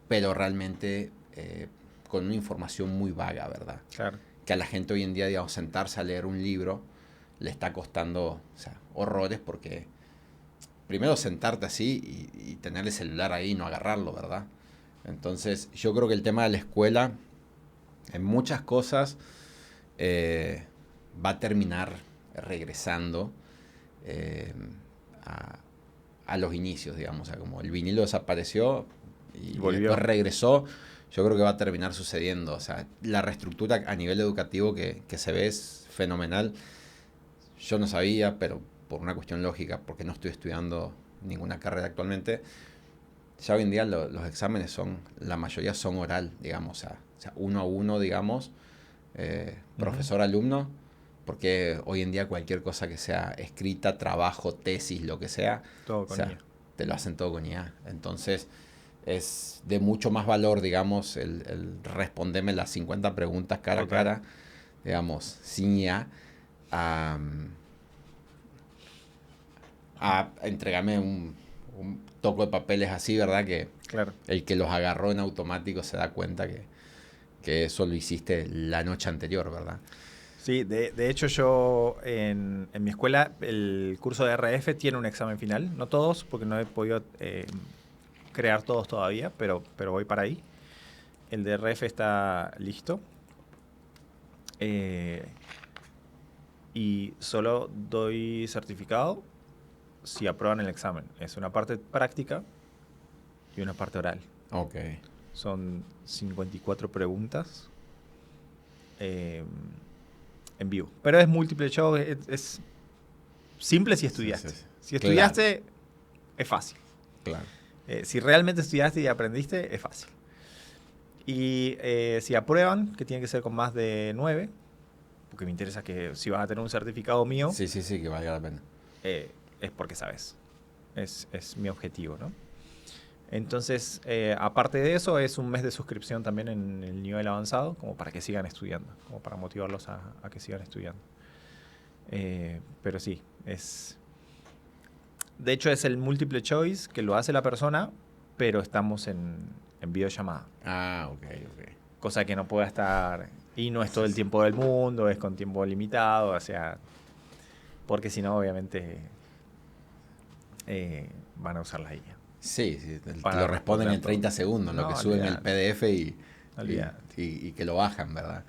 pero realmente con una información muy vaga, ¿verdad? Claro. Que a la gente hoy en día, digamos, sentarse a leer un libro le está costando, o sea, horrores porque primero sentarte así y tener el celular ahí y no agarrarlo, ¿verdad? Entonces, yo creo que el tema de la escuela, en muchas cosas, va a terminar regresando eh, a, a los inicios, digamos. O sea, como el vinilo desapareció Y y después volvió. regresó, yo creo que va a terminar sucediendo. O sea, la reestructura a nivel educativo que se ve es fenomenal. Yo no sabía, pero por una cuestión lógica, porque no estoy estudiando ninguna carrera actualmente, ya hoy en día los exámenes son, la mayoría son oral, digamos, o sea, uno a uno, digamos, Ujú. profesor-alumno, porque hoy en día cualquier cosa que sea escrita, trabajo, tesis, lo que sea, Todo o con sea, ella. te lo hacen todo con IA. Entonces, es de mucho más valor, digamos, el responderme las 50 preguntas cara a Total. cara, digamos, sin IA, a, a entregarme un toco de papeles así, ¿verdad? Que Claro. el que los agarró en automático se da cuenta que eso lo hiciste la noche anterior, ¿verdad? Sí, de hecho yo en mi escuela el curso de RF tiene un examen final, no todos, porque no he podido crear todos todavía, pero voy para ahí. El de RF está listo eh, y solo doy certificado si aprueban el examen. Es una parte práctica y una parte oral. Ok. Son 54 preguntas eh, en vivo. Pero es múltiple choice, es simple si Sí, sí, estudiaste. sí. Si Claro, estudiaste, es fácil. claro. Si realmente estudiaste y aprendiste, es fácil. Y si aprueban, que tiene que ser con más de 9, porque me interesa que si vas a tener un certificado mío, Sí, sí, sí, que valga la pena. es porque sabes. Es mi objetivo, ¿no? Entonces, aparte de eso, es un mes de suscripción también en el nivel avanzado, como para que sigan estudiando, como para motivarlos a que sigan estudiando. Pero sí, es... De hecho, es el multiple choice que lo hace la persona, pero estamos en videollamada. Ah, ok, ok. Cosa que no pueda estar... Y no es todo el Sí. tiempo del mundo, es con tiempo limitado, o sea... Porque si no, obviamente, van a usar la IA. Sí, sí, te Para lo responden responder en todo. 30 segundos, lo No, que suben el olvídate, PDF olvídate. y que lo bajan, ¿verdad?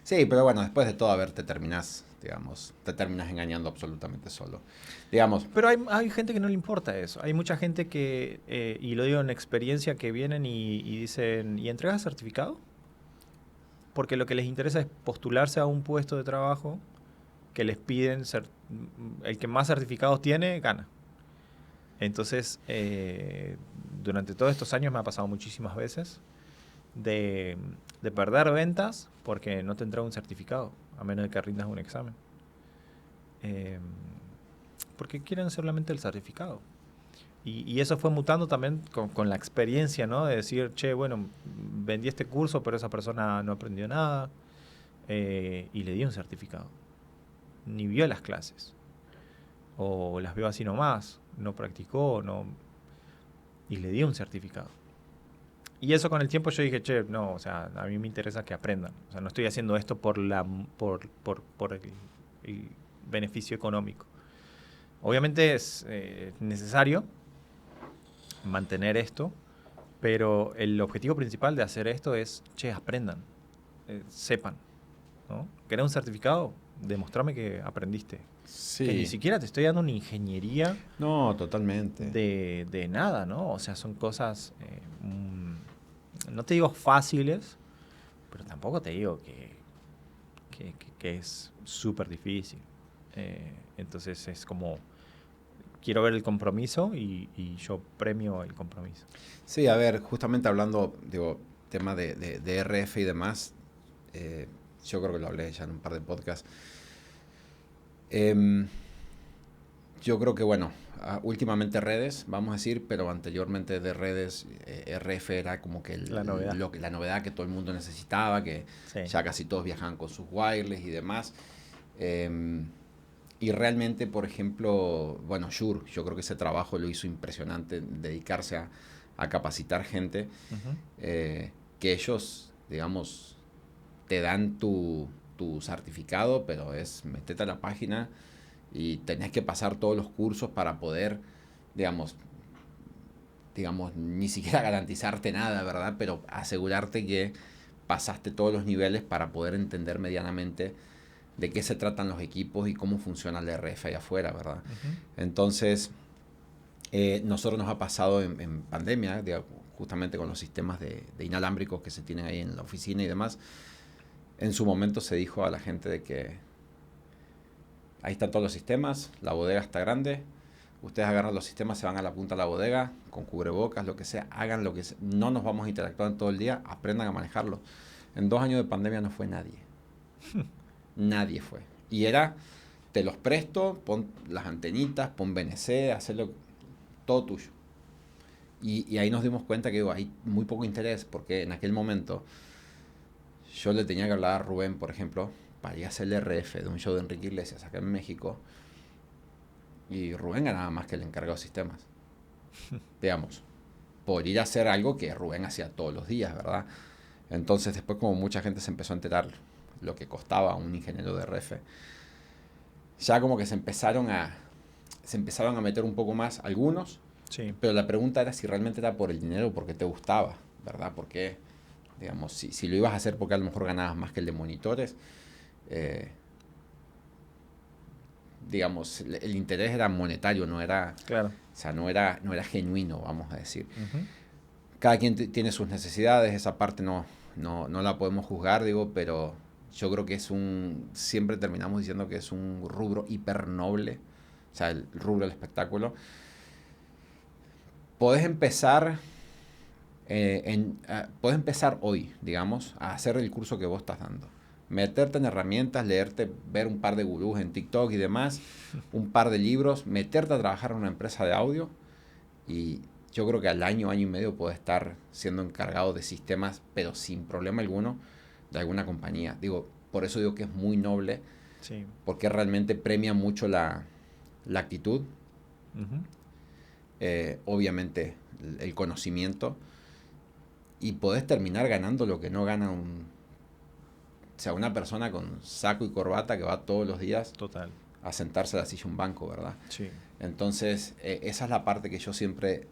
Sí, pero bueno, después de todo, a ver, te terminas engañando absolutamente solo. Digamos, Pero hay gente que no le importa eso. Hay mucha gente que, y lo digo en experiencia, que vienen y dicen, ¿y entregas certificado? Porque lo que les interesa es postularse a un puesto de trabajo que les piden, el que más certificados tiene, gana. Entonces, durante todos estos años me ha pasado muchísimas veces de, de perder ventas porque no te entrega un certificado, a menos de que rindas un examen. Eh, Porque quieren solamente el certificado. Y eso fue mutando también con la experiencia, ¿no? De decir, che, bueno, vendí este curso, pero esa persona no aprendió nada, y le di un certificado. Ni vio las clases. O las vio así nomás, no practicó, no, y le di un certificado. Y eso con el tiempo yo dije, che, no, o sea, a mí me interesa que aprendan. O sea, no estoy haciendo esto por el beneficio económico. Obviamente es necesario mantener esto, pero el objetivo principal de hacer esto es, che, aprendan, sepan, ¿no? ¿Querés un certificado? Demostrame que aprendiste. Que ni sí, siquiera te estoy dando una ingeniería no, totalmente. de nada, ¿no? O sea, son cosas, no te digo fáciles, pero tampoco te digo que es súper difícil. Entonces es como, quiero ver el compromiso y yo premio el compromiso. Sí, a ver, justamente hablando, digo, tema de RF y demás, yo creo que lo hablé ya en un par de podcasts. Em, yo creo que, bueno, últimamente redes, vamos a decir, pero anteriormente de redes, RF era como que La novedad. la novedad que todo el mundo necesitaba, que Sí. ya casi todos viajaban con sus wireless y demás. Em, y realmente, por ejemplo, bueno, Shure, yo creo que ese trabajo lo hizo impresionante, dedicarse a capacitar gente, Ujú. que ellos, digamos, te dan tu certificado, pero es metete a la página y tenés que pasar todos los cursos para poder, digamos, ni siquiera garantizarte nada, ¿verdad? Pero asegurarte que pasaste todos los niveles para poder entender medianamente de qué se tratan los equipos y cómo funciona el RF allá afuera, ¿verdad? Ujú. Entonces, nosotros nos ha pasado en pandemia, digamos, justamente con los sistemas de inalámbricos que se tienen ahí en la oficina y demás. En su momento se dijo a la gente de que ahí están todos los sistemas, la bodega está grande, ustedes agarran los sistemas, se van a la punta de la bodega, con cubrebocas, lo que sea, hagan lo que sea, no nos vamos a interactuar todo el día, aprendan a manejarlo. En 2 años de pandemia no fue nadie. Nadie fue. Y era, te los presto, pon las antenitas, pon BNC, hacerlo todo tuyo. Y ahí nos dimos cuenta que hay muy poco interés, porque en aquel momento yo le tenía que hablar a Rubén, por ejemplo, para ir a hacer el RF de un show de Enrique Iglesias acá en México. Y Rubén ganaba más que el encargado de sistemas. Digamos, por ir a hacer algo que Rubén hacía todos los días, ¿verdad? Entonces después como mucha gente se empezó a enterar lo que costaba un ingeniero de RF, ya como que se empezaron a meter un poco más algunos, Sí. pero la pregunta era si realmente era por el dinero o porque te gustaba, ¿verdad? Porque, digamos, si lo ibas a hacer porque a lo mejor ganabas más que el de monitores, eh, digamos, el interés era monetario, no era, Claro. o sea, no era genuino, vamos a decir. Ujú. Cada quien tiene sus necesidades, esa parte no la podemos juzgar, digo, pero yo creo que siempre terminamos diciendo que es un rubro hiper noble, o sea, el rubro del espectáculo. Podés empezar, podés empezar hoy, digamos, a hacer el curso que vos estás dando. Meterte en herramientas, leerte, ver un par de gurús en TikTok y demás, un par de libros, meterte a trabajar en una empresa de audio y yo creo que al año y medio puede estar siendo encargado de sistemas, pero sin problema alguno, de alguna compañía. Digo, por eso digo que es muy noble Sí. porque realmente premia mucho la actitud, obviamente el conocimiento, y podés terminar ganando lo que no gana una persona con saco y corbata que va todos los días Total. a sentarse a la silla de un banco, ¿verdad? Sí. Entonces, esa es la parte que yo siempre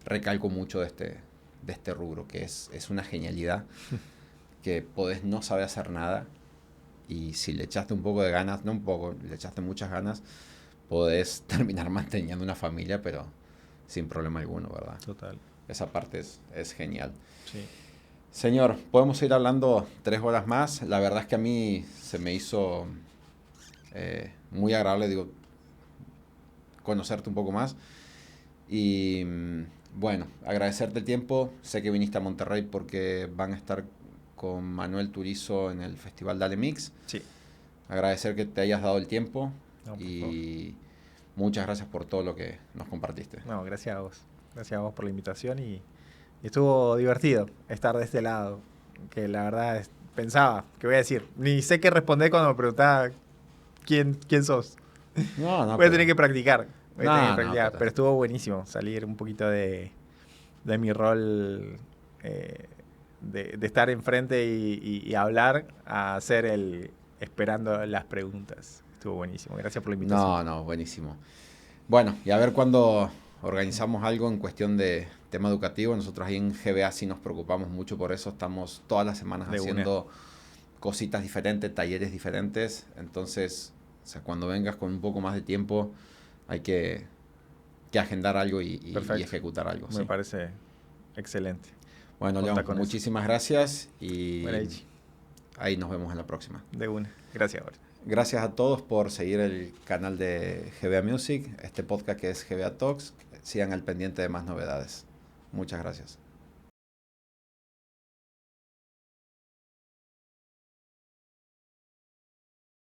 recalco mucho de este rubro, que es una genialidad, que podés no saber hacer nada, y si le echaste un poco de ganas, no un poco, le echaste muchas ganas, podés terminar manteniendo una familia, pero sin problema alguno, ¿verdad? Total. Esa parte es genial. Sí. Señor, podemos ir hablando 3 horas más. La verdad es que a mí se me hizo muy agradable, digo, conocerte un poco más. Y bueno, agradecerte el tiempo. Sé que viniste a Monterrey porque van a estar con Manuel Turizo en el Festival Dale Mix. Sí. Agradecer que te hayas dado el tiempo, No, por y muchas gracias por todo lo que nos compartiste. No, gracias a vos. Gracias a vos por la invitación y estuvo divertido estar de este lado. Que la verdad pensaba, ¿qué voy a decir? Ni sé qué responder cuando me preguntaba quién sos. No, Voy a tener que practicar. Total. Pero estuvo buenísimo salir un poquito de mi rol de estar enfrente y hablar a hacer esperando las preguntas. Estuvo buenísimo. Gracias por la invitación. No, buenísimo. Bueno, y a ver cuándo organizamos algo en cuestión de tema educativo. Nosotros ahí en GBA sí nos preocupamos mucho por eso. Estamos todas las semanas haciendo cositas diferentes, talleres diferentes. Entonces, o sea, cuando vengas con un poco más de tiempo, hay que agendar algo y ejecutar algo. Me parece excelente. Bueno, León, muchísimas gracias y ahí nos vemos en la próxima. De una. Gracias, Jorge. Gracias a todos por seguir el canal de GBA Music, este podcast que es GBA Talks. Sigan al pendiente de más novedades. Muchas gracias.